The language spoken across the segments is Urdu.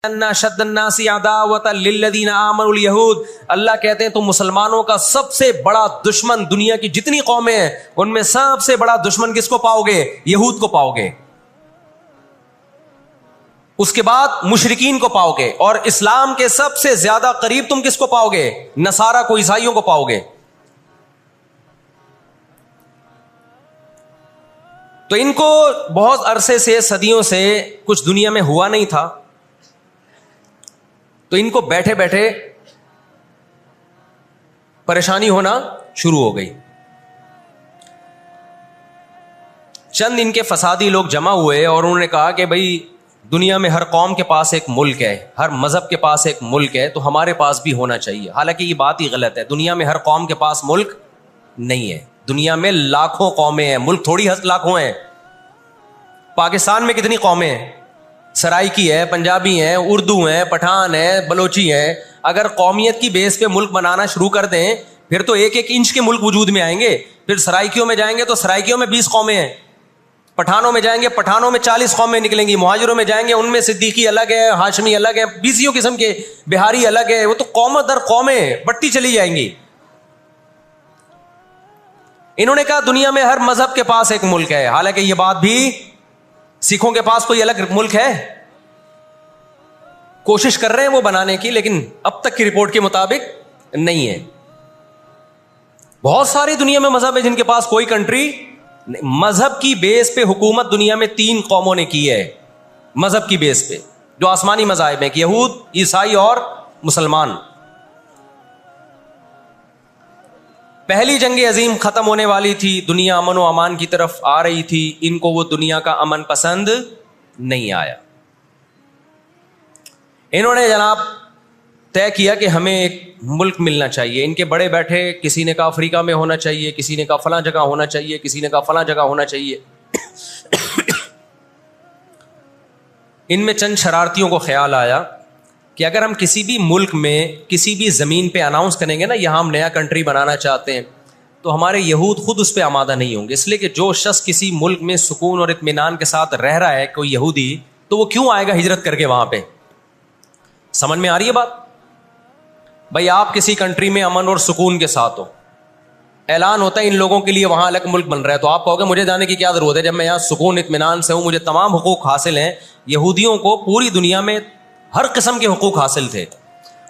اشد الناس عداوۃ للذین آمنوا الیہود، اللہ کہتے ہیں تم مسلمانوں کا سب سے بڑا دشمن دنیا کی جتنی قومیں ہیں ان میں سب سے بڑا دشمن کس کو پاؤ گے؟ یہود کو پاؤ گے، اس کے بعد مشرکین کو پاؤ گے، اور اسلام کے سب سے زیادہ قریب تم کس کو پاؤ گے؟ نصارہ کو، عیسائیوں کو پاؤ گے۔ تو ان کو بہت عرصے سے، صدیوں سے کچھ دنیا میں ہوا نہیں تھا، تو ان کو بیٹھے بیٹھے پریشانی ہونا شروع ہو گئی۔ چند ان کے فسادی لوگ جمع ہوئے اور انہوں نے کہا کہ بھئی دنیا میں ہر قوم کے پاس ایک ملک ہے، ہر مذہب کے پاس ایک ملک ہے، تو ہمارے پاس بھی ہونا چاہیے۔ حالانکہ یہ بات ہی غلط ہے، دنیا میں ہر قوم کے پاس ملک نہیں ہے، دنیا میں لاکھوں قومیں ہیں، ملک تھوڑی لاکھوں ہیں۔ پاکستان میں کتنی قومیں ہیں؟ سرائکی ہے، پنجابی ہیں، اردو ہیں، پٹھان ہیں، بلوچی ہیں۔ اگر قومیت کی بیس پہ ملک بنانا شروع کر دیں پھر تو ایک ایک انچ کے ملک وجود میں آئیں گے۔ پھر سرائکیوں میں جائیں گے تو سرائکیوں میں 20 قومیں ہیں، پٹھانوں میں جائیں گے پٹھانوں میں 40 قومیں نکلیں گی، مہاجروں میں جائیں گے ان میں صدیقی الگ ہے، ہاشمی الگ ہے، 20 قسم کے، بہاری الگ ہے، وہ تو قوم در قومیں بڑھتی چلی جائیں گی۔ انہوں نے کہا دنیا میں ہر مذہب کے پاس ایک ملک ہے، حالانکہ یہ بات بھی، سکھوں کے پاس کوئی الگ ملک ہے؟ کوشش کر رہے ہیں وہ بنانے کی، لیکن اب تک کی رپورٹ کے مطابق نہیں ہے۔ بہت ساری دنیا میں مذہب ہے جن کے پاس کوئی کنٹری، مذہب کی بیس پہ حکومت دنیا میں 3 قوموں نے کی ہے، مذہب کی بیس پہ، جو آسمانی مذاہب ہیں، یہود، عیسائی اور مسلمان۔ پہلی جنگ عظیم ختم ہونے والی تھی، دنیا امن و امان کی طرف آ رہی تھی، ان کو وہ دنیا کا امن پسند نہیں آیا۔ انہوں نے جناب طے کیا کہ ہمیں ایک ملک ملنا چاہیے۔ ان کے بڑے بیٹھے، کسی نے کہا افریقہ میں ہونا چاہیے، کسی نے کہا فلاں جگہ ہونا چاہیے، کسی نے کہا فلاں جگہ ہونا چاہیے۔ ان میں چند شرارتیوں کو خیال آیا کہ اگر ہم کسی بھی ملک میں، کسی بھی زمین پہ اناؤنس کریں گے نا یہاں ہم نیا کنٹری بنانا چاہتے ہیں، تو ہمارے یہود خود اس پہ آمادہ نہیں ہوں گے، اس لیے کہ جو شخص کسی ملک میں سکون اور اطمینان کے ساتھ رہ رہا ہے، کوئی یہودی، تو وہ کیوں آئے گا ہجرت کر کے وہاں پہ؟ سمجھ میں آ رہی ہے بات؟ بھائی آپ کسی کنٹری میں امن اور سکون کے ساتھ ہو، اعلان ہوتا ہے ان لوگوں کے لیے وہاں الگ ملک بن رہا ہے، تو آپ کہو گے مجھے جانے کی کیا ضرورت ہے جب میں یہاں سکون اطمینان سے ہوں، مجھے تمام حقوق حاصل ہیں۔ یہودیوں کو پوری دنیا میں ہر قسم کے حقوق حاصل تھے،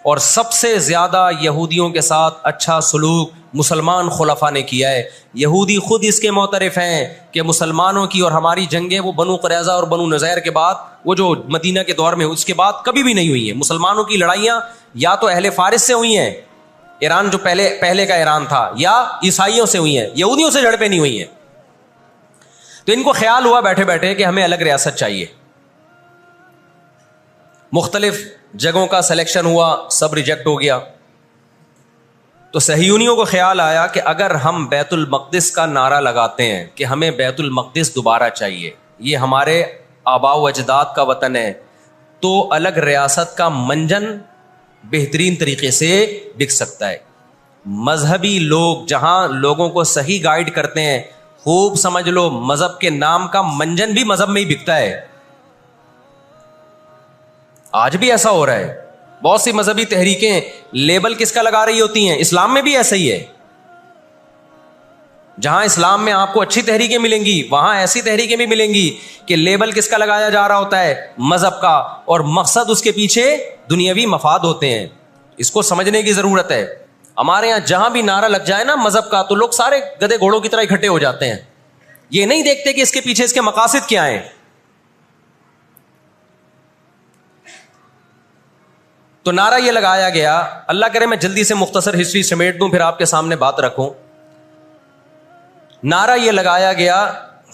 اور سب سے زیادہ یہودیوں کے ساتھ اچھا سلوک مسلمان خلفاء نے کیا ہے۔ یہودی خود اس کے معترف ہیں کہ مسلمانوں کی اور ہماری جنگیں وہ بنو قریظہ اور بنو نذیر کے بعد، وہ جو مدینہ کے دور میں اس کے بعد کبھی بھی نہیں ہوئی ہیں۔ مسلمانوں کی لڑائیاں یا تو اہل فارس سے ہوئی ہیں، ایران جو پہلے کا ایران تھا، یا عیسائیوں سے ہوئی ہیں، یہودیوں سے جھڑپیں نہیں ہوئی ہیں۔ تو ان کو خیال ہوا بیٹھے بیٹھے کہ ہمیں الگ ریاست چاہیے۔ مختلف جگہوں کا سلیکشن ہوا، سب ریجیکٹ ہو گیا۔ تو صہیونیوں کو خیال آیا کہ اگر ہم بیت المقدس کا نعرہ لگاتے ہیں کہ ہمیں بیت المقدس دوبارہ چاہیے، یہ ہمارے آباء و اجداد کا وطن ہے، تو الگ ریاست کا منجن بہترین طریقے سے بک سکتا ہے۔ مذہبی لوگ جہاں لوگوں کو صحیح گائیڈ کرتے ہیں، خوب سمجھ لو مذہب کے نام کا منجن بھی مذہب میں ہی بکتا ہے۔ آج بھی ایسا ہو رہا ہے، بہت سی مذہبی تحریکیں لیبل کس کا لگا رہی ہوتی ہیں؟ اسلام میں بھی ایسا ہی ہے۔ جہاں اسلام میں آپ کو اچھی تحریکیں ملیں گی، وہاں ایسی تحریکیں بھی ملیں گی کہ لیبل کس کا لگایا جا رہا ہوتا ہے؟ مذہب کا، اور مقصد اس کے پیچھے دنیاوی مفاد ہوتے ہیں۔ اس کو سمجھنے کی ضرورت ہے۔ ہمارے یہاں جہاں بھی نعرہ لگ جائے نا مذہب کا، تو لوگ سارے گدھے گھوڑوں کی طرح اکٹھے ہو جاتے ہیں، یہ نہیں دیکھتے کہ اس کے پیچھے اس کے مقاصد کیا ہیں۔ تو نعرہ یہ لگایا گیا، اللہ کرے میں جلدی سے مختصر ہسٹری سمیٹ دوں پھر آپ کے سامنے بات رکھوں۔ نعرہ یہ لگایا گیا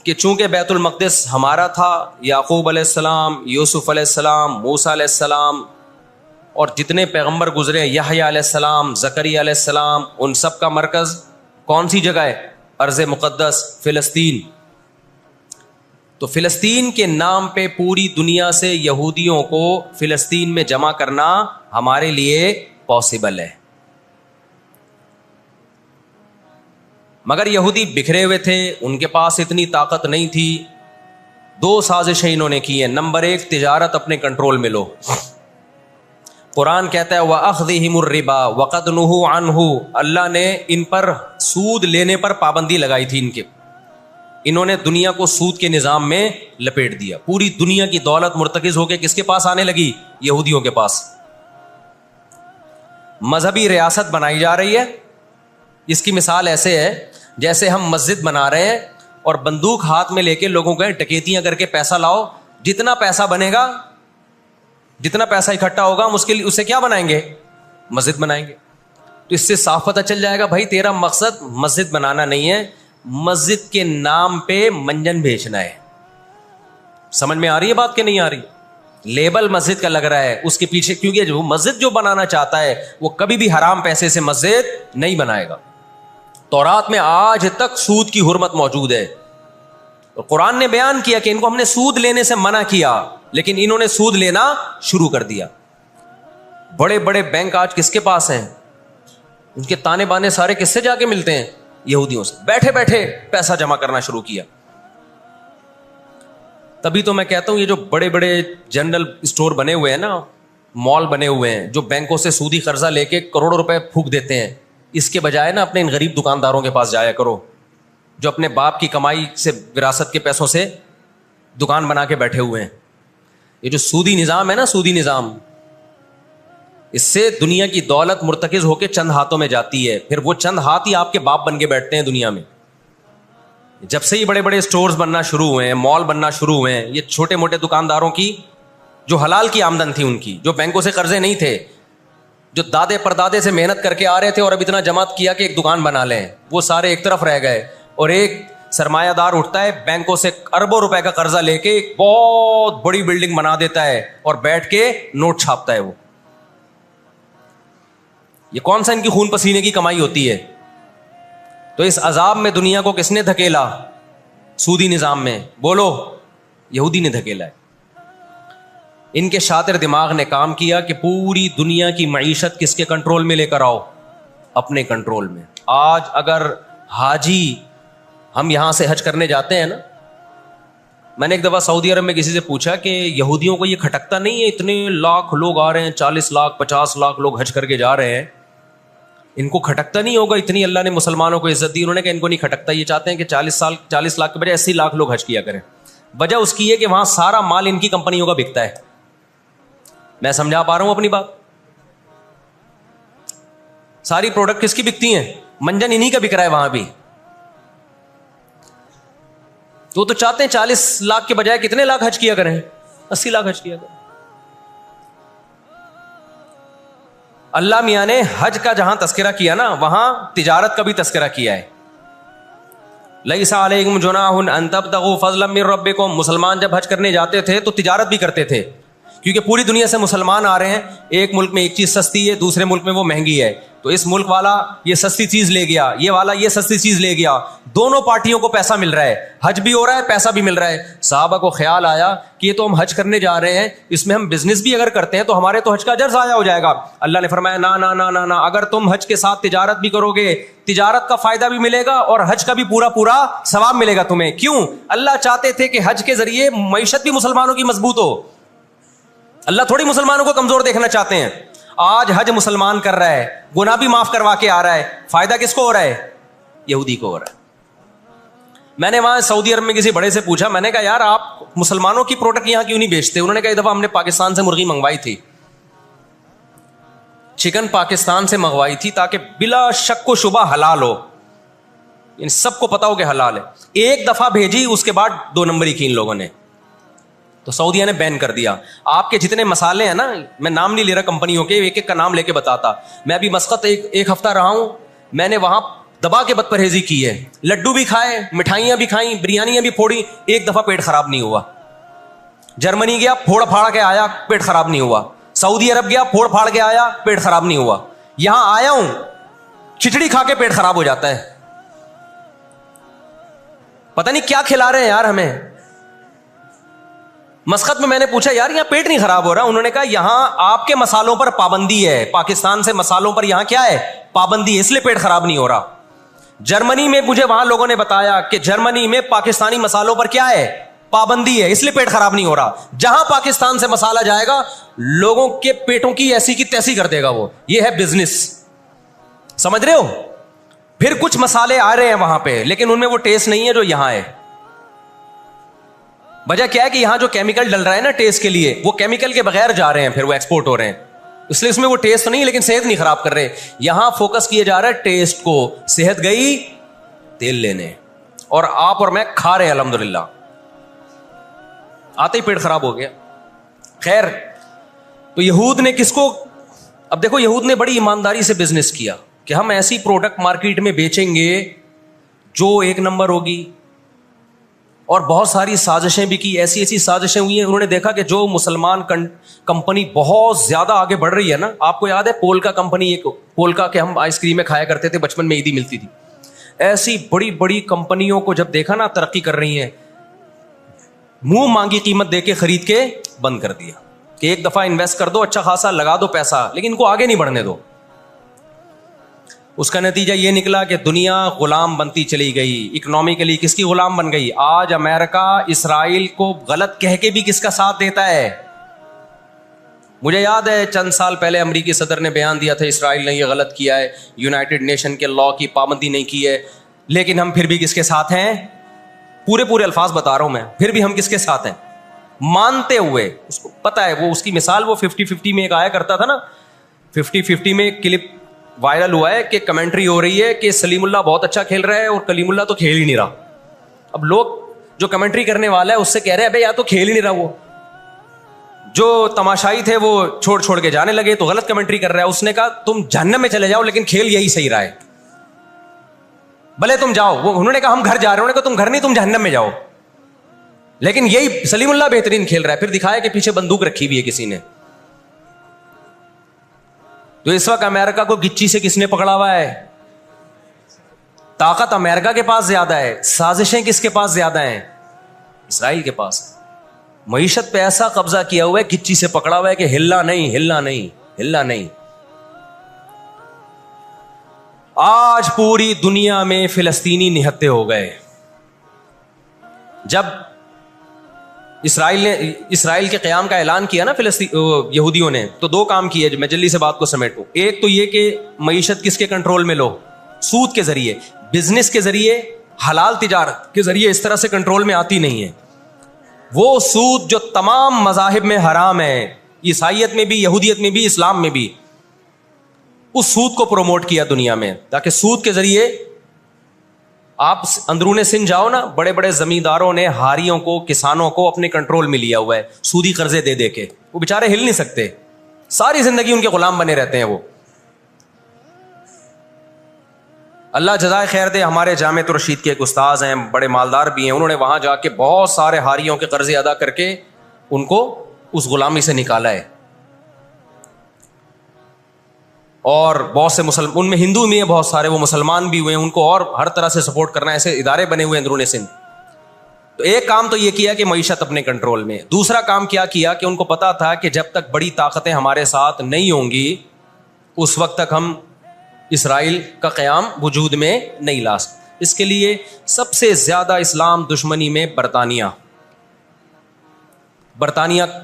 کہ چونکہ بیت المقدس ہمارا تھا، یعقوب علیہ السلام، یوسف علیہ السلام، موسیٰ علیہ السلام اور جتنے پیغمبر گزرے، یحییٰ علیہ السلام، زکریا علیہ السلام، ان سب کا مرکز کون سی جگہ ہے؟ ارض مقدس فلسطین۔ تو فلسطین کے نام پہ پوری دنیا سے یہودیوں کو فلسطین میں جمع کرنا ہمارے لیے پاسبل ہے، مگر یہودی بکھرے ہوئے تھے، ان کے پاس اتنی طاقت نہیں تھی۔ 2 سازشیں انہوں نے کی ہیں۔ نمبر 1، تجارت اپنے کنٹرول میں لو، قرآن کہتا ہے وَأَخْذِهِمُ الرِّبَا وَقَدْ نُهُوا عَنْهُ، اللہ نے ان پر سود لینے پر پابندی لگائی تھی انہوں نے دنیا کو سود کے نظام میں لپیٹ دیا. پوری دنیا کی دولت مرتکز ہو کے کس کے پاس آنے لگی؟ یہودیوں کے پاس. مذہبی ریاست بنائی جا رہی ہے. اس کی مثال ایسے ہے جیسے ہم مسجد بنا رہے ہیں اور بندوق ہاتھ میں لے کے لوگوں کو ڈکیتیاں کر کے پیسہ لاؤ، جتنا پیسہ بنے گا، جتنا پیسہ اکٹھا ہوگا ہم اس سے کیا بنائیں گے؟ مسجد بنائیں گے. تو اس سے صاف پتہ چل جائے گا بھائی تیرا مقصد مسجد بنانا نہیں ہے، مسجد کے نام پہ منجن بیچنا ہے. سمجھ میں آ رہی ہے بات کہ نہیں آ رہی؟ لیبل مسجد کا لگ رہا ہے اس کے پیچھے، کیونکہ جو مسجد جو بنانا چاہتا ہے وہ کبھی بھی حرام پیسے سے مسجد نہیں بنائے گا. تورات میں آج تک سود کی حرمت موجود ہے. قرآن نے بیان کیا کہ ان کو ہم نے سود لینے سے منع کیا، لیکن انہوں نے سود لینا شروع کر دیا. بڑے بڑے بینک آج کس کے پاس ہیں؟ ان کے تانے بانے سارے کس سے جا کے ملتے ہیں؟ یہودیوں سے. بیٹھے بیٹھے پیسہ جمع کرنا شروع کیا. تبھی تو میں کہتا ہوں یہ جو بڑے بڑے جنرل اسٹور بنے ہوئے ہیں نا، مال بنے ہوئے ہیں، جو بینکوں سے سودی قرضہ لے کے کروڑوں روپے پھونک دیتے ہیں، اس کے بجائے نا اپنے ان غریب دکانداروں کے پاس جایا کرو جو اپنے باپ کی کمائی سے، وراثت کے پیسوں سے دکان بنا کے بیٹھے ہوئے ہیں. یہ جو سودی نظام ہے نا، سودی نظام، اس سے دنیا کی دولت مرتکز ہو کے چند ہاتھوں میں جاتی ہے. پھر وہ چند ہاتھ ہی آپ کے باپ بن کے بیٹھتے ہیں دنیا میں. جب سے یہ بڑے بڑے اسٹورز بننا شروع ہوئے ہیں، مال بننا شروع ہوئے ہیں، یہ چھوٹے موٹے دکانداروں کی جو حلال کی آمدن تھی، ان کی جو بینکوں سے قرضے نہیں تھے، جو دادے پردادے سے محنت کر کے آ رہے تھے اور اب اتنا جمع کیا کہ ایک دکان بنا لیں، وہ سارے ایک طرف رہ گئے. اور ایک سرمایہ دار اٹھتا ہے بینکوں سے اربوں روپے کا قرضہ لے کے ایک بہت بڑی بلڈنگ بنا دیتا ہے اور بیٹھ کے نوٹ چھاپتا ہے. وہ یہ کون سا ان کی خون پسینے کی کمائی ہوتی ہے؟ تو اس عذاب میں دنیا کو کس نے دھکیلا؟ سودی نظام میں. بولو، یہودی نے دھکیلا ہے. ان کے شاطر دماغ نے کام کیا کہ پوری دنیا کی معیشت کس کے کنٹرول میں لے کر آؤ؟ اپنے کنٹرول میں. آج اگر حاجی، ہم یہاں سے حج کرنے جاتے ہیں نا، میں نے ایک دفعہ سعودی عرب میں کسی سے پوچھا کہ یہودیوں کو یہ کھٹکتا نہیں ہے اتنے لاکھ لوگ آ رہے ہیں، 40 لاکھ 50 لاکھ لوگ حج کر کے جا رہے ہیں، ان کو کھٹکتا نہیں ہوگا اتنی اللہ نے مسلمانوں کو عزت دی؟ انہوں نے کہا ان کو نہیں کھٹکتا، یہ چاہتے ہیں کہ 40 لاکھ کے بجائے 80 لاکھ لوگ حج کیا کریں. وجہ اس کی ہے کہ وہاں سارا مال ان کی کمپنیوں کا بکتا ہے. میں سمجھا پا رہا ہوں اپنی بات؟ ساری پروڈکٹ کس کی بکتی ہیں؟ منجن انہی کا بک رہا ہے وہاں بھی. تو چاہتے ہیں 40 لاکھ کے بجائے کتنے لاکھ حج کیا کریں؟ 80 لاکھ حج کیا کریں. اللہ میاں نے حج کا جہاں تذکرہ کیا نا، وہاں تجارت کا بھی تذکرہ کیا ہے. لیس علیکم جناح ان تبتغوا فضلا من ربکم. مسلمان جب حج کرنے جاتے تھے تو تجارت بھی کرتے تھے، کیونکہ پوری دنیا سے مسلمان آ رہے ہیں. ایک ملک میں ایک چیز سستی ہے، دوسرے ملک میں وہ مہنگی ہے، تو اس ملک والا یہ سستی چیز لے گیا، یہ والا یہ سستی چیز لے گیا، دونوں پارٹیوں کو پیسہ مل رہا ہے، حج بھی ہو رہا ہے، پیسہ بھی مل رہا ہے. صحابہ کو خیال آیا کہ یہ تو ہم حج کرنے جا رہے ہیں، اس میں ہم بزنس بھی اگر کرتے ہیں تو ہمارے تو حج کا اجر ضائع ہو جائے گا. اللہ نے فرمایا نا نا نا نا نا، اگر تم حج کے ساتھ تجارت بھی کرو گے، تجارت کا فائدہ بھی ملے گا اور حج کا بھی پورا پورا ثواب ملے گا تمہیں. کیوں؟ اللہ چاہتے تھے کہ حج کے ذریعے معیشت بھی مسلمانوں کی مضبوط ہو. اللہ تھوڑی مسلمانوں کو کمزور دیکھنا چاہتے ہیں. آج حج مسلمان کر رہا ہے، گناہ بھی معاف کروا کے آ رہا ہے، فائدہ کس کو ہو رہا ہے؟ یہودی کو ہو رہا ہے. میں نے وہاں سعودی عرب میں کسی بڑے سے پوچھا، میں نے کہا یار آپ مسلمانوں کی پروڈکٹ یہاں کیوں نہیں بیچتے؟ انہوں نے کہا ایک دفعہ ہم نے پاکستان سے مرغی منگوائی تھی، چکن پاکستان سے منگوائی تھی تاکہ بلا شک و شبہ حلال ہو، ان سب کو پتا ہو کہ حلال ہے. ایک دفعہ بھیجی، اس کے بعد 2 نمبری کی ان لوگوں نے، تو سعودیہ نے بین کر دیا. آپ کے جتنے مسالے ہیں نا، میں نام نہیں لے رہا کمپنیوں کے، ایک ایک کا نام لے کے بتاتا. میں ابھی مسقط ایک ہفتہ رہا ہوں، میں نے وہاں دبا کے بد پرہیزی کی ہے. لڈو بھی کھائے، مٹھائیاں بھی کھائیں، بریانیاں بھی پھوڑی، ایک دفعہ پیٹ خراب نہیں ہوا. جرمنی گیا، پھوڑ پھاڑ کے آیا، پیٹ خراب نہیں ہوا. سعودی عرب گیا، پھوڑ پھاڑ کے آیا، پیٹ خراب نہیں ہوا. یہاں آیا ہوں، کھچڑی کھا کے پیٹ خراب ہو جاتا ہے. پتہ نہیں کیا کھلا رہے ہیں یار ہمیں. مسقط میں نے پوچھا یار یہاں پیٹ نہیں خراب ہو رہا؟ انہوں نے کہا یہاں آپ کے مسالوں پر پابندی ہے، پاکستان سے مسالوں پر یہاں کیا ہے؟ پابندی ہے، اس لیے پیٹ خراب نہیں ہو رہا. جرمنی میں مجھے وہاں لوگوں نے بتایا کہ جرمنی میں پاکستانی مسالوں پر کیا ہے؟ پابندی ہے, اس لیے پیٹ خراب نہیں ہو رہا. جہاں پاکستان سے مسالہ جائے گا لوگوں کے پیٹوں کی ایسی کی تیسی کر دے گا وہ. یہ ہے بزنس, سمجھ رہے ہو. پھر کچھ مسالے آ رہے ہیں وہاں پہ لیکن ان میں وہ ٹیسٹ نہیں ہے جو یہاں ہے. وجہ کیا ہے کہ یہاں جو کیمیکل ڈل رہا ہے نا ٹیسٹ کے لیے, وہ کیمیکل کے بغیر جا رہے ہیں, پھر وہ ایکسپورٹ ہو رہے ہیں, اس لیے اس میں وہ ٹیسٹ تو نہیں لیکن صحت نہیں خراب کر رہے. یہاں فوکس کیا جا رہا ہے ٹیسٹ کو, صحت گئی تیل لینے, اور آپ اور میں کھا رہے ہیں الحمدللہ, آتے ہی پیٹ خراب ہو گیا. خیر, تو یہود نے کس کو, اب دیکھو یہود نے بڑی ایمانداری سے بزنس کیا کہ ہم ایسی پروڈکٹ مارکیٹ میں بیچیں گے جو ایک نمبر ہوگی, اور بہت ساری سازشیں بھی کی, ایسی ایسی سازشیں ہوئی ہیں. انہوں نے دیکھا کہ جو مسلمان کمپنی بہت زیادہ آگے بڑھ رہی ہے نا, آپ کو یاد ہے پولکا کمپنی, ایک پولکا کے ہم آئس کریم میں کھایا کرتے تھے بچپن میں, عیدی ملتی تھی. ایسی بڑی بڑی کمپنیوں کو جب دیکھا نا ترقی کر رہی ہیں, منہ مانگی قیمت دے کے خرید کے بند کر دیا کہ ایک دفعہ انویسٹ کر دو, اچھا خاصا لگا دو پیسہ, لیکن ان کو آگے نہیں بڑھنے دو. اس کا نتیجہ یہ نکلا کہ دنیا غلام بنتی چلی گئی. اکنامکلی کس کی غلام بن گئی؟ آج امریکہ اسرائیل کو غلط کہہ کے بھی کس کا ساتھ دیتا ہے. مجھے یاد ہے چند سال پہلے امریکی صدر نے بیان دیا تھا اسرائیل نے یہ غلط کیا ہے, یونائٹڈ نیشن کے لا کی پابندی نہیں کی ہے, لیکن ہم پھر بھی کس کے ساتھ ہیں؟ پورے الفاظ بتا رہا ہوں میں, پھر بھی ہم کس کے ساتھ ہیں؟ مانتے ہوئے. اس کو پتا ہے, وہ اس کی مثال وہ 50-50 میں ایک آیا کرتا تھا نا, 50-50 میں ایک کلپ وائرل ہوا ہے کہ کمنٹری ہو رہی ہے کہ سلیم اللہ بہت اچھا کھیل رہا ہے اور کلیم اللہ تو کھیل ہی نہیں رہا. اب لوگ جو کمنٹری کرنے والا ہے اس سے کہہ رہے ہیں ابے یا تو کھیل ہی نہیں رہا, وہ جو تماشائی تھے وہ چھوڑ کے جانے لگے تو غلط کمنٹری کر رہا ہے. اس نے کہا تم جہنم میں چلے جاؤ لیکن کھیل یہی صحیح رہا ہے, بھلے تم جاؤ. وہ انہوں نے کہا ہم گھر جا رہے ہیں, انہوں نے کہا تم گھر نہیں, تم جہنم میں جاؤ, لیکن یہی سلیم اللہ بہترین کھیل رہا ہے. پھر دکھایا کہ پیچھے بندوق رکھی ہوئی ہے کسی نے. تو اس وقت امریکہ کو گچی سے کس نے پکڑا ہوا ہے؟ طاقت امریکہ کے پاس زیادہ ہے, سازشیں کس کے پاس زیادہ ہیں؟ اسرائیل کے پاس. معیشت پہ ایسا قبضہ کیا ہوا ہے, گچی سے پکڑا ہوا ہے کہ ہلنا نہیں. آج پوری دنیا میں فلسطینی نہتے ہو گئے. جب اسرائیل کے قیام کا اعلان کیا نا یہودیوں نے, تو دو کام کیے, میں جلدی سے بات کو سمیٹوں. ایک تو یہ کہ معیشت کس کے کنٹرول میں لو؟ سود کے ذریعے, بزنس کے ذریعے, حلال تجارت کے ذریعے, اس طرح سے کنٹرول میں آتی نہیں ہے. وہ سود جو تمام مذاہب میں حرام ہے, عیسائیت میں بھی, یہودیت میں بھی, اسلام میں بھی, اس سود کو پروموٹ کیا دنیا میں, تاکہ سود کے ذریعے آپ اندرون سندھ جاؤ نا, بڑے بڑے زمینداروں نے ہاریوں کو, کسانوں کو اپنے کنٹرول میں لیا ہوا ہے سودی قرضے دے دے کے. وہ بےچارے ہل نہیں سکتے, ساری زندگی ان کے غلام بنے رہتے ہیں وہ. اللہ جزائے خیر دے, ہمارے جامعۃ الرشید کے ایک استاذ ہیں, بڑے مالدار بھی ہیں, انہوں نے وہاں جا کے بہت سارے ہاریوں کے قرضے ادا کر کے ان کو اس غلامی سے نکالا ہے. اور بہت سے ان میں ہندو بھی ہیں بہت سارے, وہ مسلمان بھی ہوئے ہیں, ان کو اور ہر طرح سے سپورٹ کرنا, ایسے ادارے بنے ہوئے اندرون سندھ. تو ایک کام تو یہ کیا کہ معیشت اپنے کنٹرول میں. دوسرا کام کیا کہ ان کو پتا تھا کہ جب تک بڑی طاقتیں ہمارے ساتھ نہیں ہوں گی اس وقت تک ہم اسرائیل کا قیام وجود میں نہیں لا سکتے. اس کے لیے سب سے زیادہ اسلام دشمنی میں برطانیہ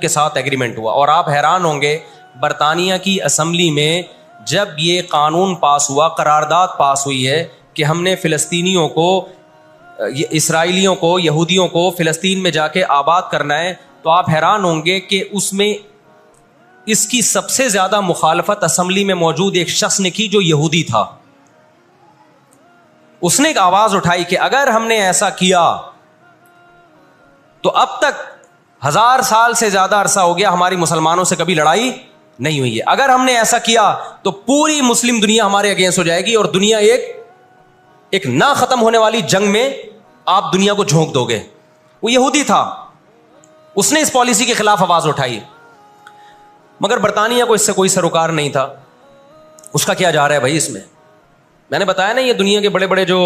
کے ساتھ ایگریمنٹ ہوا. اور آپ حیران ہوں گے, برطانیہ کی اسمبلی میں جب یہ قانون پاس ہوا, قرارداد پاس ہوئی ہے کہ ہم نے فلسطینیوں کو, اسرائیلیوں کو, یہودیوں کو فلسطین میں جا کے آباد کرنا ہے, تو آپ حیران ہوں گے کہ اس میں اس کی سب سے زیادہ مخالفت اسمبلی میں موجود ایک شخص نے کی جو یہودی تھا. اس نے ایک آواز اٹھائی کہ اگر ہم نے ایسا کیا تو اب تک 1000 سال سے زیادہ عرصہ ہو گیا ہماری مسلمانوں سے کبھی لڑائی نہیں ہوئی ہے. اگر ہم نے ایسا کیا تو پوری مسلم دنیا ہمارے اگینسٹ ہو جائے گی اور دنیا ایک نہ ختم ہونے والی جنگ میں آپ دنیا کو جھونک دو گے. وہ یہودی تھا, اس نے اس پالیسی کے خلاف آواز اٹھائی, مگر برطانیہ کو اس سے کوئی سروکار نہیں تھا. اس کا کیا جا رہا ہے بھائی اس میں؟ میں نے بتایا نا, یہ دنیا کے بڑے بڑے جو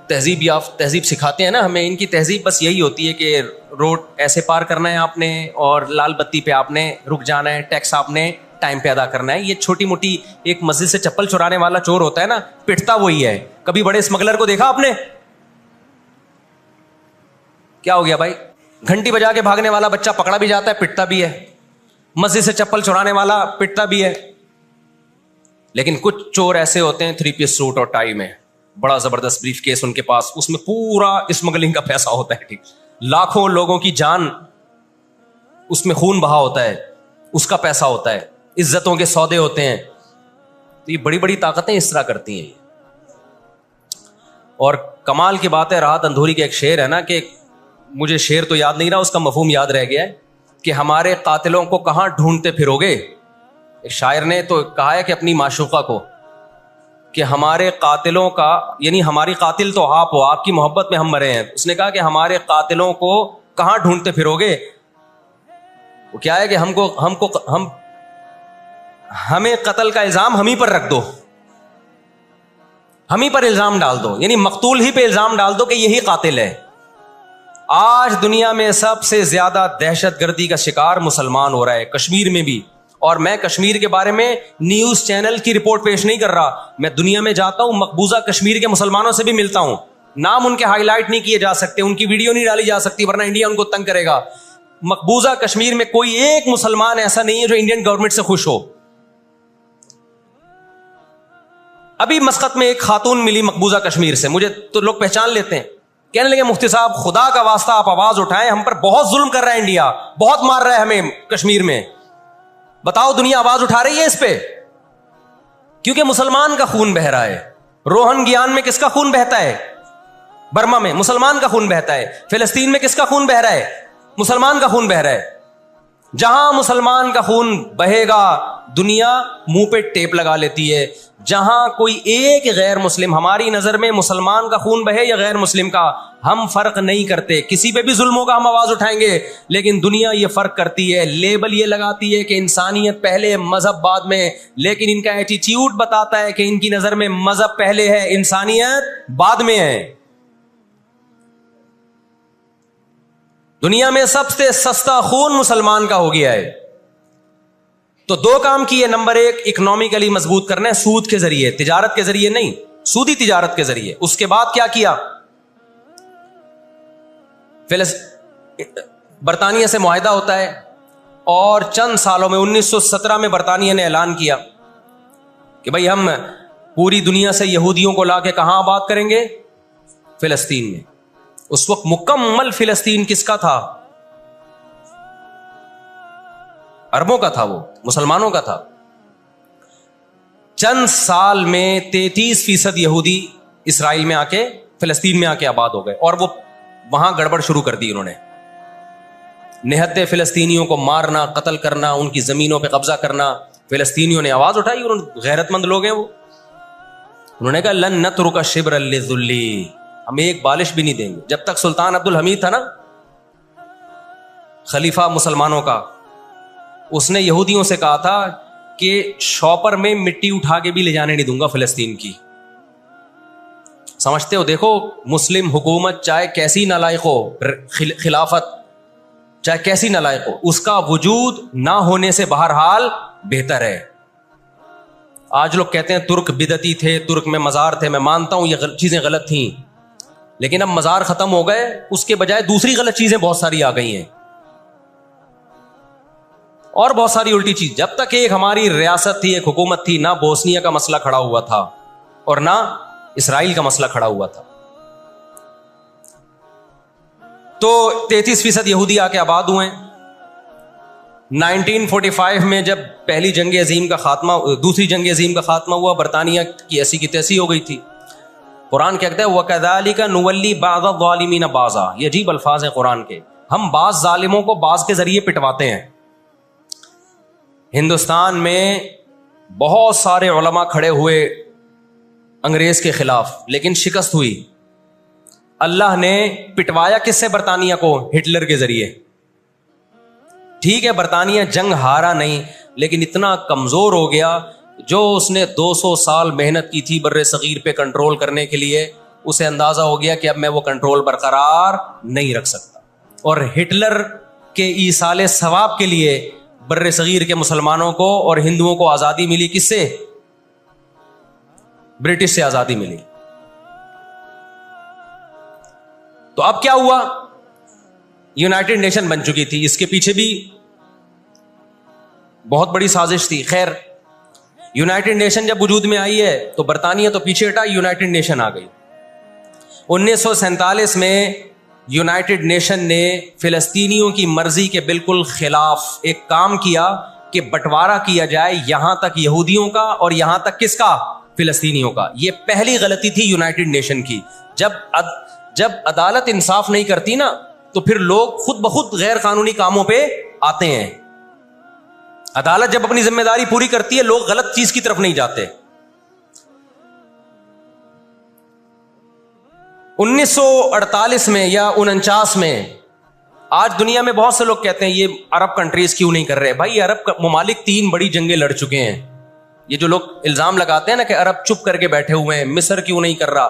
تہذیب سکھاتے ہیں نا ہمیں, ان کی تہذیب بس یہی ہوتی ہے کہ روڈ ایسے پار کرنا ہے آپ نے, اور لال بتی پہ آپ نے رک جانا ہے, ٹیکس آپ نے ٹائم پہ ادا کرنا ہے. یہ چھوٹی موٹی, ایک مسجد سے چپل چرانے والا چور ہوتا ہے نا, پٹتا وہی ہے. کبھی بڑے اسمگلر کو دیکھا آپ نے؟ کیا ہو گیا بھائی؟ گھنٹی بجا کے بھاگنے والا بچہ پکڑا بھی جاتا ہے, پٹتا بھی ہے. مسجد سے چپل چرانے والا پٹتا بھی ہے. لیکن کچھ چور ایسے ہوتے ہیں 3 پیس سوٹ اور ٹائی میں, بڑا زبردست بریف کیس ان کے پاس, اس میں پورا اسمگلنگ کا پیسہ ہوتا ہے. ٹھیک, لاکھوں لوگوں کی جان اس میں خون بہا ہوتا ہے, اس کا پیسہ ہوتا ہے, عزتوں کے سودے ہوتے ہیں. تو یہ بڑی بڑی طاقتیں اس طرح کرتی ہیں. اور کمال کی بات ہے, راحت اندھوری کا ایک شعر ہے نا, کہ مجھے شعر تو یاد نہیں رہا, اس کا مفہوم یاد رہ گیا ہے, کہ ہمارے قاتلوں کو کہاں ڈھونڈتے پھرو گے. ایک شاعر نے تو کہا ہے کہ اپنی معشوقہ کو, کہ ہمارے قاتلوں کا, یعنی ہماری قاتل تو آپ ہو, آپ کی محبت میں ہم مرے ہیں. اس نے کہا کہ ہمارے قاتلوں کو کہاں ڈھونڈتے پھرو گے. وہ کیا ہے کہ ہمیں قتل کا الزام ہم ہی پر رکھ دو, ہم ہی پر الزام ڈال دو, یعنی مقتول ہی پہ الزام ڈال دو کہ یہی قاتل ہے. آج دنیا میں سب سے زیادہ دہشت گردی کا شکار مسلمان ہو رہا ہے, کشمیر میں بھی. اور میں کشمیر کے بارے میں نیوز چینل کی رپورٹ پیش نہیں کر رہا, میں دنیا میں جاتا ہوں, مقبوضہ کشمیر کے مسلمانوں سے بھی ملتا ہوں. نام ان کے ہائی لائٹ نہیں کیے جا سکتے, ان کی ویڈیو نہیں ڈالی جا سکتی, ورنہ انڈیا ان کو تنگ کرے گا. مقبوضہ کشمیر میں کوئی ایک مسلمان ایسا نہیں ہے جو انڈین گورنمنٹ سے خوش ہو. ابھی مسقط میں ایک خاتون ملی مقبوضہ کشمیر سے, مجھے تو لوگ پہچان لیتے ہیں, کہنے لگے مفتی صاحب خدا کا واسطہ آپ آواز اٹھائیں, ہم پر بہت ظلم کر رہا ہے انڈیا, بہت مار رہا ہے ہمیں کشمیر میں, بتاؤ دنیا آواز اٹھا رہی ہے اس پہ, کیونکہ مسلمان کا خون بہ رہا ہے. روہن گیان میں کس کا خون بہتا ہے؟ برما میں مسلمان کا خون بہتا ہے. فلسطین میں کس کا خون بہ رہا ہے؟ مسلمان کا خون بہ رہا ہے. جہاں مسلمان کا خون بہے گا دنیا منہ پہ ٹیپ لگا لیتی ہے. جہاں کوئی ایک غیر مسلم, ہماری نظر میں مسلمان کا خون بہے یا غیر مسلم کا, ہم فرق نہیں کرتے, کسی پہ بھی ظلم ہوگا ہم آواز اٹھائیں گے. لیکن دنیا یہ فرق کرتی ہے, لیبل یہ لگاتی ہے کہ انسانیت پہلے مذہب بعد میں, لیکن ان کا ایٹیٹیوڈ بتاتا ہے کہ ان کی نظر میں مذہب پہلے ہے, انسانیت بعد میں ہے. دنیا میں سب سے سستا خون مسلمان کا ہو گیا ہے. تو 2 کام کیے, نمبر 1 اکنامکلی مضبوط کرنا ہے, سود کے ذریعے, تجارت کے ذریعے نہیں, سودی تجارت کے ذریعے. اس کے بعد کیا کیا؟ برطانیہ سے معاہدہ ہوتا ہے, اور چند سالوں میں 1917 میں برطانیہ نے اعلان کیا کہ بھائی ہم پوری دنیا سے یہودیوں کو لا کے کہاں آباد کریں گے؟ فلسطین میں. اس وقت مکمل فلسطین کس کا تھا؟ عربوں کا تھا, وہ مسلمانوں کا تھا. چند سال میں 33% یہودی اسرائیل میں آ کے, فلسطین میں آ کے آباد ہو گئے, اور وہ وہاں گڑبڑ شروع کر دی انہوں نے. نہتے فلسطینیوں کو مارنا, قتل کرنا, ان کی زمینوں پہ قبضہ کرنا. فلسطینیوں نے آواز اٹھائی, اور غیرت مند لوگ ہیں وہ, انہوں نے کہا لن نترک شبرا للذل, ہم ایک بالش بھی نہیں دیں گے. جب تک سلطان عبد الحمید تھا نا, خلیفہ مسلمانوں کا, اس نے یہودیوں سے کہا تھا کہ شاپر میں مٹی اٹھا کے بھی لے جانے نہیں دوں گا فلسطین کی. سمجھتے ہو, دیکھو مسلم حکومت چاہے کیسی نالائق ہو, خلافت چاہے کیسی نالائق ہو, اس کا وجود نہ ہونے سے بہرحال بہتر ہے. آج لوگ کہتے ہیں ترک بدعتی تھے, ترک میں مزار تھے. میں مانتا ہوں یہ چیزیں غلط تھیں, لیکن اب مزار ختم ہو گئے, اس کے بجائے دوسری غلط چیزیں بہت ساری آ گئی ہیں, اور بہت ساری الٹی چیز. جب تک ایک ہماری ریاست تھی, ایک حکومت تھی, نہ بوسنیا کا مسئلہ کھڑا ہوا تھا اور نہ اسرائیل کا مسئلہ کھڑا ہوا تھا. تو 33% یہودی آ کے آباد ہوئے. 1945 میں جب پہلی جنگ عظیم کا خاتمہ, دوسری جنگ عظیم کا خاتمہ ہوا, برطانیہ کی ایسی کی تیسی ہو گئی تھی. قرآن کہتا ہے وَكَذَلِكَ نُوَلِّي بَعْضَ الظَّالِمِينَ بَعْضًا, یہ عجیب الفاظ ہیں قرآن کے. ہم بعض ظالموں کو بعض کے ذریعے پٹواتے ہیں. ہندوستان میں بہت سارے علماء کھڑے ہوئے انگریز کے خلاف, لیکن شکست ہوئی. اللہ نے پٹوایا کس سے؟ برطانیہ کو, ہٹلر کے ذریعے. ٹھیک ہے برطانیہ جنگ ہارا نہیں, لیکن اتنا کمزور ہو گیا, جو اس نے 200 سال محنت کی تھی بر صغیر پہ کنٹرول کرنے کے لیے, اسے اندازہ ہو گیا کہ اب میں وہ کنٹرول برقرار نہیں رکھ سکتا. اور ہٹلر کے ایصال ثواب کے لیے بر صغیر کے مسلمانوں کو اور ہندوؤں کو آزادی ملی. کس سے؟ برٹش سے آزادی ملی. تو اب کیا ہوا؟ یونائٹڈ نیشن بن چکی تھی. اس کے پیچھے بھی بہت بڑی سازش تھی. خیر یونائٹڈ نیشن جب وجود میں آئی ہے تو برطانیہ تو پیچھے ہٹا, یونائٹڈ نیشن آ گئی. 1947 میں یونائٹڈ نیشن نے فلسطینیوں کی مرضی کے بالکل خلاف ایک کام کیا کہ بٹوارا کیا جائے یہاں تک یہودیوں کا اور یہاں تک کس کا, فلسطینیوں کا. یہ پہلی غلطی تھی یونائٹڈ نیشن کی. جب عدالت انصاف نہیں کرتی نا تو پھر لوگ خود بخود غیر قانونی کاموں پہ آتے ہیں. عدالت جب اپنی ذمہ داری پوری کرتی ہے لوگ غلط چیز کی طرف نہیں جاتے. 1948 میں یا 49 میں, آج دنیا میں بہت سے لوگ کہتے ہیں یہ عرب کنٹریز کیوں نہیں کر رہے. بھائی عرب ممالک 3 بڑی جنگیں لڑ چکے ہیں. یہ جو لوگ الزام لگاتے ہیں نا کہ عرب چپ کر کے بیٹھے ہوئے ہیں, مصر کیوں نہیں کر رہا.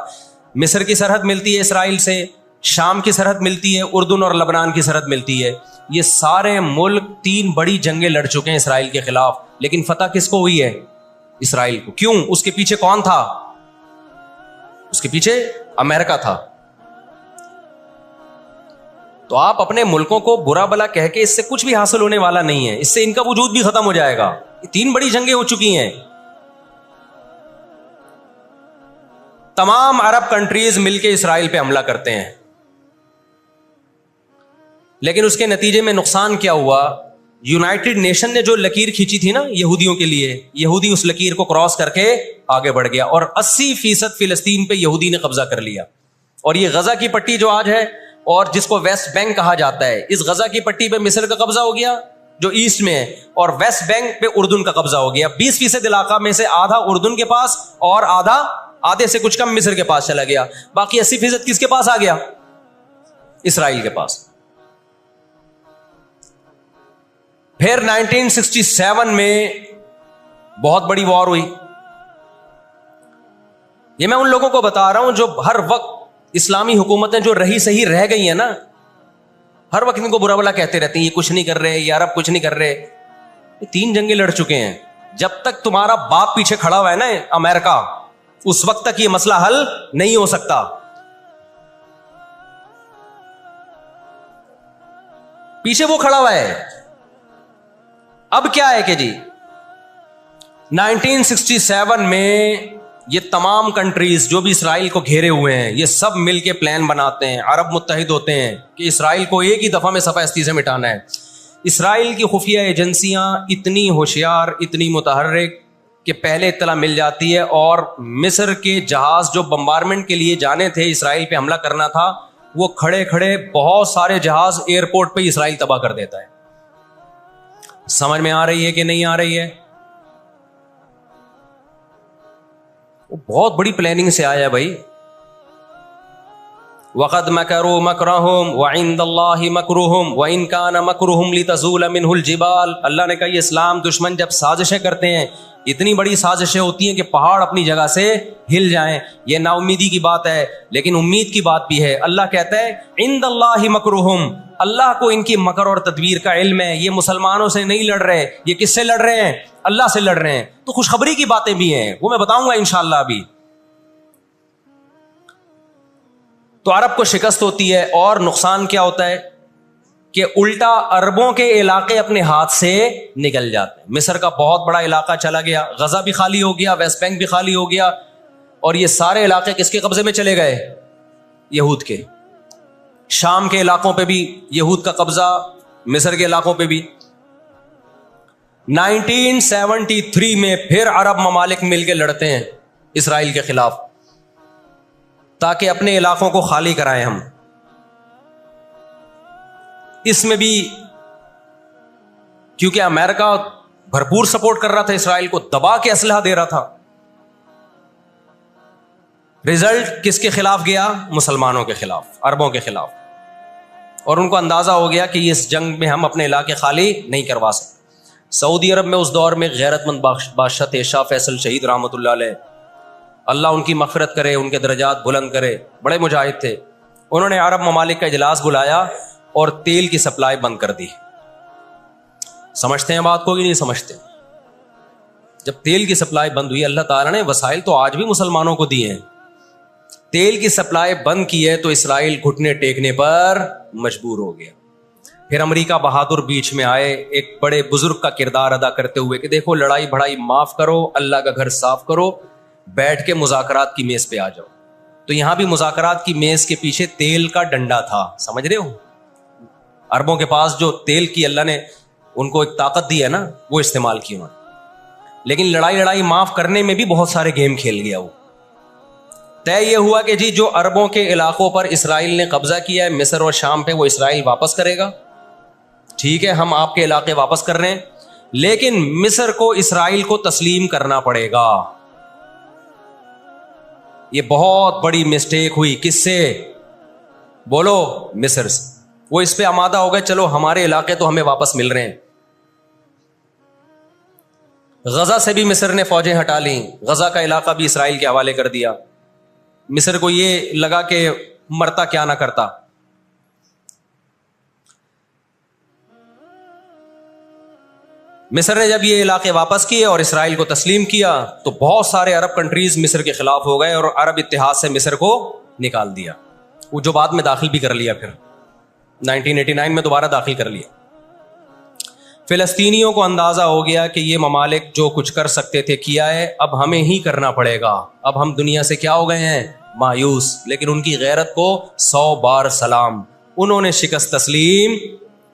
مصر کی سرحد ملتی ہے اسرائیل سے, شام کی سرحد ملتی ہے, اردن اور لبنان کی سرحد ملتی ہے. یہ سارے ملک 3 بڑی جنگیں لڑ چکے ہیں اسرائیل کے خلاف, لیکن فتح کس کو ہوئی ہے؟ اسرائیل کو. کیوں؟ اس کے پیچھے کون تھا؟ اس کے پیچھے امریکہ تھا. تو آپ اپنے ملکوں کو برا بلا کہہ کے اس سے کچھ بھی حاصل ہونے والا نہیں ہے. اس سے ان کا وجود بھی ختم ہو جائے گا. 3 بڑی جنگیں ہو چکی ہیں. تمام عرب کنٹریز مل کے اسرائیل پہ حملہ کرتے ہیں, لیکن اس کے نتیجے میں نقصان کیا ہوا؟ یونائٹڈ نیشن نے جو لکیر کھینچی تھی نا یہودیوں کے لیے, یہودی اس لکیر کو کراس کر کے آگے بڑھ گیا اور 80% فلسطین پہ یہودی نے قبضہ کر لیا. اور یہ غزہ کی پٹی جو آج ہے اور جس کو ویسٹ بینک کہا جاتا ہے, اس غزہ کی پٹی پہ مصر کا قبضہ ہو گیا جو ایسٹ میں ہے, اور ویسٹ بینک پہ اردن کا قبضہ ہو گیا. 20% علاقہ میں سے آدھا اردن کے پاس اور آدھے سے کچھ کم مصر کے پاس چلا گیا. باقی 80% کس کے پاس آ گیا؟ اسرائیل کے پاس. پھر 1967 میں بہت بڑی وار ہوئی. یہ میں ان لوگوں کو بتا رہا ہوں جو ہر وقت اسلامی حکومتیں جو رہی صحیح رہ گئی ہیں نا, ہر وقت ان کو برا بلا کہتے رہتے ہیں یہ کچھ نہیں کر رہے, یہ عرب کچھ نہیں کر رہے. یہ 3 جنگیں لڑ چکے ہیں. جب تک تمہارا باپ پیچھے کھڑا ہوا ہے نا امریکہ, اس وقت تک یہ مسئلہ حل نہیں ہو سکتا. پیچھے وہ کھڑا ہوا ہے. اب کیا ہے کہ جی 1967 میں یہ تمام کنٹریز جو بھی اسرائیل کو گھیرے ہوئے ہیں یہ سب مل کے پلان بناتے ہیں, عرب متحد ہوتے ہیں کہ اسرائیل کو ایک ہی دفعہ میں صفحہ ہستی سے مٹانا ہے. اسرائیل کی خفیہ ایجنسیاں اتنی ہوشیار, اتنی متحرک کہ پہلے اطلاع مل جاتی ہے, اور مصر کے جہاز جو بمبارمنٹ کے لیے جانے تھے اسرائیل پہ حملہ کرنا تھا, وہ کھڑے کھڑے بہت سارے جہاز ایئرپورٹ پہ اسرائیل تباہ کر دیتا ہے. سمجھ میں آ رہی ہے کہ نہیں آ رہی ہے؟ وہ بہت بڑی پلاننگ سے آیا ہے بھائی. وَقَدْ مَكَرُوا مَكْرَهُمْ وَعِنْدَ اللَّهِ مَكْرُهُمْ وَإِنْ كَانَ مَكْرُهُمْ لِتَزُولَ مِنْهُ الْجِبَالُ. اللہ نے کہا یہ اسلام دشمن جب سازشیں کرتے ہیں, اتنی بڑی سازشیں ہوتی ہیں کہ پہاڑ اپنی جگہ سے ہل جائیں. یہ نا امیدی کی بات ہے, لیکن امید کی بات بھی ہے. اللہ کہتا ہے عند اللہ مکرہم, اللہ کو ان کی مکر اور تدبیر کا علم ہے. یہ مسلمانوں سے نہیں لڑ رہے, یہ کس سے لڑ رہے ہیں؟ اللہ سے لڑ رہے ہیں. تو خوشخبری کی باتیں بھی ہیں, وہ میں بتاؤں گا انشاءاللہ ابھی. تو عرب کو شکست ہوتی ہے, اور نقصان کیا ہوتا ہے کہ الٹا عربوں کے علاقے اپنے ہاتھ سے نکل جاتے ہیں. مصر کا بہت بڑا علاقہ چلا گیا, غزہ بھی خالی ہو گیا, ویسٹ بینک بھی خالی ہو گیا, اور یہ سارے علاقے کس کے قبضے میں چلے گئے؟ یہود کے. شام کے علاقوں پہ بھی یہود کا قبضہ, مصر کے علاقوں پہ بھی. 1973 میں پھر عرب ممالک مل کے لڑتے ہیں اسرائیل کے خلاف تاکہ اپنے علاقوں کو خالی کرائیں ہم. اس میں بھی کیونکہ امریکہ بھرپور سپورٹ کر رہا تھا اسرائیل کو, دبا کے اسلحہ دے رہا تھا. رزلٹ کس کے خلاف گیا؟ مسلمانوں کے خلاف, عربوں کے خلاف. اور ان کو اندازہ ہو گیا کہ اس جنگ میں ہم اپنے علاقے خالی نہیں کروا سکتے. سعودی عرب میں اس دور میں غیرت مند بادشاہ تھے شاہ فیصل شہید رحمۃ اللہ علیہ, اللہ ان کی مغفرت کرے, ان کے درجات بلند کرے, بڑے مجاہد تھے. انہوں نے عرب ممالک کا اجلاس بلایا اور تیل کی سپلائی بند کر دی. سمجھتے ہیں بات کو کہ نہیں سمجھتے؟ جب تیل کی سپلائی بند ہوئی, اللہ تعالیٰ نے وسائل تو آج بھی مسلمانوں کو دیے ہیں, تیل کی سپلائی بند کی ہے تو اسرائیل گھٹنے ٹیکنے پر مجبور ہو گیا. پھر امریکہ بہادر بیچ میں آئے ایک بڑے بزرگ کا کردار ادا کرتے ہوئے کہ دیکھو لڑائی بھڑائی معاف کرو, اللہ کا گھر صاف کرو, بیٹھ کے مذاکرات کی میز پہ آ جاؤ. تو یہاں بھی مذاکرات کی میز کے پیچھے تیل کا ڈنڈا تھا, سمجھ رہے ہو؟ عربوں کے پاس جو تیل کی اللہ نے ان کو ایک طاقت دی ہے نا, وہ استعمال کی انہوں نے. لیکن لڑائی معاف کرنے میں بھی بہت سارے گیم کھیل گیا وہ. طے یہ ہوا کہ جی جو عربوں کے علاقوں پر اسرائیل نے قبضہ کیا ہے مصر اور شام پہ, وہ اسرائیل واپس کرے گا. ٹھیک ہے, ہم آپ کے علاقے واپس کر رہے ہیں, لیکن مصر کو اسرائیل کو تسلیم کرنا پڑے گا. یہ بہت بڑی مسٹیک ہوئی. کس سے؟ بولو, مصر سے. وہ اس پہ آمادہ ہو گئے, چلو ہمارے علاقے تو ہمیں واپس مل رہے ہیں. غزہ سے بھی مصر نے فوجیں ہٹا لیں, غزہ کا علاقہ بھی اسرائیل کے حوالے کر دیا. مصر کو یہ لگا کہ مرتا کیا نہ کرتا. مصر نے جب یہ علاقے واپس کیے اور اسرائیل کو تسلیم کیا تو بہت سارے عرب کنٹریز مصر کے خلاف ہو گئے اور عرب اتحاد سے مصر کو نکال دیا. وہ جو بعد میں داخل بھی کر لیا, پھر 1989 میں دوبارہ داخل کر لیا. فلسطینیوں کو اندازہ ہو گیا کہ یہ ممالک جو کچھ کر سکتے تھے کیا ہے, اب ہمیں ہی کرنا پڑے گا. اب ہم دنیا سے کیا ہو گئے ہیں؟ مایوس. لیکن ان کی غیرت کو 100 بار سلام, انہوں نے شکست تسلیم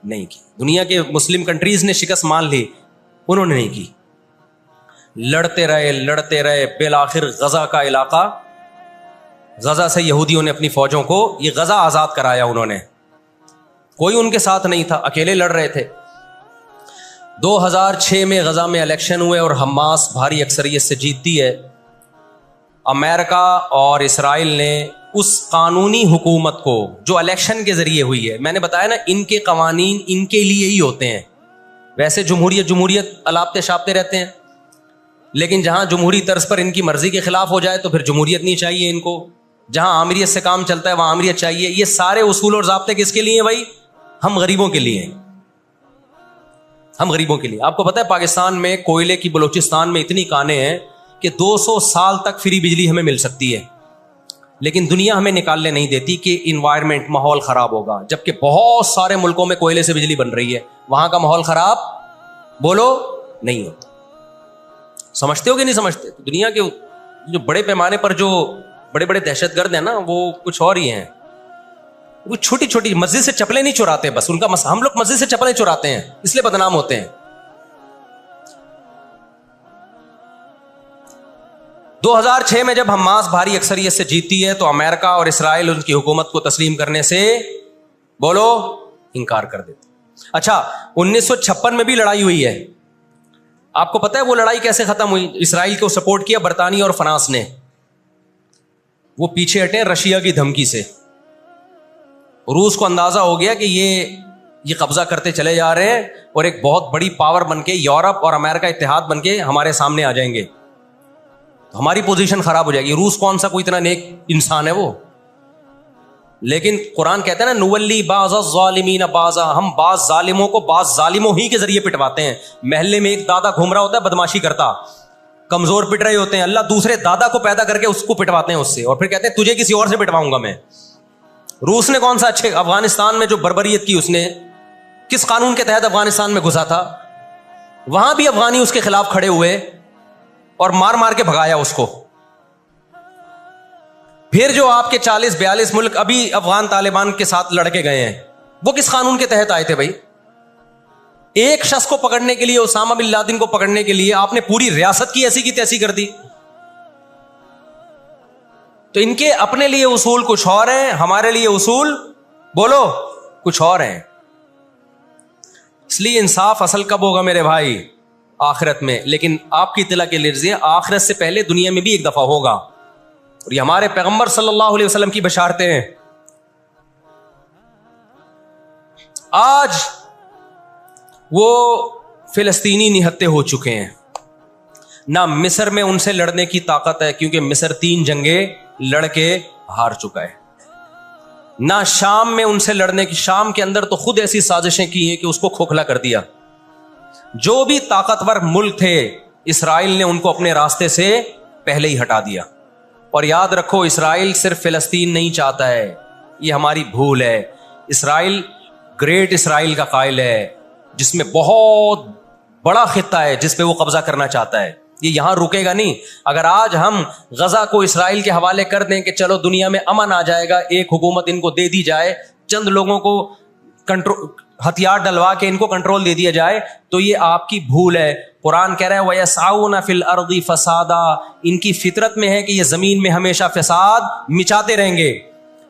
نہیں کی. دنیا کے مسلم کنٹریز نے شکست مان لی, انہوں نے نہیں کی. لڑتے رہے بالآخر غزہ کا علاقہ, غزہ سے یہودیوں نے اپنی فوجوں کو یہ غزہ آزاد کرایا. انہوں نے, کوئی ان کے ساتھ نہیں تھا, اکیلے لڑ رہے تھے. 2006 میں غزہ میں الیکشن ہوئے اور حماس بھاری اکثریت سے جیتتی ہے. امریکہ اور اسرائیل نے اس قانونی حکومت کو جو الیکشن کے ذریعے ہوئی ہے, میں نے بتایا نا ان کے قوانین ان کے لیے ہی ہوتے ہیں. ویسے جمہوریت الاپتے شاپتے رہتے ہیں, لیکن جہاں جمہوری طرز پر ان کی مرضی کے خلاف ہو جائے تو پھر جمہوریت نہیں چاہیے ان کو. جہاں آمریت سے کام چلتا ہے وہاں آمریت چاہیے. یہ سارے اصول اور ضابطے کس کے لیے ہیں بھائی؟ ہم غریبوں کے لیے ہیں, ہم غریبوں کے لیے. آپ کو پتہ ہے پاکستان میں کوئلے کی بلوچستان میں اتنی کانیں ہیں کہ 200 سال تک فری بجلی ہمیں مل سکتی ہے, لیکن دنیا ہمیں نکالنے نہیں دیتی کہ انوائرمنٹ, ماحول خراب ہوگا. جبکہ بہت سارے ملکوں میں کوئلے سے بجلی بن رہی ہے, وہاں کا ماحول خراب بولو نہیں ہوتا. سمجھتے ہو کہ نہیں سمجھتے؟ دنیا کے جو بڑے پیمانے پر جو بڑے بڑے دہشت گرد ہیں نا, وہ کچھ اور ہی ہیں. وہ چھوٹی چھوٹی مسجد سے چپلیں نہیں چراتے, بس ان کا ہم لوگ مسجد سے چپلیں چراتے ہیں اس لیے بدنام ہوتے ہیں. 2006 میں جب حماس بھاری اکثریت سے جیتی ہے تو امریکہ اور اسرائیل ان کی حکومت کو تسلیم کرنے سے بولو انکار کر دیتے. اچھا 1956 میں بھی لڑائی ہوئی ہے. آپ کو پتہ ہے وہ لڑائی کیسے ختم ہوئی؟ اسرائیل کو سپورٹ کیا برطانیہ اور فرانس نے. وہ پیچھے ہٹے رشیا کی دھمکی سے. روس کو اندازہ ہو گیا کہ یہ قبضہ کرتے چلے جا رہے ہیں اور ایک بہت بڑی پاور بن کے یورپ اور امریکہ اتحاد بن کے ہمارے سامنے آ جائیں گے, تو ہماری پوزیشن خراب ہو جائے گی. روس کون سا کوئی اتنا نیک انسان ہے وہ؟ لیکن قرآن کہتا ہے نا نولی بعض الظالمین بعضا, ہم بعض ظالموں کو بعض ظالموں ہی کے ذریعے پٹواتے ہیں. محلے میں ایک دادا گھوم رہا ہوتا ہے بدماشی کرتا, کمزور پٹ رہے ہوتے ہیں, اللہ دوسرے دادا کو پیدا کر کے اس کو پٹواتے ہیں اس سے, اور پھر کہتے ہیں تجھے کسی اور سے پٹواؤں گا میں. روس نے کون سا اچھے افغانستان میں جو بربریت کی, اس نے کس قانون کے تحت افغانستان میں گھسا تھا؟ وہاں بھی افغانی اس کے خلاف کھڑے ہوئے اور مار مار کے بھگایا اس کو. پھر جو آپ کے 40-42 ملک ابھی افغان طالبان کے ساتھ لڑ کے گئے ہیں, وہ کس قانون کے تحت آئے تھے بھائی؟ ایک شخص کو پکڑنے کے لیے, اسامہ بن لادن کو پکڑنے کے لیے آپ نے پوری ریاست کی ایسی کی تیسی کر دی. تو ان کے اپنے لیے اصول کچھ اور ہیں, ہمارے لیے اصول بولو کچھ اور ہیں. اس لیے انصاف اصل کب ہوگا میرے بھائی؟ آخرت میں. لیکن آپ کی اطلاع کے لیے آخرت سے پہلے دنیا میں بھی ایک دفعہ ہوگا, اور یہ ہمارے پیغمبر صلی اللہ علیہ وسلم کی بشارتیں ہیں. آج وہ فلسطینی نہتے ہو چکے ہیں, نہ مصر میں ان سے لڑنے کی طاقت ہے کیونکہ مصر 3 جنگیں لڑ کے ہار چکا ہے, نہ شام میں ان سے لڑنے کی, شام کے اندر تو خود ایسی سازشیں کی ہیں کہ اس کو کھوکھلا کر دیا. جو بھی طاقتور ملک تھے اسرائیل نے ان کو اپنے راستے سے پہلے ہی ہٹا دیا. اور یاد رکھو اسرائیل صرف فلسطین نہیں چاہتا ہے, یہ ہماری بھول ہے. اسرائیل گریٹ اسرائیل کا قائل ہے، جس میں بہت بڑا خطہ ہے جس پہ وہ قبضہ کرنا چاہتا ہے. یہ یہاں رکے گا نہیں. اگر آج ہم غزہ کو اسرائیل کے حوالے کر دیں کہ چلو دنیا میں امن آ جائے گا، ایک حکومت ان کو دے دی جائے، چند لوگوں کو کنٹرول ہتھیار ڈلوا کے ان کو کنٹرول دے دیا جائے، تو یہ آپ کی بھول ہے. قرآن کہہ رہا ہے وَيَسْعَوْنَ فِي الْأَرْضِ فَسَادًا، ان کی فطرت میں ہے کہ یہ زمین میں ہمیشہ فساد مچاتے رہیں گے.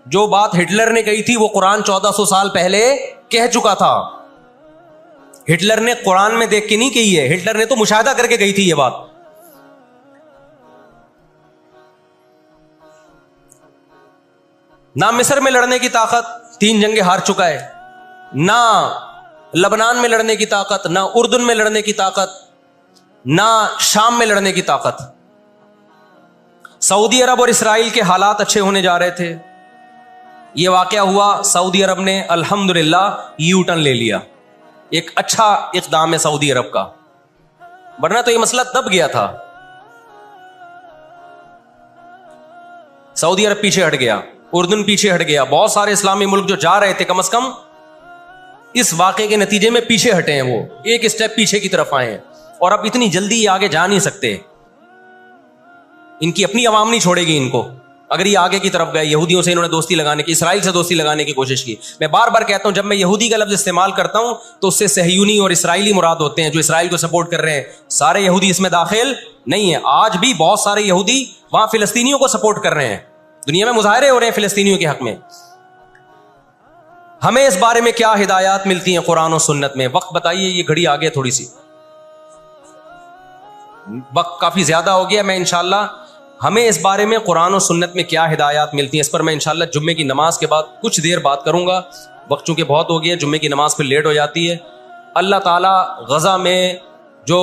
جو بات ہٹلر نے کہی تھی وہ قرآن 1400 سال پہلے کہہ چکا تھا. ہٹلر نے قرآن میں دیکھ کے نہیں کہی ہے، ہٹلر نے تو مشاہدہ کر کے کہی تھی یہ بات. نہ مصر میں لڑنے کی طاقت، 3 جنگیں ہار چکا ہے، نہ لبنان میں لڑنے کی طاقت، نہ اردن میں لڑنے کی طاقت، نہ شام میں لڑنے کی طاقت. سعودی عرب اور اسرائیل کے حالات اچھے ہونے جا رہے تھے، یہ واقعہ ہوا، سعودی عرب نے الحمدللہ یو ٹرن لے لیا. ایک اچھا اقدام ہے سعودی عرب کا، ورنہ تو یہ مسئلہ دب گیا تھا. سعودی عرب پیچھے ہٹ گیا، اردن پیچھے ہٹ گیا، بہت سارے اسلامی ملک جو جا رہے تھے کم از کم اس واقعے کے نتیجے میں پیچھے ہٹے ہیں، وہ ایک اسٹیپ پیچھے کی طرف آئے ہیں. اور اب اتنی جلدی یہ آگے جا نہیں سکتے، ان کی اپنی عوام نہیں چھوڑے گی ان کو. اگر یہ آگے کی طرف گئے، یہودیوں سے انہوں نے دوستی لگانے کی، اسرائیل سے دوستی لگانے کی کوشش کی. میں بار بار کہتا ہوں جب میں یہودی کا لفظ استعمال کرتا ہوں تو اس سے صہیونی اور اسرائیلی مراد ہوتے ہیں جو اسرائیل کو سپورٹ کر رہے ہیں. سارے یہودی اس میں داخل نہیں ہیں. آج بھی بہت سارے یہودی وہاں فلسطینیوں کو سپورٹ کر رہے ہیں، دنیا میں مظاہرے ہو رہے ہیں فلسطینیوں کے حق میں. ہمیں اس بارے میں کیا ہدایات ملتی ہیں قرآن و سنت میں؟ وقت بتائیے، یہ گھڑی آگے تھوڑی سی، وقت کافی زیادہ ہو گیا. میں انشاءاللہ ہمیں اس بارے میں قرآن و سنت میں کیا ہدایات ملتی ہیں اس پر میں انشاءاللہ جمعے کی نماز کے بعد کچھ دیر بات کروں گا. وقت چونکہ بہت ہو گیا، جمعے کی نماز پھر لیٹ ہو جاتی ہے. اللہ تعالیٰ غزہ میں جو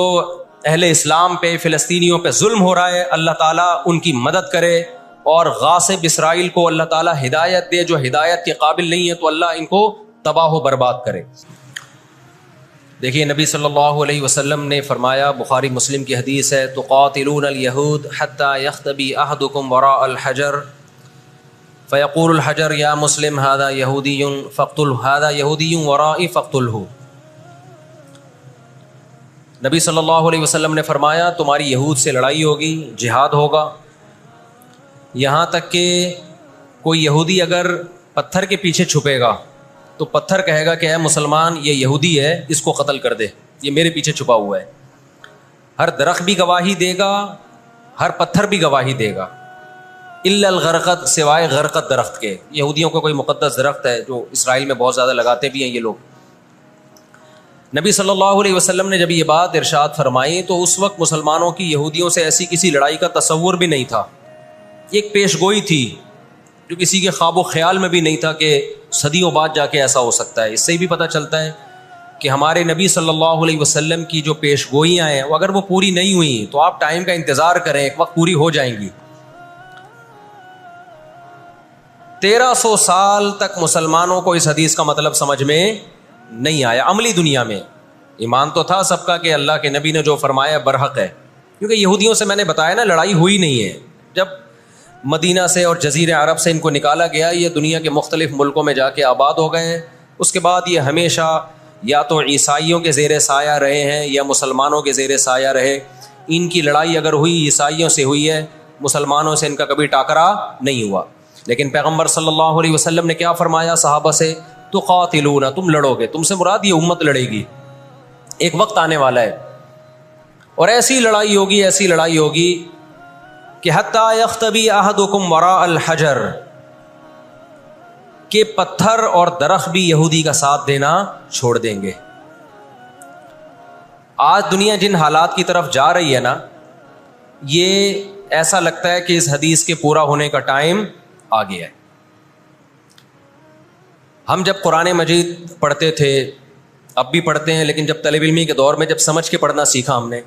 اہل اسلام پہ، فلسطینیوں پہ ظلم ہو رہا ہے، اللہ تعالیٰ ان کی مدد کرے، اور غاصب اسرائیل کو اللہ تعالیٰ ہدایت دے. جو ہدایت کے قابل نہیں ہے تو اللہ ان کو تباہ و برباد کرے. دیکھیے نبی صلی اللہ علیہ وسلم نے فرمایا، بخاری مسلم کی حدیث ہے، تقاتلون الیہود حتی یختبی احدکم وراء الحجر فیقول الحجر یا مسلم ھذا یہودی فاقتلہ، ھذا یہودی ورائی فاقتلہ. نبی صلی اللہ علیہ وسلم نے فرمایا تمہاری یہود سے لڑائی ہوگی، جہاد ہوگا، یہاں تک کہ کوئی یہودی اگر پتھر کے پیچھے چھپے گا تو پتھر کہے گا کہ اے مسلمان یہ یہودی ہے، اس کو قتل کر دے، یہ میرے پیچھے چھپا ہوا ہے. ہر درخت بھی گواہی دے گا، ہر پتھر بھی گواہی دے گا، الا الغرقد، سوائے غرقد درخت کے. یہودیوں کا کوئی مقدس درخت ہے جو اسرائیل میں بہت زیادہ لگاتے بھی ہیں یہ لوگ. نبی صلی اللہ علیہ وسلم نے جب یہ بات ارشاد فرمائی تو اس وقت مسلمانوں کی یہودیوں سے ایسی کسی لڑائی کا تصور بھی نہیں تھا. ایک پیش گوئی تھی جو کسی کے خواب و خیال میں بھی نہیں تھا کہ صدیوں بعد جا کے ایسا ہو سکتا ہے. اس سے بھی پتہ چلتا ہے کہ ہمارے نبی صلی اللہ علیہ وسلم کی جو پیش گوئیاں ہیں وہ اگر وہ پوری نہیں ہوئی تو آپ ٹائم کا انتظار کریں، ایک وقت پوری ہو جائیں گی. 1300 سال تک مسلمانوں کو اس حدیث کا مطلب سمجھ میں نہیں آیا. عملی دنیا میں ایمان تو تھا سب کا کہ اللہ کے نبی نے جو فرمایا برحق ہے، کیونکہ یہودیوں سے میں نے بتایا نا لڑائی ہوئی نہیں ہے. جب مدینہ سے اور جزیرہ عرب سے ان کو نکالا گیا، یہ دنیا کے مختلف ملکوں میں جا کے آباد ہو گئے ہیں. اس کے بعد یہ ہمیشہ یا تو عیسائیوں کے زیر سایہ رہے ہیں یا مسلمانوں کے زیر سایہ رہے. ان کی لڑائی اگر ہوئی عیسائیوں سے ہوئی ہے، مسلمانوں سے ان کا کبھی ٹاکرا نہیں ہوا. لیکن پیغمبر صلی اللہ علیہ وسلم نے کیا فرمایا صحابہ سے؟ تقاتلون، تم لڑو گے. تم سے مراد یہ امت لڑے گی، ایک وقت آنے والا ہے اور ایسی لڑائی ہوگی، ایسی لڑائی ہوگی کہ حتی یختبی احدکم وراء الحجر، کہ پتھر اور درخت بھی یہودی کا ساتھ دینا چھوڑ دیں گے. آج دنیا جن حالات کی طرف جا رہی ہے نا، یہ ایسا لگتا ہے کہ اس حدیث کے پورا ہونے کا ٹائم آ گیا ہے. ہم جب قرآن مجید پڑھتے تھے، اب بھی پڑھتے ہیں، لیکن جب طالب علمی کے دور میں جب سمجھ کے پڑھنا سیکھا ہم نے،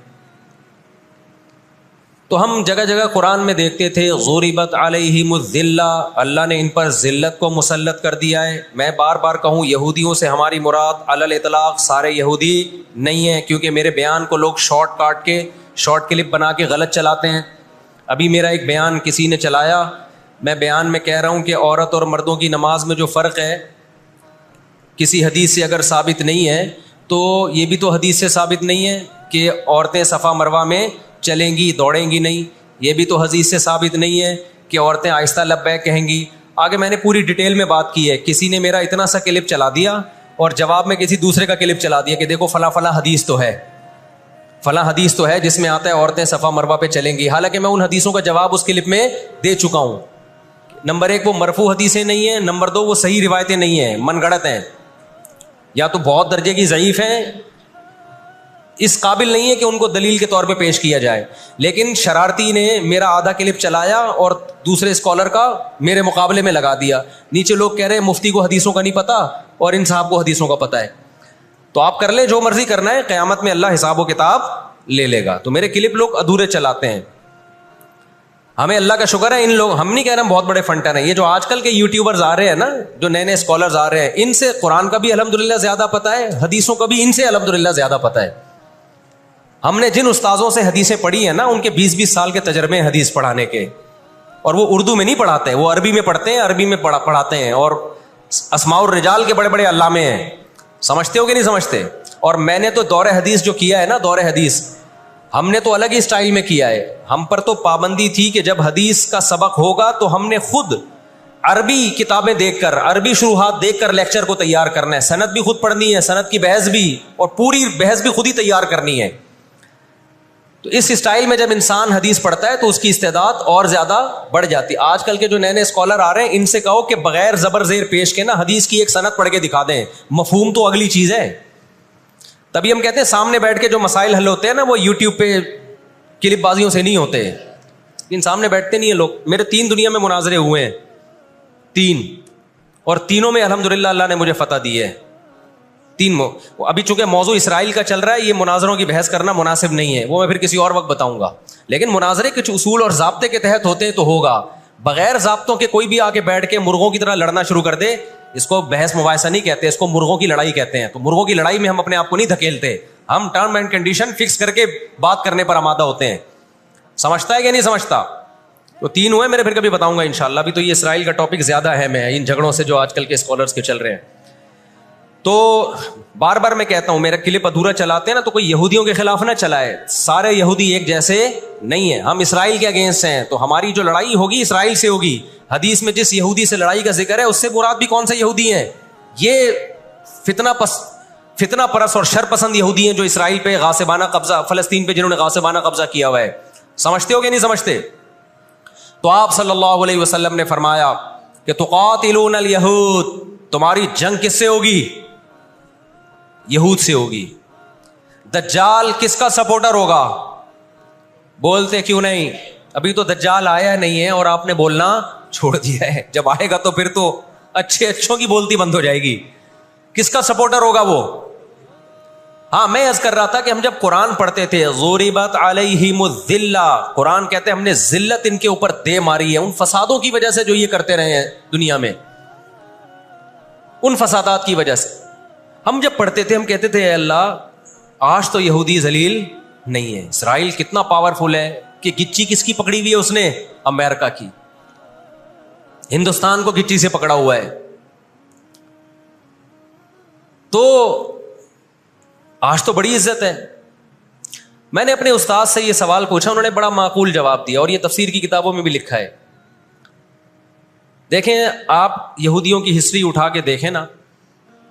تو ہم جگہ جگہ قرآن میں دیکھتے تھے ضربت علیہم الذلہ، اللہ نے ان پر ذلت کو مسلط کر دیا ہے. میں بار بار کہوں یہودیوں سے ہماری مراد علی الاطلاق سارے یہودی نہیں ہیں، کیونکہ میرے بیان کو لوگ شارٹ کاٹ کے شارٹ کلپ بنا کے غلط چلاتے ہیں. ابھی میرا ایک بیان کسی نے چلایا، میں بیان میں کہہ رہا ہوں کہ عورت اور مردوں کی نماز میں جو فرق ہے کسی حدیث سے اگر ثابت نہیں ہے تو یہ بھی تو حدیث سے ثابت نہیں ہے کہ عورتیں صفا مروہ میں چلیں گی دوڑیں گی نہیں. یہ بھی تو حدیث سے ثابت نہیں ہے کہ عورتیں آہستہ لبیک کہیں گی. آگے میں نے پوری ڈیٹیل میں بات کی ہے. کسی نے میرا اتنا سا کلپ چلا دیا اور جواب میں کسی دوسرے کا کلپ چلا دیا کہ دیکھو فلاں فلاں حدیث تو ہے, فلاں حدیث تو ہے جس میں آتا ہے عورتیں صفا مروہ پہ چلیں گی. حالانکہ میں ان حدیثوں کا جواب اس کلپ میں دے چکا ہوں. نمبر 1 وہ مرفوع حدیثیں نہیں ہیں, نمبر 2 وہ صحیح روایتیں نہیں ہیں, من گڑت ہیں, یا تو بہت درجے کی ضعیف ہیں, اس قابل نہیں ہے کہ ان کو دلیل کے طور پہ پیش کیا جائے. لیکن شرارتی نے میرا آدھا کلپ چلایا اور دوسرے اسکالر کا میرے مقابلے میں لگا دیا. نیچے لوگ کہہ رہے ہیں مفتی کو حدیثوں کا نہیں پتا اور ان صاحب کو حدیثوں کا پتا ہے. تو آپ کر لیں جو مرضی کرنا ہے, قیامت میں اللہ حساب و کتاب لے لے گا. تو میرے کلپ لوگ ادھورے چلاتے ہیں. ہمیں اللہ کا شکر ہے, ان لوگ, ہم نہیں کہہ رہے ہم بہت بڑے فنٹر ہیں, یہ جو آج کل کے یوٹیوبرز آ رہے ہیں نا, جو نئے نئے اسکالرز آ رہے ہیں, ان سے قرآن کا بھی الحمدللہ زیادہ پتہ ہے, حدیثوں کا بھی ان سے الحمدللہ زیادہ پتہ ہے. ہم نے جن استاذوں سے حدیثیں پڑھی ہیں نا, ان کے 20-20 سال کے تجربے ہیں حدیث پڑھانے کے, اور وہ اردو میں نہیں پڑھاتے, وہ عربی میں پڑھتے ہیں, عربی میں پڑھاتے ہیں, اور اسماء الرجال کے بڑے بڑے علامے ہیں. سمجھتے ہو کہ نہیں سمجھتے؟ اور میں نے تو دور حدیث جو کیا ہے نا, دور حدیث ہم نے تو الگ ہی سٹائل میں کیا ہے. ہم پر تو پابندی تھی کہ جب حدیث کا سبق ہوگا تو ہم نے خود عربی کتابیں دیکھ کر, عربی شروحات دیکھ کر لیکچر کو تیار کرنا ہے. سند بھی خود پڑھنی ہے, سند کی بحث بھی, اور پوری بحث بھی خود ہی تیار کرنی ہے. تو اس سٹائل میں جب انسان حدیث پڑھتا ہے تو اس کی استعداد اور زیادہ بڑھ جاتی. آج کل کے جو نئے نئے اسکالر آ رہے ہیں, ان سے کہو کہ بغیر زبر زیر پیش کے نا حدیث کی ایک سند پڑھ کے دکھا دیں, مفہوم تو اگلی چیز ہے. تبھی ہم کہتے ہیں سامنے بیٹھ کے جو مسائل حل ہوتے ہیں نا, وہ یوٹیوب پہ کلپ بازیوں سے نہیں ہوتے. ان سامنے بیٹھتے نہیں ہیں لوگ. میرے 3 دنیا میں مناظرے ہوئے ہیں, 3, اور تینوں میں الحمدللہ اللہ نے مجھے فتح دی ہے. 3 ابھی چونکہ موضوع اسرائیل کا چل رہا ہے, یہ مناظروں کی بحث کرنا مناسب نہیں ہے, وہ میں پھر کسی اور وقت بتاؤں گا. لیکن مناظرے کچھ اصول اور ضابطے کے تحت ہوتے ہیں تو ہوگا. بغیر ضابطوں کے کوئی بھی آ کے بیٹھ کے مرغوں کی طرح لڑنا شروع کر دے, اس کو بحث مباحثہ نہیں کہتے, اس کو مرغوں کی لڑائی کہتے ہیں. تو مرغوں کی لڑائی میں ہم اپنے آپ کو نہیں دھکیلتے, ہم ٹرم اینڈ کنڈیشن فکس کر کے بات کرنے پر آمادہ ہوتے ہیں. سمجھتا ہے کہ نہیں سمجھتا؟ تو 3 ہوئے میرے, پھر کبھی بتاؤں گا انشاءاللہ. ابھی تو یہ اسرائیل کا ٹاپک زیادہ اہم ہے ان جھگڑوں سے جو آج کل کے اسکالرس کے چل رہے ہیں. تو بار بار میں کہتا ہوں, میرا کلپ ادھورا چلاتے ہیں نا, تو کوئی یہودیوں کے خلاف نہ چلائے. سارے یہودی ایک جیسے نہیں ہیں. ہم اسرائیل کے اگینسٹ ہیں, تو ہماری جو لڑائی ہوگی اسرائیل سے ہوگی. حدیث میں جس یہودی سے لڑائی کا ذکر ہے, اس سے مراد بھی کون سے یہودی ہیں؟ یہ فتنہ پرست اور شر پسند یہودی ہیں جو اسرائیل پہ غاصبانہ قبضہ, فلسطین پہ جنہوں نے غاصبانہ قبضہ کیا ہوا ہے. سمجھتے ہو کہ نہیں سمجھتے؟ تو آپ صلی اللہ علیہ وسلم نے فرمایا کہ تقاتلون الیہود, تمہاری جنگ کس سے ہوگی؟ یہود سے ہوگی. دجال کس کا سپورٹر ہوگا؟ بولتے کیوں نہیں؟ ابھی تو دجال آیا نہیں ہے اور آپ نے بولنا چھوڑ دیا ہے. جب آئے گا تو پھر تو اچھوں کی بولتی بند ہو جائے گی. کس کا سپورٹر ہوگا وہ؟ ہاں, میں عرض کر رہا تھا کہ ہم جب قرآن پڑھتے تھے, ضربت علیہم الذلہ, قرآن کہتے ہیں ہم نے ذلت ان کے اوپر دے ماری ہے, ان فسادوں کی وجہ سے جو یہ کرتے رہے ہیں دنیا میں, ان فسادات کی وجہ سے. ہم جب پڑھتے تھے ہم کہتے تھے اے اللہ آج تو یہودی ذلیل نہیں ہے. اسرائیل کتنا پاورفل ہے کہ گچی کس کی پکڑی ہوئی ہے اس نے؟ امریکہ کی. ہندوستان کو گچی سے پکڑا ہوا ہے. تو آج تو بڑی عزت ہے. میں نے اپنے استاد سے یہ سوال پوچھا, انہوں نے بڑا معقول جواب دیا, اور یہ تفسیر کی کتابوں میں بھی لکھا ہے. دیکھیں آپ یہودیوں کی ہسٹری اٹھا کے دیکھیں نا,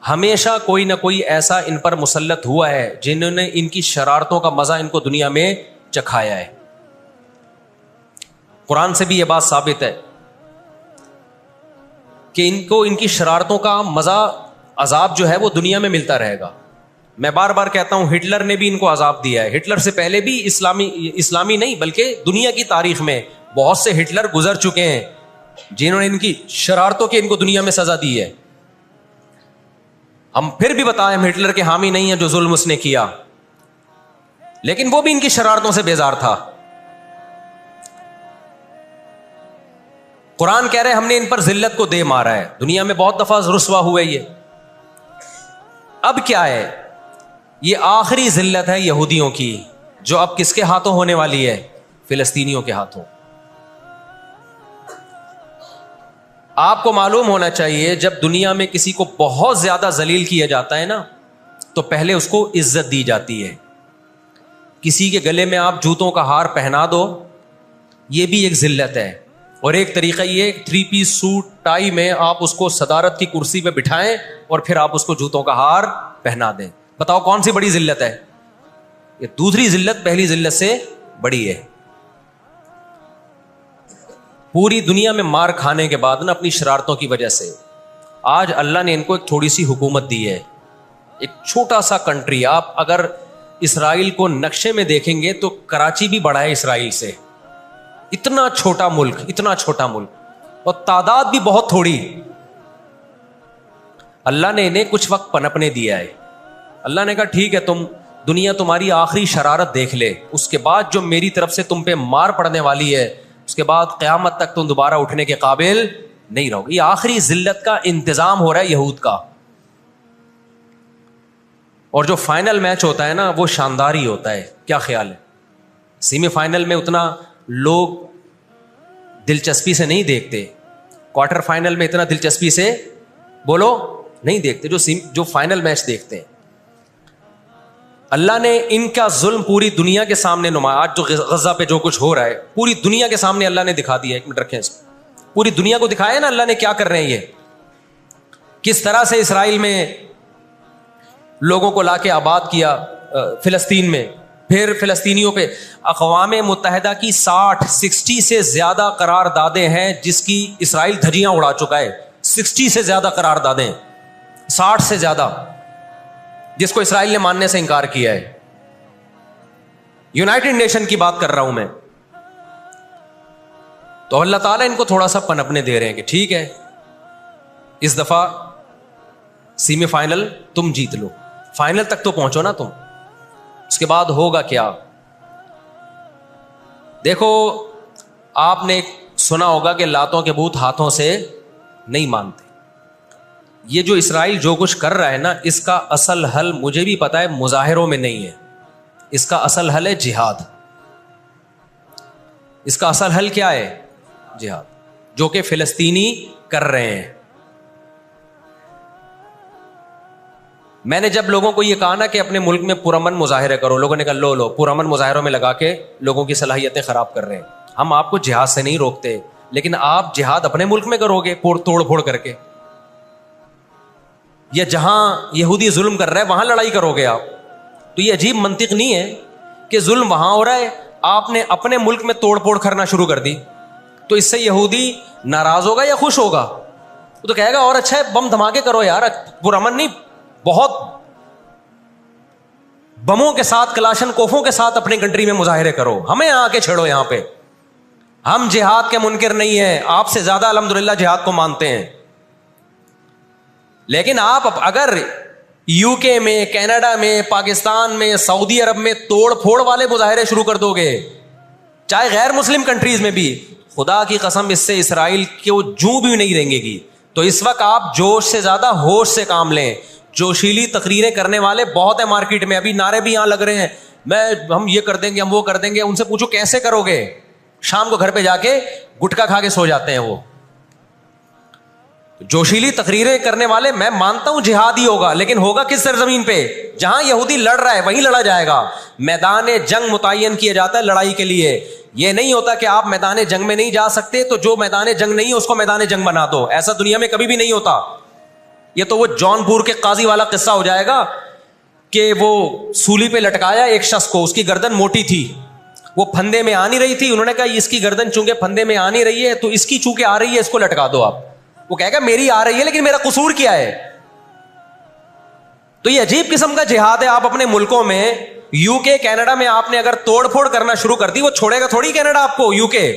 ہمیشہ کوئی نہ کوئی ایسا ان پر مسلط ہوا ہے جنہوں نے ان کی شرارتوں کا مزہ ان کو دنیا میں چکھایا ہے. قرآن سے بھی یہ بات ثابت ہے کہ ان کو ان کی شرارتوں کا مزہ, عذاب جو ہے وہ دنیا میں ملتا رہے گا. میں بار بار کہتا ہوں ہٹلر نے بھی ان کو عذاب دیا ہے. ہٹلر سے پہلے بھی اسلامی نہیں بلکہ دنیا کی تاریخ میں بہت سے ہٹلر گزر چکے ہیں جنہوں نے ان کی شرارتوں کے ان کو دنیا میں سزا دی ہے. ہم پھر بھی بتائیں ہم ہٹلر کے حامی نہیں ہیں جو ظلم اس نے کیا, لیکن وہ بھی ان کی شرارتوں سے بیزار تھا. قرآن کہہ رہے ہم نے ان پر ذلت کو دے مارا ہے. دنیا میں بہت دفعہ رسوا ہوئے یہ. اب کیا ہے؟ یہ آخری ذلت ہے یہودیوں کی, جو اب کس کے ہاتھوں ہونے والی ہے؟ فلسطینیوں کے ہاتھوں. آپ کو معلوم ہونا چاہیے جب دنیا میں کسی کو بہت زیادہ ذلیل کیا جاتا ہے نا تو پہلے اس کو عزت دی جاتی ہے. کسی کے گلے میں آپ جوتوں کا ہار پہنا دو, یہ بھی ایک ذلت ہے. اور ایک طریقہ یہ 3 پیس سوٹ ٹائی میں آپ اس کو صدارت کی کرسی پہ بٹھائیں اور پھر آپ اس کو جوتوں کا ہار پہنا دیں. بتاؤ کون سی بڑی ذلت ہے؟ یہ دوسری ذلت پہلی ذلت سے بڑی ہے. پوری دنیا میں مار کھانے کے بعد نا اپنی شرارتوں کی وجہ سے آج اللہ نے ان کو ایک تھوڑی سی حکومت دی ہے. ایک چھوٹا سا کنٹری, آپ اگر اسرائیل کو نقشے میں دیکھیں گے تو کراچی بھی بڑا ہے اسرائیل سے. اتنا چھوٹا ملک, اتنا چھوٹا ملک, اور تعداد بھی بہت تھوڑی. اللہ نے انہیں کچھ وقت پنپنے دیا ہے. اللہ نے کہا ٹھیک ہے, تم دنیا تمہاری آخری شرارت دیکھ لے, اس کے بعد جو میری طرف سے تم پہ مار پڑنے والی ہے اس کے بعد قیامت تک تم دوبارہ اٹھنے کے قابل نہیں رہو گے. یہ آخری ذلت کا انتظام ہو رہا ہے یہود کا. اور جو فائنل میچ ہوتا ہے نا وہ شاندار ہی ہوتا ہے. کیا خیال ہے؟ سیمی فائنل میں اتنا لوگ دلچسپی سے نہیں دیکھتے, کوارٹر فائنل میں اتنا دلچسپی سے بولو نہیں دیکھتے جو فائنل میچ دیکھتے ہیں. اللہ نے ان کا ظلم پوری دنیا کے سامنے نمایا. آج جو غزہ پہ جو کچھ ہو رہا ہے پوری دنیا کے سامنے اللہ نے دکھا دیا. ایک منٹ رکھیں اس کو, پوری دنیا کو دکھایا نا اللہ نے کیا کر رہے ہیں, یہ کس طرح سے اسرائیل میں لوگوں کو لا کے آباد کیا, فلسطین میں, پھر فلسطینیوں پہ اقوام متحدہ کی 60 سے زیادہ قراردادیں ہیں جس کی اسرائیل دھجیاں اڑا چکا ہے. 60 سے زیادہ قراردادیں, 60 سے زیادہ, جس کو اسرائیل نے ماننے سے انکار کیا ہے. یونائٹڈ نیشن کی بات کر رہا ہوں میں. تو اللہ تعالیٰ ان کو تھوڑا سا پنپنے دے رہے ہیں کہ ٹھیک ہے اس دفعہ سیمی فائنل تم جیت لو, فائنل تک تو پہنچو نا تم, اس کے بعد ہوگا کیا. دیکھو آپ نے سنا ہوگا کہ لاتوں کے بت ہاتھوں سے نہیں مانتے. یہ جو اسرائیل جو کچھ کر رہا ہے نا اس کا اصل حل مجھے بھی پتا ہے مظاہروں میں نہیں ہے. اس کا اصل حل ہے جہاد. اس کا اصل حل کیا ہے؟ جہاد, جو کہ فلسطینی کر رہے ہیں. میں نے جب لوگوں کو یہ کہا نا کہ اپنے ملک میں پرامن مظاہرے کرو, لوگوں نے کہا لو پرامن مظاہروں میں لگا کے لوگوں کی صلاحیتیں خراب کر رہے ہیں. ہم آپ کو جہاد سے نہیں روکتے, لیکن آپ جہاد اپنے ملک میں کرو گے توڑ پھوڑ کر کے, یا جہاں یہودی ظلم کر رہا ہے وہاں لڑائی کرو گے آپ. تو یہ عجیب منطق نہیں ہے کہ ظلم وہاں ہو رہا ہے, آپ نے اپنے ملک میں توڑ پھوڑ کرنا شروع کر دی. تو اس سے یہودی ناراض ہوگا یا خوش ہوگا؟ وہ تو کہے گا اور اچھا ہے بم دھماکے کرو یار, پرامن نہیں, بہت بموں کے ساتھ کلاشن کوفوں کے ساتھ اپنی کنٹری میں مظاہرے کرو, ہمیں آ کے چھیڑو یہاں پہ. ہم جہاد کے منکر نہیں ہیں, آپ سے زیادہ الحمدللہ جہاد کو مانتے ہیں. لیکن آپ اگر یو کے میں, کینیڈا میں, پاکستان میں, سعودی عرب میں توڑ پھوڑ والے مظاہرے شروع کر دو گے, چاہے غیر مسلم کنٹریز میں بھی, خدا کی قسم اس سے اسرائیل کو جوں بھی نہیں رہیں گی. تو اس وقت آپ جوش سے زیادہ ہوش سے کام لیں. جوشیلی تقریریں کرنے والے بہت ہیں مارکیٹ میں, ابھی نعرے بھی یہاں لگ رہے ہیں, ہم یہ کر دیں گے, ہم وہ کر دیں گے. ان سے پوچھو کیسے کرو گے؟ شام کو گھر پہ جا کے گٹکا کھا کے سو جاتے ہیں وہ. جوشیلی تقریریں کرنے والے, میں مانتا ہوں جہاد ہی ہوگا, لیکن ہوگا کس سرزمین پہ؟ جہاں یہودی لڑ رہا ہے وہیں لڑا جائے گا. میدان جنگ متعین کیا جاتا ہے لڑائی کے لیے. یہ نہیں ہوتا کہ آپ میدان جنگ میں نہیں جا سکتے تو جو میدان جنگ نہیں ہے اس کو میدان جنگ بنا دو. ایسا دنیا میں کبھی بھی نہیں ہوتا. یہ تو وہ جون پور کے قاضی والا قصہ ہو جائے گا کہ وہ سولی پہ لٹکایا ایک شخص کو, اس کی گردن موٹی تھی, وہ پھندے میں آ نہیں رہی تھی. انہوں نے کہا اس کی گردن چونکہ پھندے میں آ نہیں رہی ہے تو اس کی چونکہ آ رہی ہے اس کو لٹکا دو آپ. وہ کہے گا میری آ رہی ہے لیکن میرا قصور کیا ہے؟ تو یہ عجیب قسم کا جہاد ہے. آپ اپنے ملکوں میں, یو کے, کینیڈا میں آپ نے اگر توڑ پھوڑ کرنا شروع کر دی, وہ چھوڑے گا تھوڑی کینیڈا آپ کو. یو کے,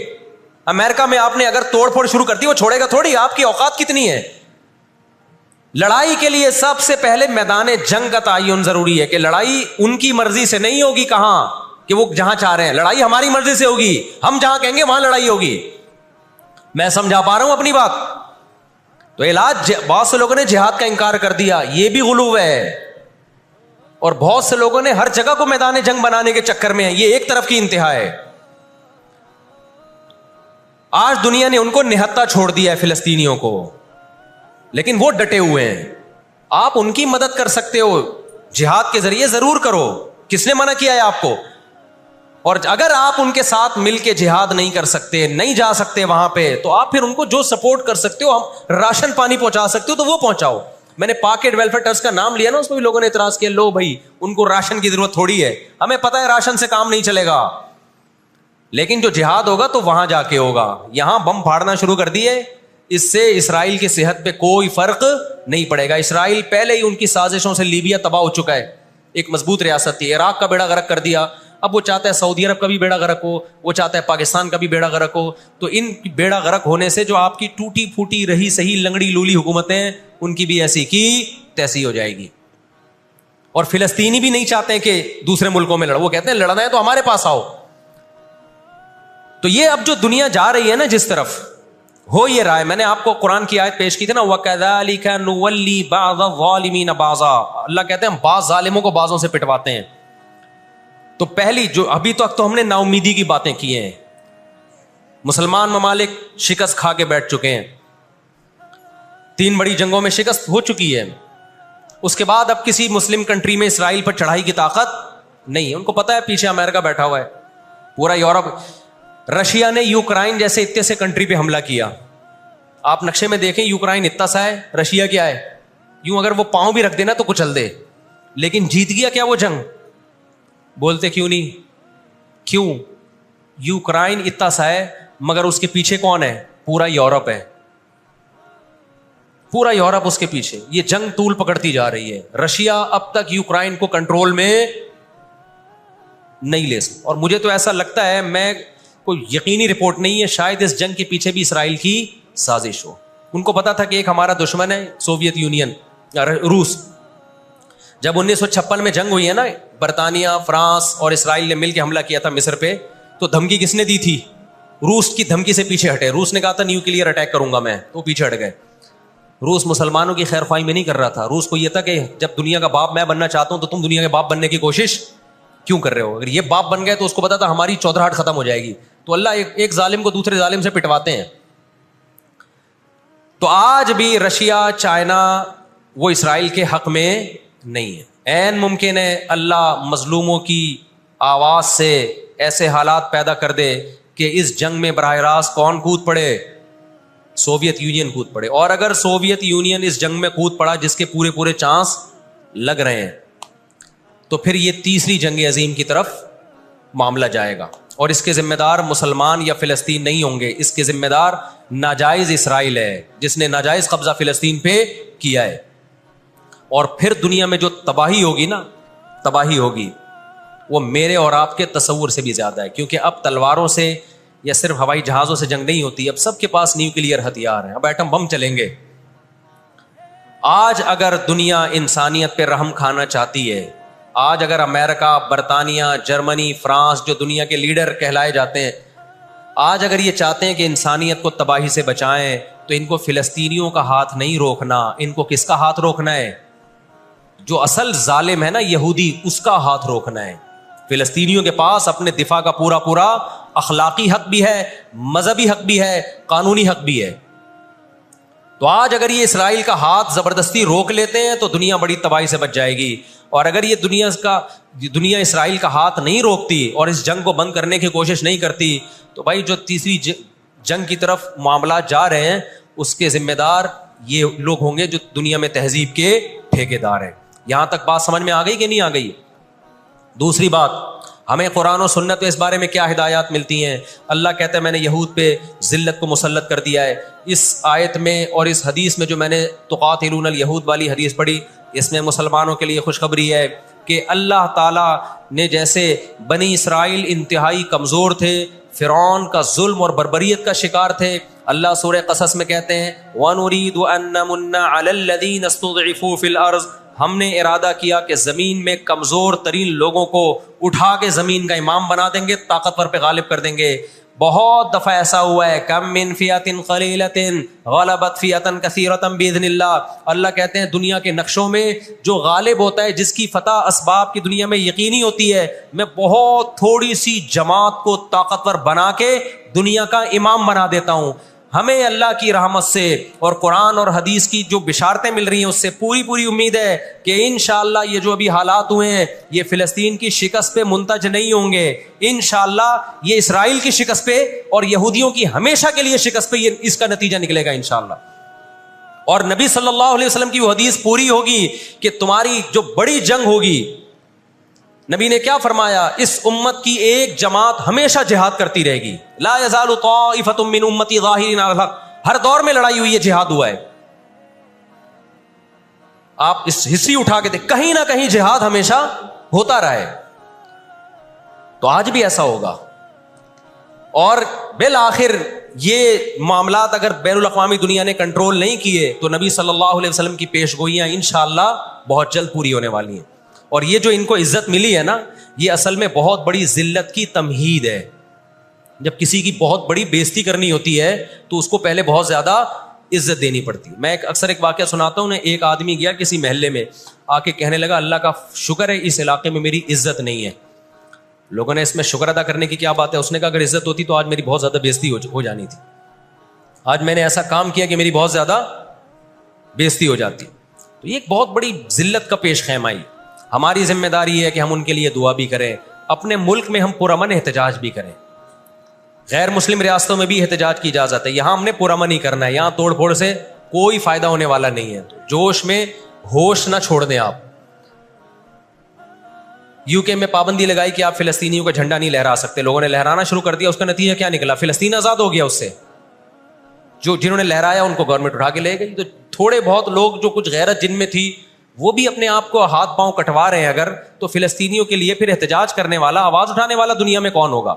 امریکہ میں آپ نے اگر توڑ پھوڑ شروع کر دی وہ چھوڑے گا تھوڑی. آپ کی اوقات کتنی ہے؟ لڑائی کے لیے سب سے پہلے میدان جنگ کا تعین ضروری ہے کہ لڑائی ان کی مرضی سے نہیں ہوگی. کہاں کہ وہ جہاں چاہ رہے ہیں, لڑائی ہماری مرضی سے ہوگی. ہم جہاں کہیں گے وہاں لڑائی ہوگی. میں سمجھا پا رہا ہوں اپنی بات؟ تو علاج, بہت سے لوگوں نے جہاد کا انکار کر دیا, یہ بھی غلو ہے. اور بہت سے لوگوں نے ہر جگہ کو میدان جنگ بنانے کے چکر میں ہے, یہ ایک طرف کی انتہا ہے. آج دنیا نے ان کو نہتا چھوڑ دیا ہے فلسطینیوں کو, لیکن وہ ڈٹے ہوئے ہیں. آپ ان کی مدد کر سکتے ہو, جہاد کے ذریعے ضرور کرو, کس نے منع کیا ہے آپ کو؟ اور اگر آپ ان کے ساتھ مل کے جہاد نہیں کر سکتے, نہیں جا سکتے وہاں پہ, تو آپ پھر ان کو جو سپورٹ کر سکتے ہو, ہم راشن پانی پہنچا سکتے ہو تو وہ پہنچاؤ. میں نے پاکٹ ویلفیئر ٹرسٹ کا نام لیا نا, اس میں بھی لوگوں نے اعتراض کیا, لو بھائی ان کو راشن کی ضرورت تھوڑی ہے, ہمیں پتہ ہے راشن سے کام نہیں چلے گا, لیکن جو جہاد ہوگا تو وہاں جا کے ہوگا. یہاں بم پھاڑنا شروع کر دیے, اس سے اسرائیل کی صحت پہ کوئی فرق نہیں پڑے گا. اسرائیل پہلے ہی ان کی سازشوں سے لیبیا تباہ ہو چکا ہے, ایک مضبوط ریاست تھی, عراق کا بیڑا غرق کر دیا, اب وہ چاہتا ہے سعودی عرب کا بھی بیڑا غرق ہو, وہ چاہتا ہے پاکستان کا بھی بیڑا غرق ہو. تو ان بیڑا غرق ہونے سے جو آپ کی ٹوٹی پھوٹی رہی صحیح لنگڑی لولی حکومتیں, ان کی بھی ایسی کی تیسی ہو جائے گی. اور فلسطینی بھی نہیں چاہتے ہیں کہ دوسرے ملکوں میں لڑو, وہ کہتے ہیں لڑنا ہے تو ہمارے پاس آؤ. تو یہ اب جو دنیا جا رہی ہے نا جس طرف, ہو یہ رہا ہے. میں نے آپ کو قرآن کی آیت پیش کی تھی نا, وَكَذَلِكَ نُوَلِّي بَعْضَ الظَّالِمِينَ بَعْضًا, اللہ کہتے ہیں ہم بعض ظالموں کو بعضوں سے پٹواتے ہیں. تو پہلی جو ابھی تک تو ہم نے نا امیدی کی باتیں کی ہیں, مسلمان ممالک شکست کھا کے بیٹھ چکے ہیں, 3 بڑی جنگوں میں شکست ہو چکی ہے. اس کے بعد اب کسی مسلم کنٹری میں اسرائیل پر چڑھائی کی طاقت نہیں ہے. ان کو پتا ہے پیچھے امریکہ بیٹھا ہوا ہے, پورا یورپ. رشیا نے یوکرائن جیسے اتنے سے کنٹری پہ حملہ کیا. آپ نقشے میں دیکھیں, یوکرائن اتنا سا ہے, رشیا کیا ہے, یوں اگر وہ پاؤں بھی رکھ دینا تو کچل دے. لیکن جیت گیا کیا وہ جنگ؟ بولتے کیوں نہیں؟ کیوں؟ یوکرائن اتنا سا ہے مگر اس کے پیچھے کون ہے؟ پورا یورپ ہے, پورا یورپ اس کے پیچھے. یہ جنگ طول پکڑتی جا رہی ہے. رشیا اب تک یوکرائن کو کنٹرول میں نہیں لے سکتا. اور مجھے تو ایسا لگتا ہے, میں کوئی یقینی رپورٹ نہیں ہے, شاید اس جنگ کے پیچھے بھی اسرائیل کی سازش ہو. ان کو پتا تھا کہ ایک ہمارا دشمن ہے سوویت یونین, روس. جب 1956 میں جنگ ہوئی ہے نا, برطانیہ, فرانس اور اسرائیل نے مل کے حملہ کیا تھا مصر پہ, تو دھمکی کس نے دی تھی؟ روس کی دھمکی سے پیچھے ہٹے. روس نے کہا تھا نیوکلیئر اٹیک کروں گا میں, تو پیچھے ہٹ گئے. روس مسلمانوں کی خیر خواہی میں نہیں کر رہا تھا. روس کو یہ تھا کہ جب دنیا کا باپ میں بننا چاہتا ہوں تو تم دنیا کے باپ بننے کی کوشش کیوں کر رہے ہو؟ اگر یہ باپ بن گئے تو اس کو پتا تھا ہماری چودراہٹ ختم ہو جائے گی. تو اللہ ایک ظالم کو دوسرے ظالم سے پٹواتے ہیں. تو آج بھی رشیا, چائنا, وہ اسرائیل کے حق میں نہیں ہے. عین ممکن ہے اللہ مظلوموں کی آواز سے ایسے حالات پیدا کر دے کہ اس جنگ میں براہ راست کون کود پڑے؟ سوویت یونین کود پڑے. اور اگر سوویت یونین اس جنگ میں کود پڑا, جس کے پورے چانس لگ رہے ہیں, تو پھر یہ تیسری جنگ عظیم کی طرف معاملہ جائے گا. اور اس کے ذمہ دار مسلمان یا فلسطین نہیں ہوں گے, اس کے ذمہ دار ناجائز اسرائیل ہے, جس نے ناجائز قبضہ فلسطین پہ کیا ہے. اور پھر دنیا میں جو تباہی ہوگی نا, تباہی ہوگی, وہ میرے اور آپ کے تصور سے بھی زیادہ ہے. کیونکہ اب تلواروں سے یا صرف ہوائی جہازوں سے جنگ نہیں ہوتی, اب سب کے پاس نیوکلیئر ہتھیار ہیں, اب ایٹم بم چلیں گے. آج اگر دنیا انسانیت پہ رحم کھانا چاہتی ہے, آج اگر امریکہ, برطانیہ, جرمنی, فرانس, جو دنیا کے لیڈر کہلائے جاتے ہیں, آج اگر یہ چاہتے ہیں کہ انسانیت کو تباہی سے بچائیں, تو ان کو فلسطینیوں کا ہاتھ نہیں روکنا. ان کو کس کا ہاتھ روکنا ہے؟ جو اصل ظالم ہے نا یہودی, اس کا ہاتھ روکنا ہے. فلسطینیوں کے پاس اپنے دفاع کا پورا اخلاقی حق بھی ہے, مذہبی حق بھی ہے, قانونی حق بھی ہے. تو آج اگر یہ اسرائیل کا ہاتھ زبردستی روک لیتے ہیں تو دنیا بڑی تباہی سے بچ جائے گی. اور اگر یہ دنیا اسرائیل کا ہاتھ نہیں روکتی اور اس جنگ کو بند کرنے کی کوشش نہیں کرتی, تو بھائی جو تیسری جنگ کی طرف معاملات جا رہے ہیں, اس کے ذمہ دار یہ لوگ ہوں گے جو دنیا میں تہذیب کے ٹھیکیدار ہیں. یہاں تک بات سمجھ میں آ گئی کہ نہیں آ گئی؟ دوسری بات, ہمیں قرآن و سنت میں اس بارے میں کیا ہدایات ملتی ہیں؟ اللہ کہتا ہے میں نے یہود پہ ذلت کو مسلط کر دیا ہے. اس آیت میں اور اس حدیث میں جو میں نے تقاتلون الیہود والی حدیث پڑھی, اس میں مسلمانوں کے لیے خوشخبری ہے کہ اللہ تعالیٰ نے جیسے بنی اسرائیل انتہائی کمزور تھے, فرعون کا ظلم اور بربریت کا شکار تھے, اللہ سورہ قصص میں کہتے ہیں وَنُرِيدُ أَن نَّمُنَّ عَلَى الَّذِينَ اسْتُضْعِفُوا فِي الْأَرْضِ, ہم نے ارادہ کیا کہ زمین میں کمزور ترین لوگوں کو اٹھا کے زمین کا امام بنا دیں گے, طاقتور پہ غالب کر دیں گے. بہت دفعہ ایسا ہوا ہے, کم من فیۃ قلیلۃ غلبت فیۃ کثیرۃ باذن اللہ. اللہ کہتے ہیں دنیا کے نقشوں میں جو غالب ہوتا ہے, جس کی فتح اسباب کی دنیا میں یقینی ہوتی ہے, میں بہت تھوڑی سی جماعت کو طاقتور بنا کے دنیا کا امام بنا دیتا ہوں. ہمیں اللہ کی رحمت سے اور قرآن اور حدیث کی جو بشارتیں مل رہی ہیں اس سے پوری امید ہے کہ انشاءاللہ یہ جو ابھی حالات ہوئے ہیں یہ فلسطین کی شکست پہ منتج نہیں ہوں گے. انشاءاللہ یہ اسرائیل کی شکست پہ اور یہودیوں کی ہمیشہ کے لیے شکست پہ اس کا نتیجہ نکلے گا انشاءاللہ. اور نبی صلی اللہ علیہ وسلم کی وہ حدیث پوری ہوگی کہ تمہاری جو بڑی جنگ ہوگی, نبی نے کیا فرمایا, اس امت کی ایک جماعت ہمیشہ جہاد کرتی رہے گی. لا یزال طائفۃ من امتی ظاہرین علی الحق. ہر دور میں لڑائی ہوئی ہے, جہاد ہوا ہے. آپ اس ہسٹری اٹھا کے دیکھ, کہیں نہ کہیں جہاد ہمیشہ ہوتا رہا ہے. تو آج بھی ایسا ہوگا. اور بالآخر یہ معاملات اگر بین الاقوامی دنیا نے کنٹرول نہیں کیے تو نبی صلی اللہ علیہ وسلم کی پیش گوئیاں انشاءاللہ بہت جلد پوری ہونے والی ہیں. اور یہ جو ان کو عزت ملی ہے نا, یہ اصل میں بہت بڑی ذلت کی تمہید ہے. جب کسی کی بہت بڑی بےزتی کرنی ہوتی ہے تو اس کو پہلے بہت زیادہ عزت دینی پڑتی ہے. میں اکثر ایک واقعہ سناتا ہوں. ایک آدمی گیا کسی محلے میں, آ کے کہنے لگا اللہ کا شکر ہے اس علاقے میں میری عزت نہیں ہے. لوگوں نے اس میں شکر ادا کرنے کی کیا بات ہے. اس نے کہا اگر عزت ہوتی تو آج میری بہت زیادہ بےزتی ہو جانی تھی. آج میں نے ایسا کام کیا کہ میری بہت زیادہ بےزتی ہو جاتی. تو یہ ایک بہت بڑی ذلت کا پیش خیمائی. ہماری ذمہ داری ہے کہ ہم ان کے لیے دعا بھی کریں. اپنے ملک میں ہم پرامن احتجاج بھی کریں. غیر مسلم ریاستوں میں بھی احتجاج کی اجازت ہے, یہاں ہم نے پرامن ہی کرنا ہے. یہاں توڑ پھوڑ سے کوئی فائدہ ہونے والا نہیں ہے. جوش میں ہوش نہ چھوڑ دیں آپ. یو کے میں پابندی لگائی کہ آپ فلسطینیوں کا جھنڈا نہیں لہرا سکتے. لوگوں نے لہرانا شروع کر دیا. اس کا نتیجہ کیا نکلا, فلسطین آزاد ہو گیا. اس سے جنہوں نے لہرایا ان کو گورنمنٹ اٹھا کے لے گئی. تو تھوڑے بہت لوگ جو کچھ غیرت جن میں تھی وہ بھی اپنے آپ کو ہاتھ پاؤں کٹوا رہے ہیں اگر, تو فلسطینیوں کے لیے پھر احتجاج کرنے والا, آواز اٹھانے والا دنیا میں کون ہوگا؟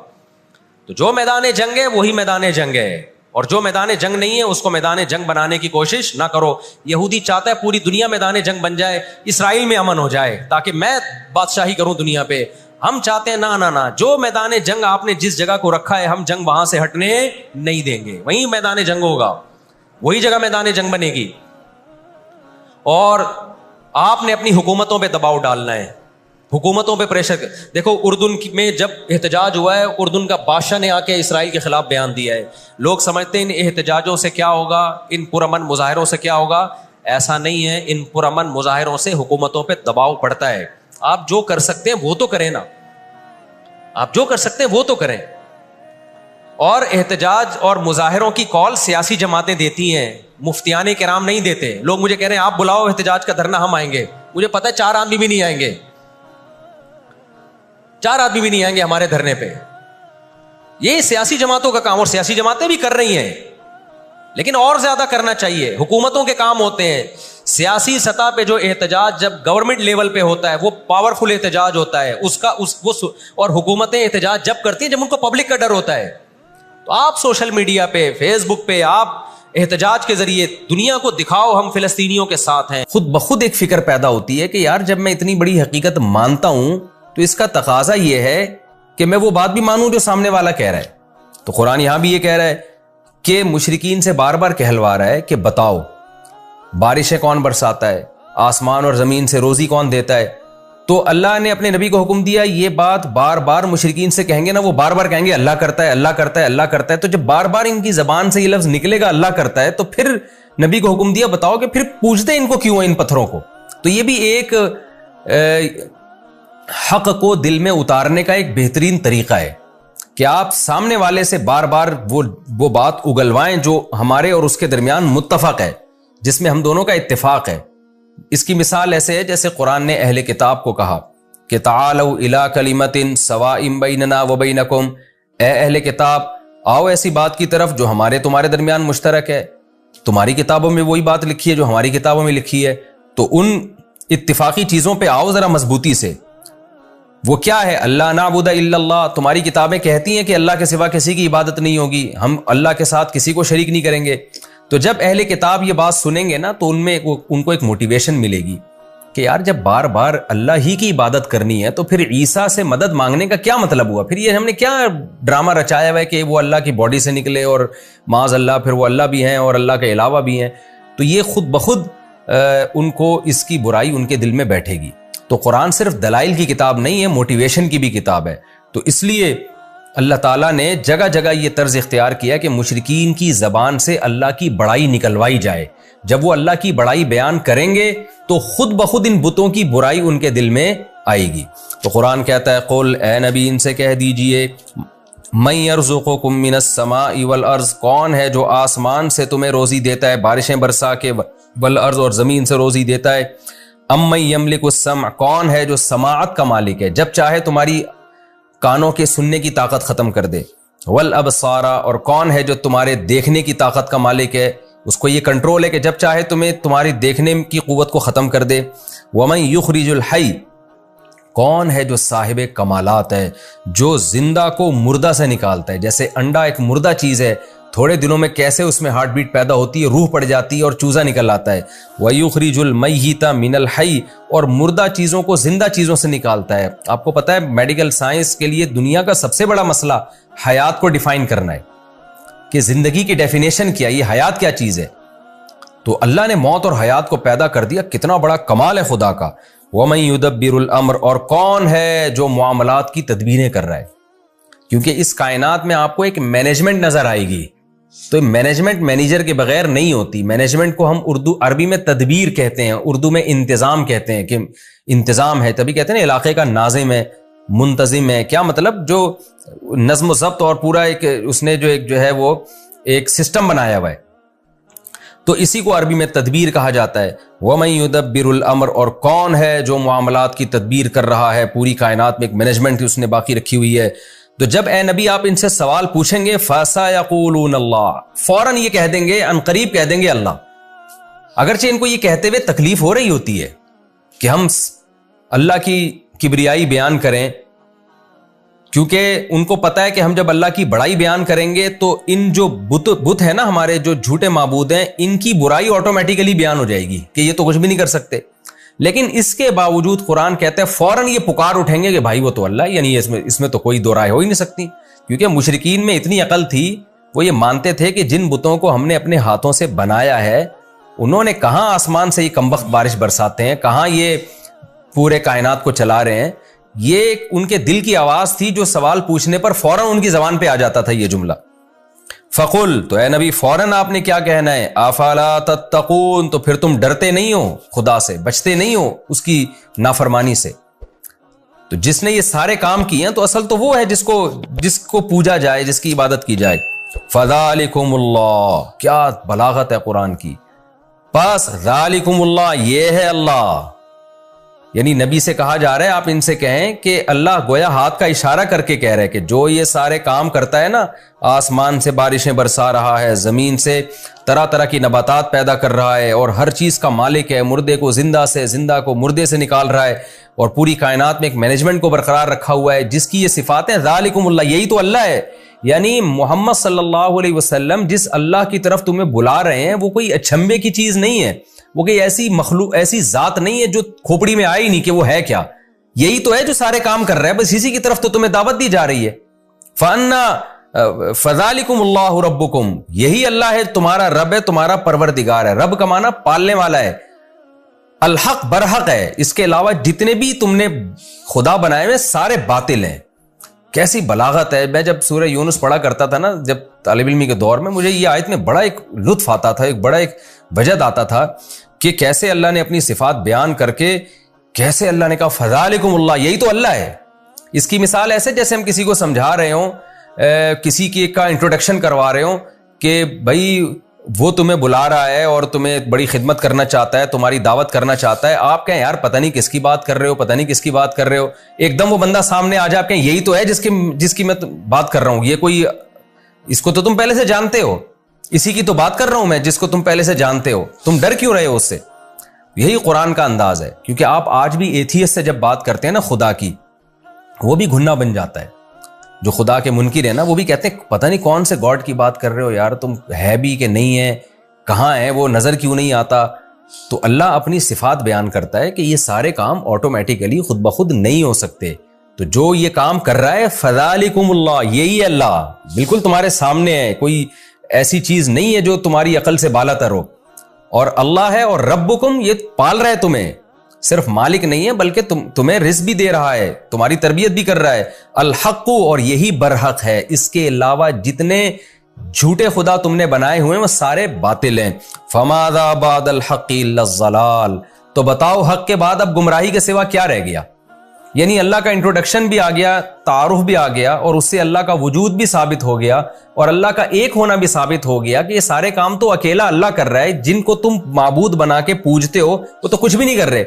تو جو میدان جنگ ہے وہی میدان جنگ ہے, اور جو میدان جنگ نہیں ہے اس کو میدان جنگ بنانے کی کوشش نہ کرو. یہودی چاہتا ہے پوری دنیا میدان جنگ بن جائے, اسرائیل میں امن ہو جائے تاکہ میں بادشاہی کروں دنیا پہ. ہم چاہتے ہیں نہ, جو میدان جنگ آپ نے جس جگہ کو رکھا ہے ہم جنگ وہاں سے ہٹنے نہیں دیں گے. وہیں میدان جنگ ہوگا, وہی جگہ میدان جنگ بنے گی. اور آپ نے اپنی حکومتوں پہ دباؤ ڈالنا ہے, حکومتوں پہ پریشر. دیکھو اردن میں جب احتجاج ہوا ہے, اردن کا بادشاہ نے آ کے اسرائیل کے خلاف بیان دیا ہے. لوگ سمجھتے ہیں ان احتجاجوں سے کیا ہوگا, ان پرامن مظاہروں سے کیا ہوگا. ایسا نہیں ہے. ان پرامن مظاہروں سے حکومتوں پہ دباؤ پڑتا ہے. آپ جو کر سکتے ہیں وہ تو کریں نا, آپ جو کر سکتے ہیں وہ تو کریں. اور احتجاج اور مظاہروں کی کال سیاسی جماعتیں دیتی ہیں, مفتیان کرام نہیں دیتے. لوگ مجھے کہہ رہے ہیں آپ بلاؤ احتجاج کا دھرنا, ہم آئیں گے. مجھے پتہ ہے 4 آدمی بھی نہیں آئیں گے, 4 آدمی بھی نہیں آئیں گے ہمارے دھرنے پہ. یہ سیاسی جماعتوں کا کام, اور سیاسی جماعتیں بھی کر رہی ہیں, لیکن اور زیادہ کرنا چاہیے. حکومتوں کے کام ہوتے ہیں. سیاسی سطح پہ جو احتجاج جب گورنمنٹ لیول پہ ہوتا ہے وہ پاورفل احتجاج ہوتا ہے اور حکومتیں احتجاج جب کرتی ہیں جب ان کو پبلک کا ڈر ہوتا ہے. تو آپ سوشل میڈیا پہ, فیس بک پہ آپ احتجاج کے ذریعے دنیا کو دکھاؤ ہم فلسطینیوں کے ساتھ ہیں. خود بخود ایک فکر پیدا ہوتی ہے کہ یار جب میں اتنی بڑی حقیقت مانتا ہوں تو اس کا تقاضا یہ ہے کہ میں وہ بات بھی مانوں جو سامنے والا کہہ رہا ہے. تو قرآن یہاں بھی یہ کہہ رہا ہے کہ مشرکین سے بار بار کہلوا رہا ہے کہ بتاؤ بارشیں کون برساتا ہے, آسمان اور زمین سے روزی کون دیتا ہے. تو اللہ نے اپنے نبی کو حکم دیا یہ بات بار بار مشرکین سے کہیں گے نا, وہ بار بار کہیں گے اللہ کرتا ہے, اللہ کرتا ہے, اللہ کرتا ہے. تو جب بار بار ان کی زبان سے یہ لفظ نکلے گا اللہ کرتا ہے, تو پھر نبی کو حکم دیا بتاؤ کہ پھر پوچھتے ان کو کیوں ہے ان پتھروں کو. تو یہ بھی ایک حق کو دل میں اتارنے کا ایک بہترین طریقہ ہے کہ آپ سامنے والے سے بار بار وہ بات اگلوائیں جو ہمارے اور اس کے درمیان متفق ہے, جس میں ہم دونوں کا اتفاق ہے. اس کی مثال ایسے ہے جیسے قرآن نے اہل کتاب کو کہا کہ تعالوا الی کلمۃ سواء بیننا وبینکم, اے اہل کتاب آؤ ایسی بات کی طرف جو ہمارے تمہارے درمیان مشترک ہے. تمہاری کتابوں میں وہی بات لکھی ہے جو ہماری کتابوں میں لکھی ہے, تو ان اتفاقی چیزوں پہ آؤ ذرا مضبوطی سے. وہ کیا ہے, اللہ نعبد الا اللہ, تمہاری کتابیں کہتی ہیں کہ اللہ کے سوا کسی کی عبادت نہیں ہوگی, ہم اللہ کے ساتھ کسی کو شریک نہیں کریں گے. تو جب اہل کتاب یہ بات سنیں گے نا تو ان کو ایک موٹیویشن ملے گی کہ یار جب بار بار اللہ ہی کی عبادت کرنی ہے تو پھر عیسیٰ سے مدد مانگنے کا کیا مطلب ہوا؟ پھر یہ ہم نے کیا ڈرامہ رچایا ہوا ہے کہ وہ اللہ کی باڈی سے نکلے اور معاذ اللہ پھر وہ اللہ بھی ہیں اور اللہ کے علاوہ بھی ہیں؟ تو یہ خود بخود ان کو اس کی برائی ان کے دل میں بیٹھے گی. تو قرآن صرف دلائل کی کتاب نہیں ہے، موٹیویشن کی بھی کتاب ہے. تو اس لیے اللہ تعالیٰ نے جگہ جگہ یہ طرز اختیار کیا کہ مشرکین کی زبان سے اللہ کی بڑائی نکلوائی جائے. جب وہ اللہ کی بڑائی بیان کریں گے تو خود بخود ان بتوں کی برائی ان کے دل میں آئے گی. تو قرآن کہتا ہے قل، اے نبی ان سے کہہ دیجئے، من یرزقکم من السماء والارض، کون ہے جو آسمان سے تمہیں روزی دیتا ہے، بارشیں برسا کے، والارض اور زمین سے روزی دیتا ہے. امن یملک السمع، کون ہے جو سماعت کا مالک ہے، جب چاہے تمہاری کانوں کے سننے کی طاقت ختم کر دے. والابصار، اور کون ہے جو تمہارے دیکھنے کی طاقت کا مالک ہے، اس کو یہ کنٹرول ہے کہ جب چاہے تمہیں تمہاری دیکھنے کی قوت کو ختم کر دے. ومن یخرج الحی، کون ہے جو صاحب کمالات ہے، جو زندہ کو مردہ سے نکالتا ہے. جیسے انڈا ایک مردہ چیز ہے، تھوڑے دنوں میں کیسے اس میں ہارٹ بیٹ پیدا ہوتی ہے، روح پڑ جاتی ہے اور چوزا نکل آتا ہے. وَيُخْرِجُ الْمَيِّتَ مِنَ الْحَيِّ، اور مردہ چیزوں کو زندہ چیزوں سے نکالتا ہے. آپ کو پتہ ہے میڈیکل سائنس کے لیے دنیا کا سب سے بڑا مسئلہ حیات کو ڈیفائن کرنا ہے کہ زندگی کی ڈیفینیشن کیا، یہ حیات کیا چیز ہے. تو اللہ نے موت اور حیات کو پیدا کر دیا، کتنا بڑا کمال ہے خدا کا. وَمَن يُدَبِّرُ الْأَمْرَ، اور کون ہے جو معاملات کی تدبیریں کر رہا ہے. کیونکہ اس کائنات میں آپ کو ایک مینجمنٹ نظر آئے گی، تو مینجمنٹ مینیجر کے بغیر نہیں ہوتی. مینجمنٹ کو ہم عربی میں تدبیر کہتے ہیں، اردو میں انتظام کہتے ہیں، کہ انتظام ہے. تبھی کہتے ہیں نا علاقے کا ناظم ہے، منتظم ہے. کیا مطلب؟ جو نظم و ضبط اور پورا ایک اس نے جو ہے وہ ایک سسٹم بنایا ہوا ہے. تو اسی کو عربی میں تدبیر کہا جاتا ہے. وَمَن يُدَبِّرُ الْأَمْرَ، اور کون ہے جو معاملات کی تدبیر کر رہا ہے. پوری کائنات میں ایک مینجمنٹ اس نے باقی رکھی ہوئی ہے. تو جب اے نبی آپ ان سے سوال پوچھیں گے فَسَيَقُولُونَ اللَّهُ، فوراً یہ کہہ دیں گے، ان قریب کہہ دیں گے اللہ. اگرچہ ان کو یہ کہتے ہوئے تکلیف ہو رہی ہوتی ہے کہ ہم اللہ کی کبریائی بیان کریں، کیونکہ ان کو پتا ہے کہ ہم جب اللہ کی بڑائی بیان کریں گے تو ان جو بت ہے نا ہمارے، جو جھوٹے معبود ہیں، ان کی برائی آٹومیٹیکلی بیان ہو جائے گی کہ یہ تو کچھ بھی نہیں کر سکتے. لیکن اس کے باوجود قرآن کہتا ہے فوراً یہ پکار اٹھیں گے کہ بھائی وہ تو اللہ ہے، یعنی اس میں تو کوئی دو رائے ہو ہی نہیں سکتی. کیونکہ مشرکین میں اتنی عقل تھی، وہ یہ مانتے تھے کہ جن بتوں کو ہم نے اپنے ہاتھوں سے بنایا ہے، انہوں نے کہاں آسمان سے یہ کمبخت بارش برساتے ہیں، کہاں یہ پورے کائنات کو چلا رہے ہیں. یہ ان کے دل کی آواز تھی جو سوال پوچھنے پر فوراً ان کی زبان پہ آ جاتا تھا یہ جملہ. فقل، تو اے نبی فوراً آپ نے کیا کہنا ہے، افلا تتقون، تو پھر تم ڈرتے نہیں ہو خدا سے، بچتے نہیں ہو اس کی نافرمانی سے. تو جس نے یہ سارے کام کیے ہیں تو اصل تو وہ ہے جس کو پوجا جائے، جس کی عبادت کی جائے. فذالکم اللہ، کیا بلاغت ہے قرآن کی. پس ذالکم اللہ، یہ ہے اللہ. یعنی نبی سے کہا جا رہا ہے آپ ان سے کہیں کہ اللہ گویا ہاتھ کا اشارہ کر کے کہہ رہے کہ جو یہ سارے کام کرتا ہے نا، آسمان سے بارشیں برسا رہا ہے، زمین سے طرح طرح کی نباتات پیدا کر رہا ہے، اور ہر چیز کا مالک ہے، مردے کو زندہ سے، زندہ کو مردے سے نکال رہا ہے، اور پوری کائنات میں ایک مینجمنٹ کو برقرار رکھا ہوا ہے، جس کی یہ صفات ہیں. ذالکم اللہ، یہی تو اللہ ہے. یعنی محمد صلی اللہ علیہ وسلم جس اللہ کی طرف تمہیں بلا رہے ہیں وہ کوئی اچھمبے کی چیز نہیں ہے، وہ کوئی ایسی مخلوق، ایسی ذات نہیں ہے جو کھوپڑی میں آئی نہیں کہ وہ ہے کیا. یہی تو ہے جو سارے کام کر رہا ہے، بس اسی کی طرف تو تمہیں دعوت دی جا رہی ہے. فذالکم اللہ ربکم، یہی اللہ ہے، تمہارا رب ہے، تمہارا پروردگار ہے. رب کا معنی پالنے والا ہے. الحق، برحق ہے. اس کے علاوہ جتنے بھی تم نے خدا بنائے ہوئے سارے باطل ہیں. کیسی بلاغت ہے. میں جب سورہ یونس پڑھا کرتا تھا نا جب طالب علمی کے دور میں، مجھے یہ آیت میں بڑا ایک لطف آتا تھا، ایک بڑا ایک وجد آتا تھا کہ کیسے اللہ نے اپنی صفات بیان کر کے، کیسے اللہ نے کہا فذالکم اللہ، یہی تو اللہ ہے. اس کی مثال ایسے جیسے ہم کسی کو سمجھا رہے ہوں، کسی کی کا انٹروڈکشن کروا رہے ہوں کہ بھائی وہ تمہیں بلا رہا ہے اور تمہیں بڑی خدمت کرنا چاہتا ہے، تمہاری دعوت کرنا چاہتا ہے. آپ کہیں یار پتہ نہیں کس کی بات کر رہے ہو، پتہ نہیں کس کی بات کر رہے ہو. ایک دم وہ بندہ سامنے آ جائے، آپ کہیں یہی تو ہے جس کی میں بات کر رہا ہوں. یہ کوئی، اس کو تو تم پہلے سے جانتے ہو، اسی کی تو بات کر رہا ہوں میں جس کو تم پہلے سے جانتے ہو. تم ڈر کیوں رہے ہو اس سے؟ یہی قرآن کا انداز ہے. کیونکہ آپ آج بھی ایتھیسٹ سے جب بات کرتے ہیں نا خدا کی، وہ بھی گھننا بن جاتا ہے. جو خدا کے منکر ہیں نا، وہ بھی کہتے ہیں پتہ نہیں کون سے گاڈ کی بات کر رہے ہو یار، تم ہے بھی کہ نہیں ہے، کہاں ہے وہ، نظر کیوں نہیں آتا. تو اللہ اپنی صفات بیان کرتا ہے کہ یہ سارے کام آٹومیٹیکلی خود بخود نہیں ہو سکتے. تو جو یہ کام کر رہا ہے فذالکم اللہ، یہی ہے اللہ، بالکل تمہارے سامنے ہے، کوئی ایسی چیز نہیں ہے جو تمہاری عقل سے بالا تر ہو. اور اللہ ہے، اور ربکم، یہ پال رہا ہے تمہیں، صرف مالک نہیں ہے بلکہ تمہیں رزق بھی دے رہا ہے، تمہاری تربیت بھی کر رہا ہے. الحق، اور یہی برحق ہے، اس کے علاوہ جتنے جھوٹے خدا تم نے بنائے ہوئے ہیں وہ سارے باطل ہیں. فماذا بعد الحق الا الضلال، تو بتاؤ حق کے بعد اب گمراہی کے سوا کیا رہ گیا. یعنی اللہ کا انٹروڈکشن بھی آ گیا، تعارف بھی آ گیا، اور اس سے اللہ کا وجود بھی ثابت ہو گیا، اور اللہ کا ایک ہونا بھی ثابت ہو گیا کہ یہ سارے کام تو اکیلا اللہ کر رہا ہے. جن کو تم معبود بنا کے پوجتے ہو وہ تو کچھ بھی نہیں کر رہے.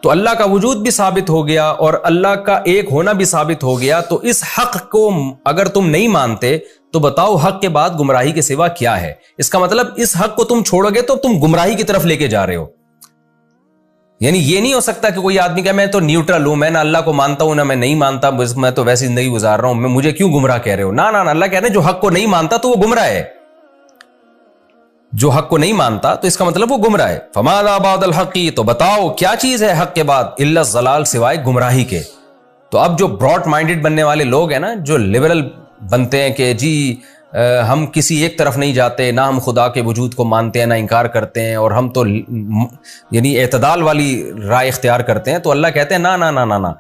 تو اللہ کا وجود بھی ثابت ہو گیا اور اللہ کا ایک ہونا بھی ثابت ہو گیا. تو اس حق کو اگر تم نہیں مانتے تو بتاؤ حق کے بعد گمراہی کے سوا کیا ہے. اس کا مطلب اس حق کو تم چھوڑو گے تو تم گمراہی کی طرف لے کے جا رہے ہو. یعنی یہ نہیں ہو سکتا کہ کوئی آدمی کہے میں تو نیوٹرل ہوں، میں نہ اللہ کو مانتا ہوں نہ میں نہیں مانتا، میں تو ویسی زندگی گزار رہا ہوں، مجھے کیوں گمراہ کہہ رہے ہو. نہ اللہ کہہ رہے ہیں جو حق کو نہیں مانتا تو وہ گمراہ ہے، جو حق کو نہیں مانتا تو اس کا مطلب وہ گمراہ ہے. فماذا بعد الحق، تو بتاؤ کیا چیز ہے حق کے بعد، الا الضلال، سوائے گمراہی کے. تو اب جو براڈ مائنڈڈ بننے والے لوگ ہیں نا، جو لبرل بنتے ہیں کہ جی ہم کسی ایک طرف نہیں جاتے، نہ ہم خدا کے وجود کو مانتے ہیں نہ انکار کرتے ہیں، اور ہم تو یعنی اعتدال والی رائے اختیار کرتے ہیں. تو اللہ کہتے ہیں نہ،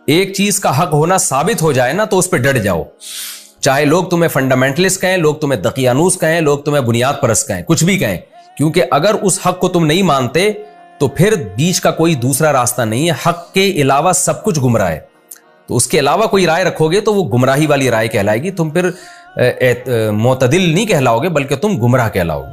ایک چیز کا حق ہونا ثابت ہو جائے نا تو اس پہ ڈٹ جاؤ. چاہے لوگ تمہیں فنڈامنٹلسٹ کہیں، لوگ تمہیں دقیانوس کہیں، لوگ تمہیں بنیاد پرست کہیں، کچھ بھی کہیں، کیونکہ اگر اس حق کو تم نہیں مانتے تو پھر بیچ کا کوئی دوسرا راستہ نہیں ہے. حق کے علاوہ سب کچھ گمراہ ہے. تو اس کے علاوہ کوئی رائے رکھو گے تو وہ گمراہی والی رائے کہلائے گی. تم پھر معتدل نہیں کہلاؤ گے بلکہ تم گمراہ کہلاؤ گے.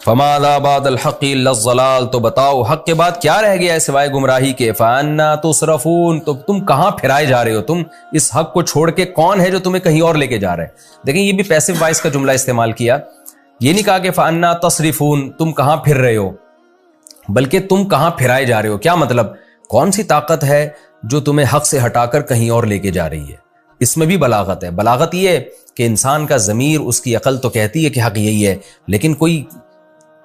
فماذا بعد الحق الا الضلال، تو بتاؤ حق کے بعد کیا رہ گیا ہے سوائے گمراہی کے. فانا تصرفون، تو تم کہاں پھرائے جا رہے ہو، تم اس حق کو چھوڑ کے کون ہے جو تمہیں کہیں اور لے کے جا رہا ہے. دیکھیں یہ بھی پیسو وائس کا جملہ استعمال کیا، یہ نہیں کہا کہ فانا تصرفون، تم کہاں پھر رہے ہو، بلکہ تم کہاں پھرائے جا رہے ہو. کیا مطلب، کون سی طاقت ہے جو تمہیں حق سے ہٹا کر کہیں اور لے کے جا رہی ہے. اس میں بھی بلاغت ہے. بلاغت یہ ہے کہ انسان کا ضمیر، اس کی عقل تو کہتی ہے کہ حق یہی ہے، لیکن کوئی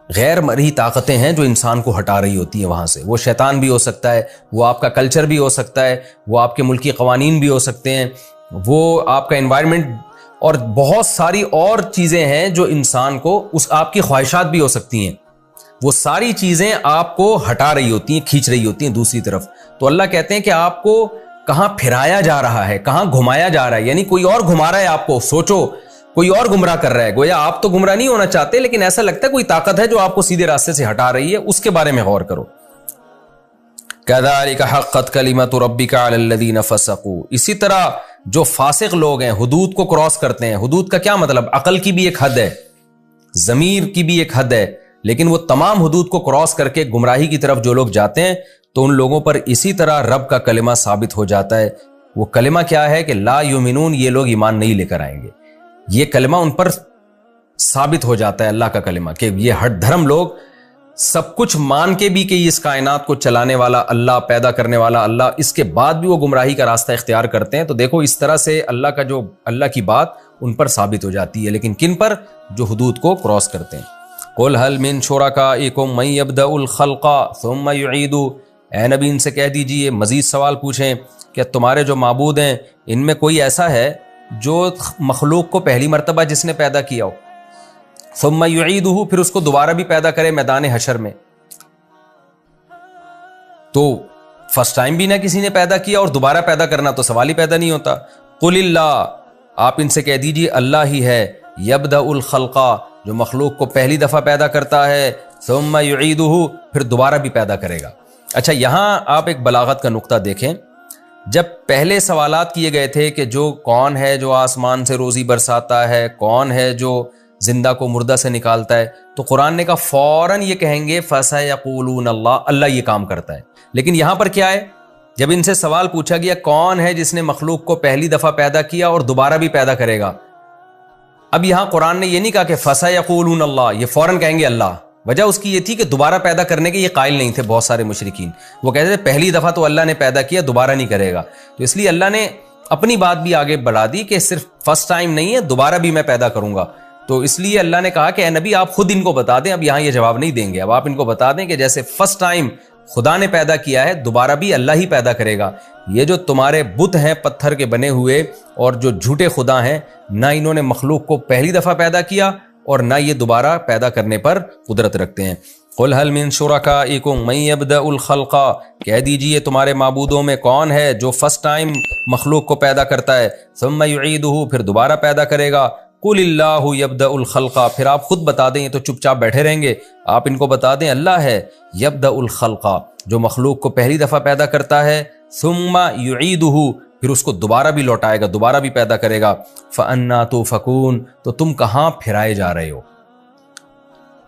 غیر مرئی طاقتیں ہیں جو انسان کو ہٹا رہی ہوتی ہیں وہاں سے. وہ شیطان بھی ہو سکتا ہے، وہ آپ کا کلچر بھی ہو سکتا ہے، وہ آپ کے ملکی قوانین بھی ہو سکتے ہیں، وہ آپ کا انوائرمنٹ، اور بہت ساری اور چیزیں ہیں جو انسان کو، آپ کی خواہشات بھی ہو سکتی ہیں. وہ ساری چیزیں آپ کو ہٹا رہی ہوتی ہیں، کھینچ رہی ہوتی ہیں دوسری طرف. تو اللہ کہتے ہیں کہ آپ کو کہاں پھرایا جا رہا ہے، کہاں گھمایا جا رہا ہے، یعنی کوئی اور گھما رہا ہے آپ کو. سوچو کوئی اور گمراہ کر رہا ہے. گویا آپ تو گمراہ نہیں ہونا چاہتے لیکن ایسا لگتا ہے کوئی طاقت ہے جو آپ کو سیدھے راستے سے ہٹا رہی ہے. اس کے بارے میں غور کرو. كذلك حقت كلمۃ ربك على الذين فسقوا، اسی طرح جو فاسق لوگ ہیں، حدود کو کراس کرتے ہیں. حدود کا کیا مطلب، عقل کی بھی ایک حد ہے، ضمیر کی بھی ایک حد ہے، لیکن وہ تمام حدود کو کراس کر کے گمراہی کی طرف جو لوگ جاتے ہیں تو ان لوگوں پر اسی طرح رب کا کلمہ ثابت ہو جاتا ہے. وہ کلمہ کیا ہے کہ لا یؤمنون، یہ لوگ ایمان نہیں لے کر آئیں گے. یہ کلمہ ان پر ثابت ہو جاتا ہے، اللہ کا کلمہ، کہ یہ ہٹ دھرم لوگ سب کچھ مان کے بھی کہ اس کائنات کو چلانے والا اللہ، پیدا کرنے والا اللہ، اس کے بعد بھی وہ گمراہی کا راستہ اختیار کرتے ہیں. تو دیکھو اس طرح سے اللہ کی بات ان پر ثابت ہو جاتی ہے. لیکن کن پر؟ جو حدود کو کراس کرتے ہیں. قل هل من شرکائکم من یبدأ الخلق ثم یعید، اے نبی ان سے کہہ دیجئے، مزید سوال پوچھیں کہ تمہارے جو معبود ہیں ان میں کوئی ایسا ہے جو مخلوق کو پہلی مرتبہ جس نے پیدا کیا ہو، ثم یعیدہ، پھر اس کو دوبارہ بھی پیدا کرے میدان حشر میں. تو فرسٹ ٹائم بھی نہ کسی نے پیدا کیا اور دوبارہ پیدا کرنا تو سوال ہی پیدا نہیں ہوتا. قل اللہ، آپ ان سے کہہ دیجئے اللہ ہی ہے، یبدأ الخلق، جو مخلوق کو پہلی دفعہ پیدا کرتا ہے، ثم یعیدہ، پھر دوبارہ بھی پیدا کرے گا. اچھا یہاں آپ ایک بلاغت کا نقطہ دیکھیں. جب پہلے سوالات کیے گئے تھے کہ جو کون ہے جو آسمان سے روزی برساتا ہے، کون ہے جو زندہ کو مردہ سے نکالتا ہے، تو قرآن نے کہا فوراً یہ کہیں گے فَسَيَقُولُونَ اللَّهُ، اللہ یہ کام کرتا ہے. لیکن یہاں پر کیا ہے، جب ان سے سوال پوچھا گیا کون ہے جس نے مخلوق کو پہلی دفعہ پیدا کیا اور دوبارہ بھی پیدا کرے گا، اب یہاں قرآن نے یہ نہیں کہا کہ فَسَيَقُولُونَ اللَّهُ، یہ فوراً کہیں گے اللہ. وجہ اس کی یہ تھی کہ دوبارہ پیدا کرنے کے یہ قائل نہیں تھے بہت سارے مشرکین. وہ کہتے تھے پہلی دفعہ تو اللہ نے پیدا کیا، دوبارہ نہیں کرے گا. تو اس لیے اللہ نے اپنی بات بھی آگے بڑھا دی کہ صرف فرسٹ ٹائم نہیں ہے، دوبارہ بھی میں پیدا کروں گا. تو اس لیے اللہ نے کہا کہ اے نبی آپ خود ان کو بتا دیں. اب یہاں یہ جواب نہیں دیں گے, اب آپ ان کو بتا دیں کہ جیسے فرسٹ ٹائم خدا نے پیدا کیا ہے دوبارہ بھی اللہ ہی پیدا کرے گا. یہ جو تمہارے بت ہیں پتھر کے بنے ہوئے اور جو جھوٹے خدا ہیں, نہ انہوں نے مخلوق کو پہلی دفعہ پیدا کیا اور نہ یہ دوبارہ پیدا کرنے پر قدرت رکھتے ہیں. قل هل من شرکائکم من یبدأ الخلق, کہہ دیجئے تمہارے معبودوں میں کون ہے جو فرسٹ ٹائم مخلوق کو پیدا کرتا ہے, ثم یعیدہ, پھر دوبارہ پیدا کرے گا. قل اللہ یبدأ الخلق, پھر آپ خود بتا دیں, یہ تو چپ چاپ بیٹھے رہیں گے, آپ ان کو بتا دیں اللہ ہے یبدأ الخلق جو مخلوق کو پہلی دفعہ پیدا کرتا ہے, ثم یعیدہ, پھر اس کو دوبارہ بھی لوٹائے گا, دوبارہ بھی پیدا کرے گا. فأنا تؤفکون, تو تم کہاں پھرائے جا رہے ہو.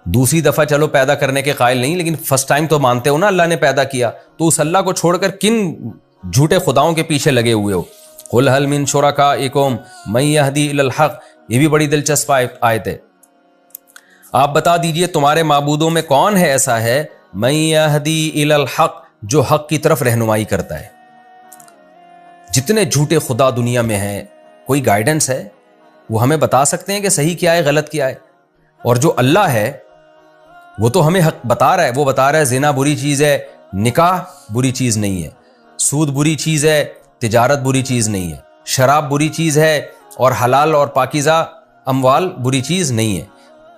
دوسری دفعہ چلو پیدا کرنے کے قائل نہیں, لیکن فرسٹ ٹائم تو مانتے ہو نا اللہ نے پیدا کیا, تو اس اللہ کو چھوڑ کر کن جھوٹے خداؤں کے پیچھے لگے ہوئے ہو. قل هل من شرکائکم من یہدی الی الحق, یہ بھی بڑی دلچسپ آیت ہے. آپ بتا دیجئے تمہارے معبودوں میں کون ہے ایسا ہے من یہدی الی الحق, جو حق کی طرف رہنمائی کرتا ہے. جتنے جھوٹے خدا دنیا میں ہیں, کوئی گائیڈنس ہے, وہ ہمیں بتا سکتے ہیں کہ صحیح کیا ہے غلط کیا ہے. اور جو اللہ ہے وہ تو ہمیں حق بتا رہا ہے, وہ بتا رہا ہے زنا بری چیز ہے, نکاح بری چیز نہیں ہے, سود بری چیز ہے, تجارت بری چیز نہیں ہے, شراب بری چیز ہے, اور حلال اور پاکیزہ اموال بری چیز نہیں ہے.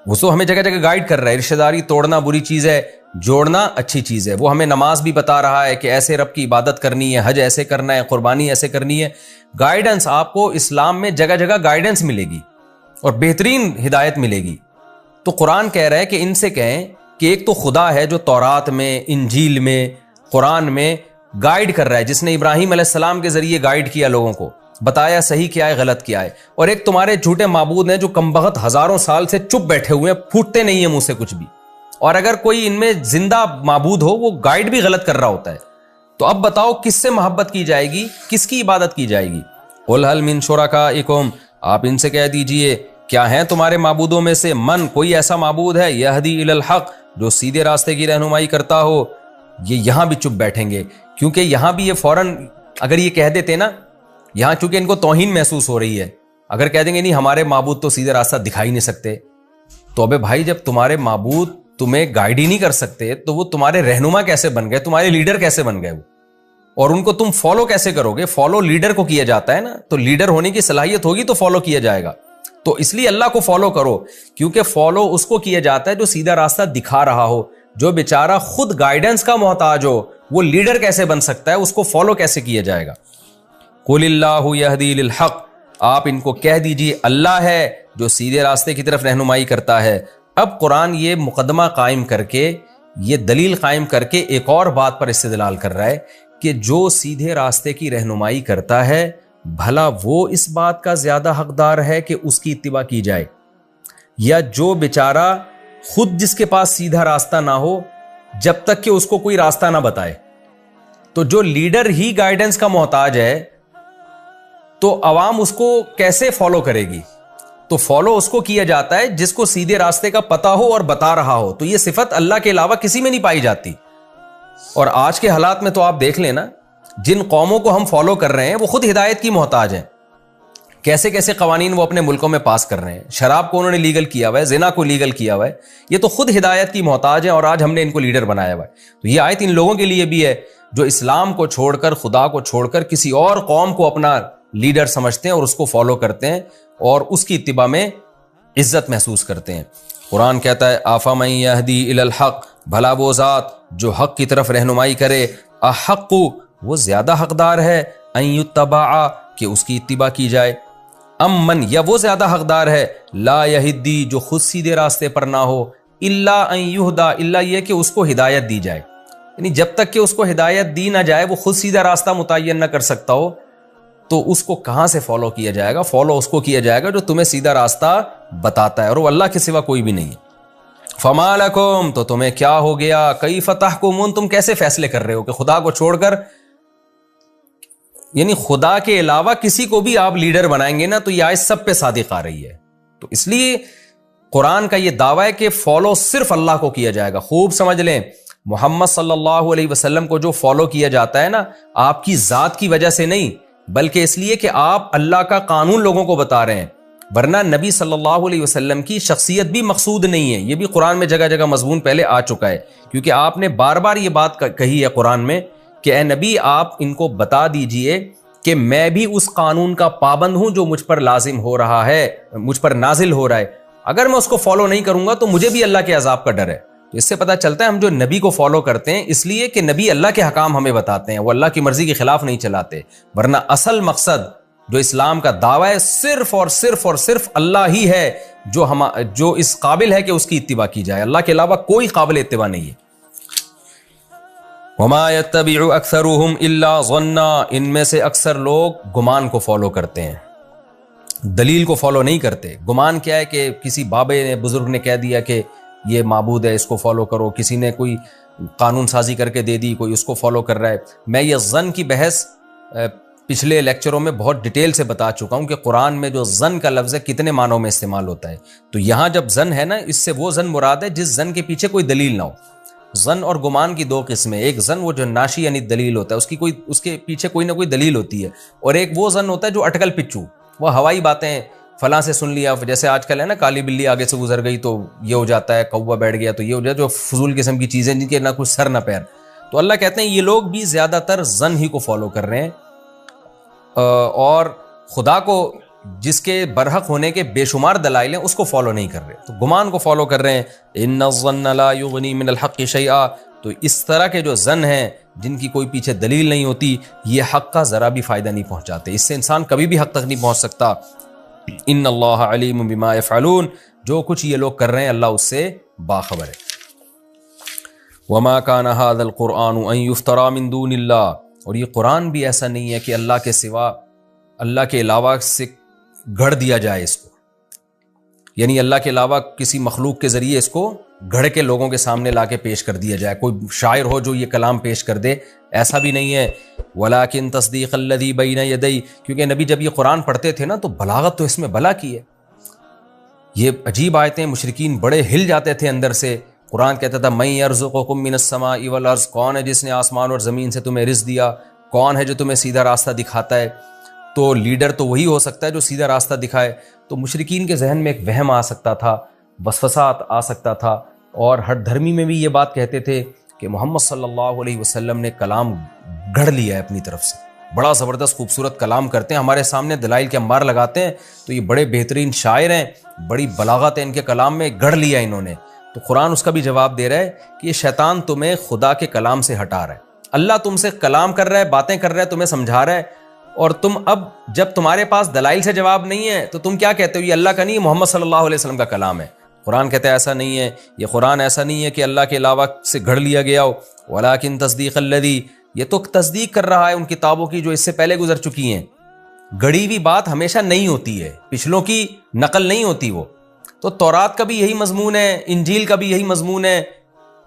وہ تو ہمیں جگہ جگہ گائیڈ کر رہا ہے. رشتہ داری توڑنا بری چیز ہے, جوڑنا اچھی چیز ہے. وہ ہمیں نماز بھی بتا رہا ہے کہ ایسے رب کی عبادت کرنی ہے, حج ایسے کرنا ہے, قربانی ایسے کرنی ہے. گائیڈنس آپ کو اسلام میں جگہ جگہ گائیڈنس ملے گی اور بہترین ہدایت ملے گی. تو قرآن کہہ رہا ہے کہ ان سے کہیں کہ ایک تو خدا ہے جو تورات میں, انجیل میں, قرآن میں گائیڈ کر رہا ہے, جس نے ابراہیم علیہ السلام کے ذریعے گائیڈ کیا لوگوں کو, بتایا صحیح کیا ہے غلط کیا ہے. اور ایک تمہارے جھوٹے معبود ہیں جو کمبخت ہزاروں سال سے چپ بیٹھے ہوئے ہیں, پھوٹتے نہیں ہیں منہ سے کچھ بھی, اور اگر کوئی ان میں زندہ معبود ہو وہ گائیڈ بھی غلط کر رہا ہوتا ہے. تو اب بتاؤ کس سے محبت کی جائے گی, کس کی عبادت کی جائے گی. قل هل من شرکائکم, آپ ان سے کہہ دیجئے کیا ہیں تمہارے معبودوں میں سے من, کوئی ایسا معبود ہے یہدی الی الحق, جو سیدھے راستے کی رہنمائی کرتا ہو. یہ یہاں بھی چپ بیٹھیں گے, کیونکہ یہاں بھی یہ فوراً اگر یہ کہہ دیتے نا, یہاں چونکہ ان کو توہین محسوس ہو رہی ہے, اگر کہہ دیں گے نہیں ہمارے معبود تو سیدھے راستہ دکھا ہی نہیں سکتے, تو ابے بھائی جب تمہارے معبود تمہیں گائیڈ ہی نہیں کر سکتے تو وہ تمہارے رہنما کیسے بن گئے, تمہارے لیڈر کیسے بن گئے وہ, اور ان کو تم فالو کیسے کرو گے. فالو لیڈر کو کیا جاتا ہے نا, تو لیڈر ہونے کی صلاحیت ہوگی تو فالو کیا جائے گا. تو اس لیے اللہ کو فالو کرو, کیونکہ فالو اس کو کیا جاتا ہے جو سیدھا راستہ دکھا رہا ہو. جو بیچارہ خود گائیڈنس کا محتاج ہو وہ لیڈر کیسے بن سکتا ہے, اس کو فالو کیسے کیا جائے گا. قل اللہ یہدی للحق, آپ ان کو کہہ دیجیے اللہ ہے جو سیدھے راستے کی طرف رہنمائی کرتا ہے. اب قرآن یہ مقدمہ قائم کر کے, یہ دلیل قائم کر کے ایک اور بات پر استدلال کر رہا ہے کہ جو سیدھے راستے کی رہنمائی کرتا ہے بھلا وہ اس بات کا زیادہ حقدار ہے کہ اس کی اتباع کی جائے, یا جو بیچارہ خود جس کے پاس سیدھا راستہ نہ ہو جب تک کہ اس کو کوئی راستہ نہ بتائے. تو جو لیڈر ہی گائیڈنس کا محتاج ہے تو عوام اس کو کیسے فالو کرے گی. تو فالو اس کو کیا جاتا ہے جس کو سیدھے راستے کا پتہ ہو اور بتا رہا ہو. تو یہ صفت اللہ کے علاوہ کسی میں نہیں پائی جاتی. اور آج کے حالات میں تو آپ دیکھ لینا, جن قوموں کو ہم فالو کر رہے ہیں وہ خود ہدایت کی محتاج ہیں. کیسے کیسے قوانین وہ اپنے ملکوں میں پاس کر رہے ہیں. شراب کو انہوں نے لیگل کیا ہوا ہے, زنا کو لیگل کیا ہوا ہے. یہ تو خود ہدایت کی محتاج ہیں اور آج ہم نے ان کو لیڈر بنایا ہوا ہے. تو یہ آیت ان لوگوں کے لیے بھی ہے جو اسلام کو چھوڑ کر, خدا کو چھوڑ کر کسی اور قوم کو اپنا لیڈر سمجھتے ہیں اور اس کو فالو کرتے ہیں اور اس کی اتباع میں عزت محسوس کرتے ہیں. قرآن کہتا ہے افمن یہدی الی الحق, بھلا وہ ذات جو حق کی طرف رہنمائی کرے, احق, وہ زیادہ حقدار ہے, ان یتبع, کہ اس کی اتباع کی جائے, ام من, یا وہ زیادہ حقدار ہے, لا یہدی, جو خود سیدھے راستے پر نہ ہو, الا ان یہدا, الا یہ کہ اس کو ہدایت دی جائے. یعنی جب تک کہ اس کو ہدایت دی نہ جائے, وہ خود سیدھا راستہ متعین نہ کر سکتا ہو, تو اس کو کہاں سے فالو کیا جائے گا. فالو اس کو کیا جائے گا جو تمہیں سیدھا راستہ بتاتا ہے, اور وہ اللہ کے سوا کوئی بھی نہیں ہے. فما لکم, تو تمہیں کیا ہو گیا, کیف تحکمون, تم کیسے فیصلے کر رہے ہو کہ خدا کو چھوڑ کر, یعنی خدا کے علاوہ کسی کو بھی آپ لیڈر بنائیں گے نا تو یہ آیت سب پہ صادق آ رہی ہے. تو اس لیے قرآن کا یہ دعویٰ ہے کہ فالو صرف اللہ کو کیا جائے گا. خوب سمجھ لیں, محمد صلی اللہ علیہ وسلم کو جو فالو کیا جاتا ہے نا, آپ کی ذات کی وجہ سے نہیں, بلکہ اس لیے کہ آپ اللہ کا قانون لوگوں کو بتا رہے ہیں. ورنہ نبی صلی اللہ علیہ وسلم کی شخصیت بھی مقصود نہیں ہے. یہ بھی قرآن میں جگہ جگہ مضمون پہلے آ چکا ہے, کیونکہ آپ نے بار بار یہ بات کہی ہے قرآن میں کہ اے نبی آپ ان کو بتا دیجئے کہ میں بھی اس قانون کا پابند ہوں جو مجھ پر لازم ہو رہا ہے, مجھ پر نازل ہو رہا ہے. اگر میں اس کو فالو نہیں کروں گا تو مجھے بھی اللہ کے عذاب کا ڈر ہے. تو اس سے پتہ چلتا ہے ہم جو نبی کو فالو کرتے ہیں اس لیے کہ نبی اللہ کے حکام ہمیں بتاتے ہیں, وہ اللہ کی مرضی کے خلاف نہیں چلاتے. ورنہ اصل مقصد جو اسلام کا دعویٰ ہے صرف اور صرف اور صرف اللہ ہی ہے جو اس قابل ہے کہ اس کی اتباع کی جائے. اللہ کے علاوہ کوئی قابل اتباع نہیں ہے. وما يتبع اکثرهم الا ظنا, ان میں سے اکثر لوگ گمان کو فالو کرتے ہیں, دلیل کو فالو نہیں کرتے. گمان کیا ہے کہ کسی بابے نے بزرگ نے کہہ دیا کہ یہ معبود ہے اس کو فالو کرو, کسی نے کوئی قانون سازی کر کے دے دی, کوئی اس کو فالو کر رہا ہے. میں یہ ظن کی بحث پچھلے لیکچروں میں بہت ڈیٹیل سے بتا چکا ہوں کہ قرآن میں جو ظن کا لفظ ہے کتنے معنوں میں استعمال ہوتا ہے. تو یہاں جب ظن ہے نا, اس سے وہ ظن مراد ہے جس ظن کے پیچھے کوئی دلیل نہ ہو. ظن اور گمان کی دو قسمیں, ایک ظن وہ جو ناشی یعنی دلیل ہوتا ہے, اس کے پیچھے کوئی نہ کوئی دلیل ہوتی ہے, اور ایک وہ ظن ہوتا ہے جو اٹکل پچو, وہ ہوائی باتیں فلاں سے سن لیا, جیسے آج کل ہے نا کالی بلی آگے سے گزر گئی تو یہ ہو جاتا ہے, کوا بیٹھ گیا تو یہ ہو جاتا ہے, جو فضول قسم کی چیزیں جن کے نہ کچھ سر نہ پیر. تو اللہ کہتے ہیں یہ لوگ بھی زیادہ تر ظن ہی کو فالو کر رہے ہیں, اور خدا کو جس کے برحق ہونے کے بے شمار دلائل ہیں اس کو فالو نہیں کر رہے, تو گمان کو فالو کر رہے ہیں. ان الظن لا یغنی من الحق شیئا, تو اس طرح کے جو ظن ہیں جن کی کوئی پیچھے دلیل نہیں ہوتی, یہ حق کا ذرا بھی فائدہ نہیں پہنچاتے, اس سے انسان کبھی بھی حق تک نہیں پہنچ سکتا. ان اللہ علیم بما یفعلون, جو کچھ یہ لوگ کر رہے ہیں اللہ اس سے باخبر ہے. وما کان ھذا القرآن ان یفترى من دون اللہ, اور یہ قرآن بھی ایسا نہیں ہے کہ اللہ کے سوا, اللہ کے علاوہ سے گھڑ دیا جائے اس کو, یعنی اللہ کے علاوہ کسی مخلوق کے ذریعے اس کو گھڑ کے لوگوں کے سامنے لا کے پیش کر دیا جائے, کوئی شاعر ہو جو یہ کلام پیش کر دے, ایسا بھی نہیں ہے. ولیکن تصدیق الذی بین یدی, کیونکہ نبی جب یہ قرآن پڑھتے تھے نا تو بلاغت تو اس میں بلا کی ہے, یہ عجیب آیتیں, مشرکین بڑے ہل جاتے تھے اندر سے. قرآن کہتا تھا من یرزقکم من السماء والارض, کون ہے جس نے آسمان اور زمین سے تمہیں رزق دیا, کون ہے جو تمہیں سیدھا راستہ دکھاتا ہے. تو لیڈر تو وہی ہو سکتا ہے جو سیدھا راستہ دکھائے. تو مشرکین کے ذہن میں ایک وہم آ سکتا تھا, وسوسات آ سکتا تھا, اور ہر دھرمی میں بھی یہ بات کہتے تھے کہ محمد صلی اللہ علیہ وسلم نے کلام گھڑ لیا ہے اپنی طرف سے, بڑا زبردست خوبصورت کلام کرتے ہیں, ہمارے سامنے دلائل کے انبار لگاتے ہیں, تو یہ بڑے بہترین شاعر ہیں, بڑی بلاغت ہے ان کے کلام میں, گھڑ لیا انہوں نے. تو قرآن اس کا بھی جواب دے رہا ہے کہ یہ شیطان تمہیں خدا کے کلام سے ہٹا رہا ہے. اللہ تم سے کلام کر رہا ہے, باتیں کر رہا ہے, تمہیں سمجھا رہا ہے, اور تم اب جب تمہارے پاس دلائل سے جواب نہیں ہے تو تم کیا کہتے ہو, یہ اللہ کا نہیں, محمد صلی اللہ علیہ وسلم کا کلام ہے. قرآن کہتا ہے ایسا نہیں ہے, یہ قرآن ایسا نہیں ہے کہ اللہ کے علاوہ سے گھڑ لیا گیا ہو. ولیکن تصدیق الذی, یہ تو تصدیق کر رہا ہے ان کتابوں کی جو اس سے پہلے گزر چکی ہیں. گڑی ہوئی بات ہمیشہ نہیں ہوتی ہے, پچھلوں کی نقل نہیں ہوتی وہ. تو تورات کا بھی یہی مضمون ہے, انجیل کا بھی یہی مضمون ہے,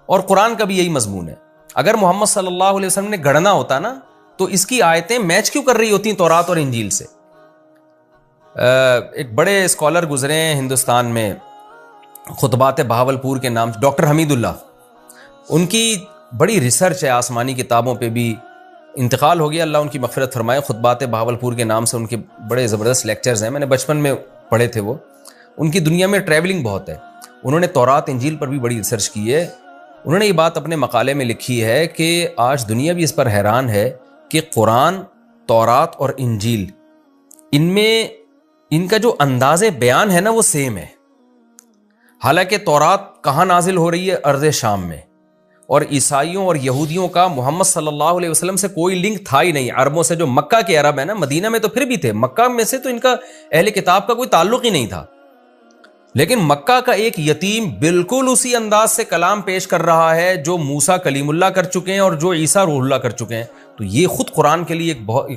اور قرآن کا بھی یہی مضمون ہے. اگر محمد صلی اللہ علیہ وسلم نے گھڑنا ہوتا نا تو اس کی آیتیں میچ کیوں کر رہی ہوتی ہیں تورات اور انجیل سے. ایک بڑے اسکالر گزرے ہیں ہندوستان میں, خطبات بہاولپور کے نام, ڈاکٹر حمید اللہ, ان کی بڑی ریسرچ ہے آسمانی کتابوں پہ بھی. انتقال ہو گیا, اللہ ان کی مغفرت فرمائے. خطبات بہاولپور کے نام سے ان کے بڑے زبردست لیکچرز ہیں, میں نے بچپن میں پڑھے تھے وہ. ان کی دنیا میں ٹریولنگ بہت ہے, انہوں نے تورات انجیل پر بھی بڑی ریسرچ کی ہے. انہوں نے یہ بات اپنے مقالے میں لکھی ہے کہ آج دنیا بھی اس پر حیران ہے کہ قرآن, تورات اور انجیل, ان میں ان کا جو انداز بیان ہے نا وہ سیم ہے. حالانکہ تورات کہاں نازل ہو رہی ہے, ارض شام میں, اور عیسائیوں اور یہودیوں کا محمد صلی اللہ علیہ وسلم سے کوئی لنک تھا ہی نہیں. عربوں سے, جو مکہ کے عرب ہیں نا, مدینہ میں تو پھر بھی تھے, مکہ میں سے تو ان کا اہل کتاب کا کوئی تعلق ہی نہیں تھا. لیکن مکہ کا ایک یتیم بالکل اسی انداز سے کلام پیش کر رہا ہے جو موسیٰ کلیم اللہ کر چکے ہیں اور جو عیسیٰ روح اللہ کر چکے ہیں. تو یہ خود قرآن کے لیے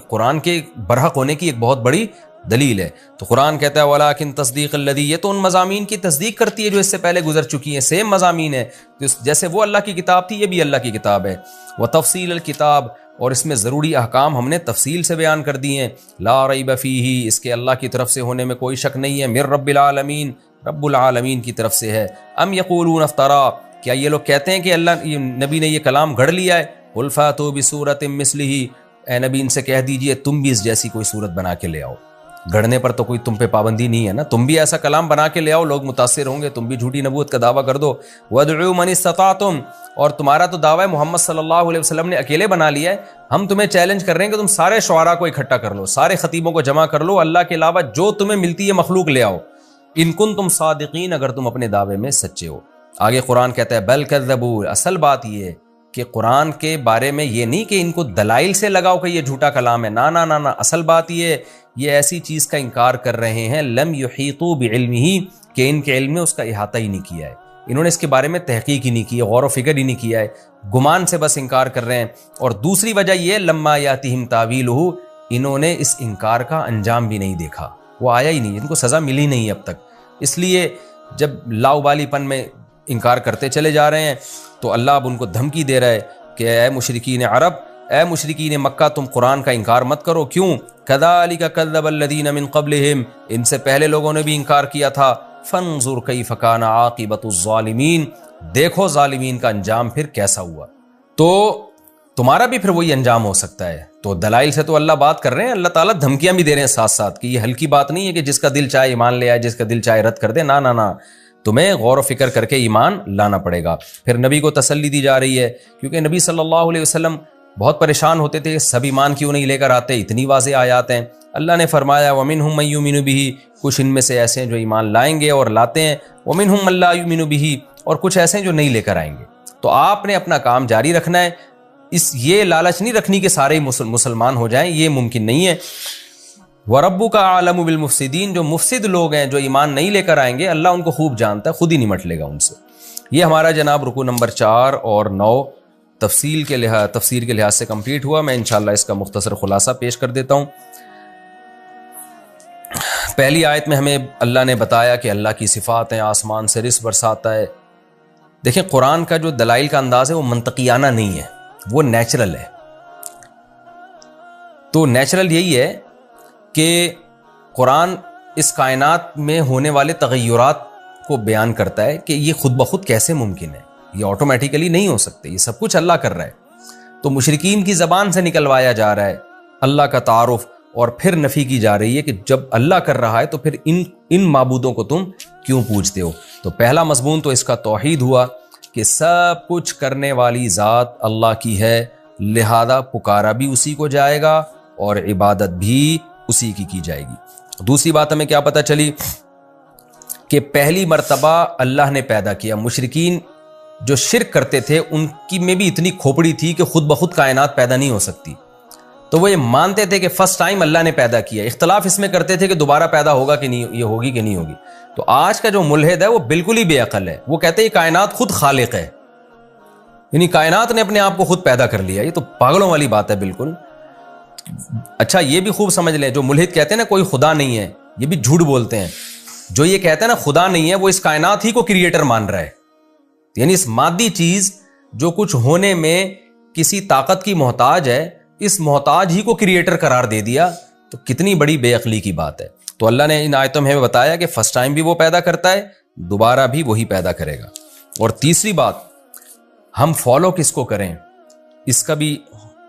قرآن کے برحق ہونے کی ایک بہت بڑی دلیل ہے. تو قرآن کہتا ہے ولیکن تصدیق الذی, یہ تو ان مضامین کی تصدیق کرتی ہے جو اس سے پہلے گزر چکی ہیں, سیم مضامین ہے. جیسے وہ اللہ کی کتاب تھی, یہ بھی اللہ کی کتاب ہے. وتفصیل الکتاب, اور اس میں ضروری احکام ہم نے تفصیل سے بیان کر دیے ہیں. لا ریب فیہ, اس کے اللہ کی طرف سے ہونے میں کوئی شک نہیں ہے. من رب العالمین, رب العالمین کی طرف سے ہے. ام یقولون افترا, کیا یہ لوگ کہتے ہیں کہ اللہ نبی نے یہ کلام گھڑ لیا ہے. قل فاتوا بسورۃ مثلہ, اے نبی ان سے کہہ دیجئے تم بھی اس جیسی کوئی صورت بنا کے لے آؤ. گڑھنے پر تو کوئی تم پہ پابندی نہیں ہے نا, تم بھی ایسا کلام بنا کے لے آؤ, لوگ متاثر ہوں گے, تم بھی جھوٹی نبوت کا دعویٰ کر دو. وَادْعُوا مَنِ اسْتَطَعْتُمْ, اور تمہارا تو دعویٰ محمد صلی اللہ علیہ وسلم نے اکیلے بنا لیا ہے, ہم تمہیں چیلنج کر رہے ہیں کہ تم سارے شعراء کو اکٹھا کر لو, سارے خطیبوں کو جمع کر لو, اللہ کے علاوہ جو تمہیں ملتی ہے مخلوق لے آؤ, ان کنتم صادقین, اگر تم اپنے دعوے میں سچے ہو. آگے قرآن کہتا ہے بل کذبوا, اصل بات یہ ہے کہ قرآن کے بارے میں یہ نہیں کہ ان کو دلائل سے لگاؤ کہ یہ جھوٹا کلام ہے, نا نا نا نا, اصل بات یہ ایسی چیز کا انکار کر رہے ہیں لم یحیطوا بعلمہ, کہ ان کے علم نے اس کا احاطہ ہی نہیں کیا ہے, انہوں نے اس کے بارے میں تحقیق ہی نہیں کی ہے, غور و فکر ہی نہیں کیا ہے, گمان سے بس انکار کر رہے ہیں. اور دوسری وجہ یہ لما یاتہم تاویلہ, انہوں نے اس انکار کا انجام بھی نہیں دیکھا, وہ آیا ہی نہیں, ان کو سزا ملی نہیں اب تک. اس لیے جب لاؤبالی پن میں انکار کرتے چلے جا رہے ہیں تو اللہ اب ان کو دھمکی دے رہا ہے کہ اے مشرکین عرب, اے مشرکین مکہ, تم قرآن کا انکار مت کرو. کیوں؟ کذالک کذب الذین من قبلہم, ان سے پہلے لوگوں نے بھی انکار کیا تھا. فانظر کیف کان عاقبۃ الظالمین, دیکھو ظالمین کا انجام پھر کیسا ہوا. تو تمہارا بھی پھر وہی انجام ہو سکتا ہے. تو دلائل سے تو اللہ بات کر رہے ہیں, اللہ تعالیٰ دھمکیاں بھی دے رہے ہیں ساتھ ساتھ, کہ یہ ہلکی بات نہیں ہے کہ جس کا دل چاہے ایمان لے آئے, جس کا دل چاہے رد کر دے, نا نا نا, تمہیں غور و فکر کر کے ایمان لانا پڑے گا. پھر نبی کو تسلی دی جا رہی ہے, کیونکہ نبی صلی اللہ علیہ وسلم بہت پریشان ہوتے تھے, سب ایمان کیوں نہیں لے کر آتے, اتنی واضح آیات ہیں. اللہ نے فرمایا وَمِنْهُمْ مَن يُؤْمِنُ بِهِ, کچھ ان میں سے ایسے ہیں جو ایمان لائیں گے اور لاتے ہیں, وَمِنْهُمْ مَن لَا يُؤْمِنُ بِهِ, اور کچھ ایسے ہیں جو نہیں لے کر آئیں گے. تو آپ نے اپنا کام جاری رکھنا ہے, یہ لالچ نہیں رکھنی کہ سارے مسلمان ہو جائیں, یہ ممکن نہیں ہے. وَرَبُّكَ أَعْلَمُ بِالْمُفْسِدِينَ, جو مفسد لوگ ہیں, جو ایمان نہیں لے کر آئیں گے, اللہ ان کو خوب جانتا ہے, خود ہی نمٹ لے گا ان سے. یہ ہمارا جناب رکوع نمبر 4 اور 9 تفسیر کے لحاظ سے کمپلیٹ ہوا. میں انشاءاللہ اس کا مختصر خلاصہ پیش کر دیتا ہوں. پہلی آیت میں ہمیں اللہ نے بتایا کہ اللہ کی صفات ہیں, آسمان سے رزق برساتا ہے. دیکھیں قرآن کا جو دلائل کا انداز ہے وہ منطقیانہ نہیں ہے, وہ نیچرل ہے. تو نیچرل یہی ہے کہ قرآن اس کائنات میں ہونے والے تغیرات کو بیان کرتا ہے کہ یہ خود بخود کیسے ممکن ہے, یہ آٹومیٹیکلی نہیں ہو سکتے, یہ سب کچھ اللہ کر رہا ہے. تو مشرکین کی زبان سے نکلوایا جا رہا ہے اللہ کا تعارف, اور پھر نفی کی جا رہی ہے کہ جب اللہ کر رہا ہے تو پھر ان معبودوں کو تم کیوں پوجتے ہو. تو پہلا مضمون تو اس کا توحید ہوا کہ سب کچھ کرنے والی ذات اللہ کی ہے, لہذا پکارا بھی اسی کو جائے گا اور عبادت بھی اسی کی جائے گی. دوسری بات ہمیں کیا پتہ چلی کہ پہلی مرتبہ اللہ نے پیدا کیا. مشرکین جو شرک کرتے تھے ان کی میں بھی اتنی کھوپڑی تھی کہ خود بخود کائنات پیدا نہیں ہو سکتی, تو وہ یہ مانتے تھے کہ فرسٹ ٹائم اللہ نے پیدا کیا. اختلاف اس میں کرتے تھے کہ دوبارہ پیدا ہوگا کہ نہیں, یہ ہوگی کہ نہیں ہوگی. تو آج کا جو ملحد ہے وہ بالکل ہی بے عقل ہے, وہ کہتے ہیں کائنات خود خالق ہے, یعنی کائنات نے اپنے آپ کو خود پیدا کر لیا. یہ تو پاگلوں والی بات ہے بالکل. اچھا یہ بھی خوب سمجھ لیں, جو ملحد کہتے ہیں نا کوئی خدا نہیں ہے, یہ بھی جھوٹ بولتے ہیں. جو یہ کہتے ہیں نا خدا نہیں ہے, وہ اس کائنات ہی کو کریٹر مان رہا ہے, یعنی اس مادی چیز جو کچھ ہونے میں کسی طاقت کی محتاج ہے, اس محتاج ہی کو کریٹر قرار دے دیا. تو کتنی بڑی بے عقلی کی بات ہے. تو اللہ نے ان آیتوں میں بتایا کہ فرسٹ ٹائم بھی وہ پیدا کرتا ہے, دوبارہ بھی وہی پیدا کرے گا. اور تیسری بات, ہم فالو کس کو کریں, اس کا بھی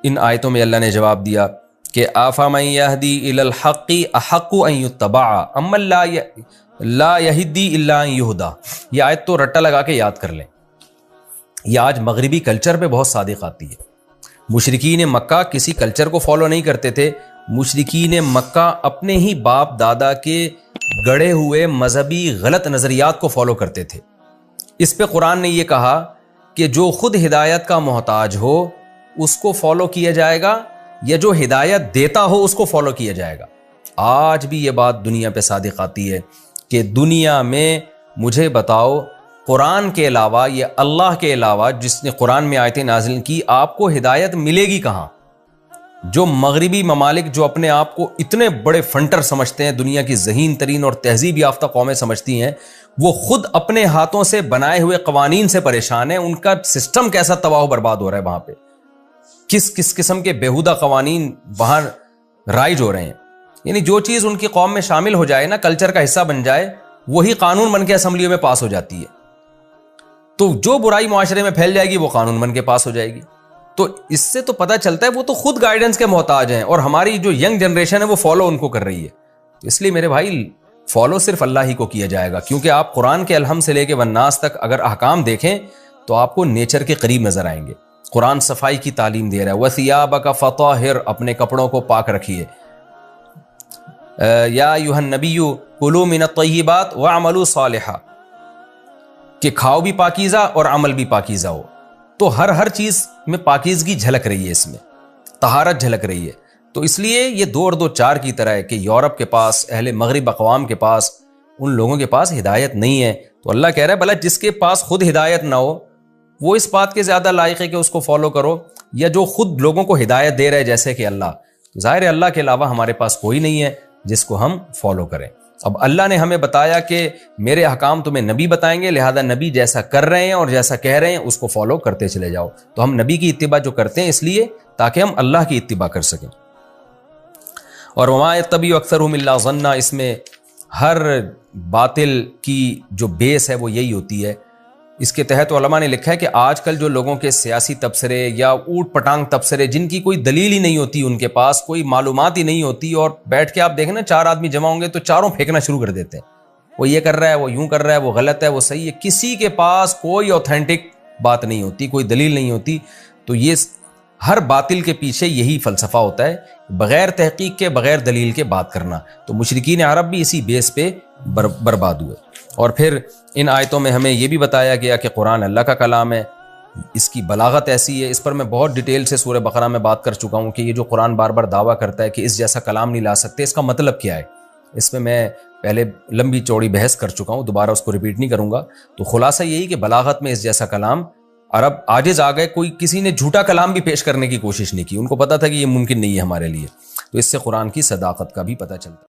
ان آیتوں میں اللہ نے جواب دیا کہ آفامن یہدی الی الحق احق ان یتبع اما لا یہدی الا ان یہدی. یہ آیت تو رٹا لگا کے یاد کر لیں, یہ آج مغربی کلچر پہ بہت صادق آتی ہے. مشرکین مکہ کسی کلچر کو فالو نہیں کرتے تھے, مشرکین مکہ اپنے ہی باپ دادا کے گڑے ہوئے مذہبی غلط نظریات کو فالو کرتے تھے. اس پہ قرآن نے یہ کہا کہ جو خود ہدایت کا محتاج ہو اس کو فالو کیا جائے گا, یا جو ہدایت دیتا ہو اس کو فالو کیا جائے گا. آج بھی یہ بات دنیا پہ صادق آتی ہے کہ دنیا میں مجھے بتاؤ قرآن کے علاوہ یا اللہ کے علاوہ جس نے قرآن میں آیتیں نازل کی, آپ کو ہدایت ملے گی کہاں؟ جو مغربی ممالک جو اپنے آپ کو اتنے بڑے فنٹر سمجھتے ہیں, دنیا کی ذہین ترین اور تہذیب یافتہ قومیں سمجھتی ہیں, وہ خود اپنے ہاتھوں سے بنائے ہوئے قوانین سے پریشان ہیں. ان کا سسٹم کیسا تباہ و برباد ہو رہا ہے وہاں پہ, کس قسم کے بیہودہ قوانین وہاں رائج ہو رہے ہیں. یعنی جو چیز ان کی قوم میں شامل ہو جائے نا, کلچر کا حصہ بن جائے, وہی قانون بن کے اسمبلیوں میں پاس ہو جاتی ہے. تو جو برائی معاشرے میں پھیل جائے گی وہ قانون بن کے پاس ہو جائے گی. تو اس سے تو پتہ چلتا ہے وہ تو خود گائیڈنس کے محتاج ہیں, اور ہماری جو ینگ جنریشن ہے وہ فالو ان کو کر رہی ہے. تو اس لیے میرے بھائی فالو صرف اللہ ہی کو کیا جائے گا، کیونکہ آپ قرآن کے الحم سے لے کے والناس تک اگر احکام دیکھیں تو آپ کو نیچر کے قریب نظر آئیں گے۔ قرآن صفائی کی تعلیم دے رہا ہے، وَثِيَابَكَ فَطَهِّرْ، اپنے کپڑوں کو پاک رکھیے، یا ایھا النبی کلوا من الطیبات واعملوا صالحا، کہ کھاؤ بھی پاکیزہ اور عمل بھی پاکیزہ ہو۔ تو ہر چیز میں پاکیزگی جھلک رہی ہے، اس میں طہارت جھلک رہی ہے۔ تو اس لیے یہ 2 اور 2 4 کی طرح ہے کہ یورپ کے پاس، اہل مغرب اقوام کے پاس، ان لوگوں کے پاس ہدایت نہیں ہے، تو اللہ کہہ رہا ہے بھلا جس کے پاس خود ہدایت نہ ہو وہ اس بات کے زیادہ لائق ہے کہ اس کو فالو کرو، یا جو خود لوگوں کو ہدایت دے رہے جیسے کہ اللہ۔ ظاہر ہے اللہ کے علاوہ ہمارے پاس کوئی نہیں ہے جس کو ہم فالو کریں۔ اب اللہ نے ہمیں بتایا کہ میرے احکام تمہیں نبی بتائیں گے، لہذا نبی جیسا کر رہے ہیں اور جیسا کہہ رہے ہیں اس کو فالو کرتے چلے جاؤ۔ تو ہم نبی کی اتباع جو کرتے ہیں اس لیے تاکہ ہم اللہ کی اتباع کر سکیں۔ اور وما یتبع اکثرهم الا ظنا، اس میں ہر باطل کی جو بیس ہے وہ یہی ہوتی ہے۔ اس کے تحت علماء نے لکھا ہے کہ آج کل جو لوگوں کے سیاسی تبصرے یا اوٹ پٹانگ تبصرے، جن کی کوئی دلیل ہی نہیں ہوتی، ان کے پاس کوئی معلومات ہی نہیں ہوتی، اور بیٹھ کے آپ دیکھیں نا 4 آدمی جمع ہوں گے تو چاروں پھینکنا شروع کر دیتے ہیں، وہ یہ کر رہا ہے، وہ یوں کر رہا ہے، وہ غلط ہے، وہ صحیح ہے، کسی کے پاس کوئی اوتھینٹک بات نہیں ہوتی، کوئی دلیل نہیں ہوتی۔ تو یہ ہر باطل کے پیچھے یہی فلسفہ ہوتا ہے، بغیر تحقیق کے، بغیر دلیل کے بات کرنا۔ تو مشرکین عرب بھی اسی بیس پہ برباد ہوئے۔ اور پھر ان آیتوں میں ہمیں یہ بھی بتایا گیا کہ قرآن اللہ کا کلام ہے، اس کی بلاغت ایسی ہے۔ اس پر میں بہت ڈیٹیل سے سورہ بقرہ میں بات کر چکا ہوں کہ یہ جو قرآن بار بار دعویٰ کرتا ہے کہ اس جیسا کلام نہیں لا سکتے، اس کا مطلب کیا ہے، اس میں پہلے لمبی چوڑی بحث کر چکا ہوں، دوبارہ اس کو ریپیٹ نہیں کروں گا۔ تو خلاصہ یہی کہ بلاغت میں اس جیسا کلام عرب عاجز آ گئے، کسی نے جھوٹا کلام بھی پیش کرنے کی کوشش نہیں کی، ان کو پتا تھا کہ یہ ممکن نہیں ہے ہمارے لیے۔ تو اس سے قرآن کی صداقت کا بھی پتہ چلتا ہے۔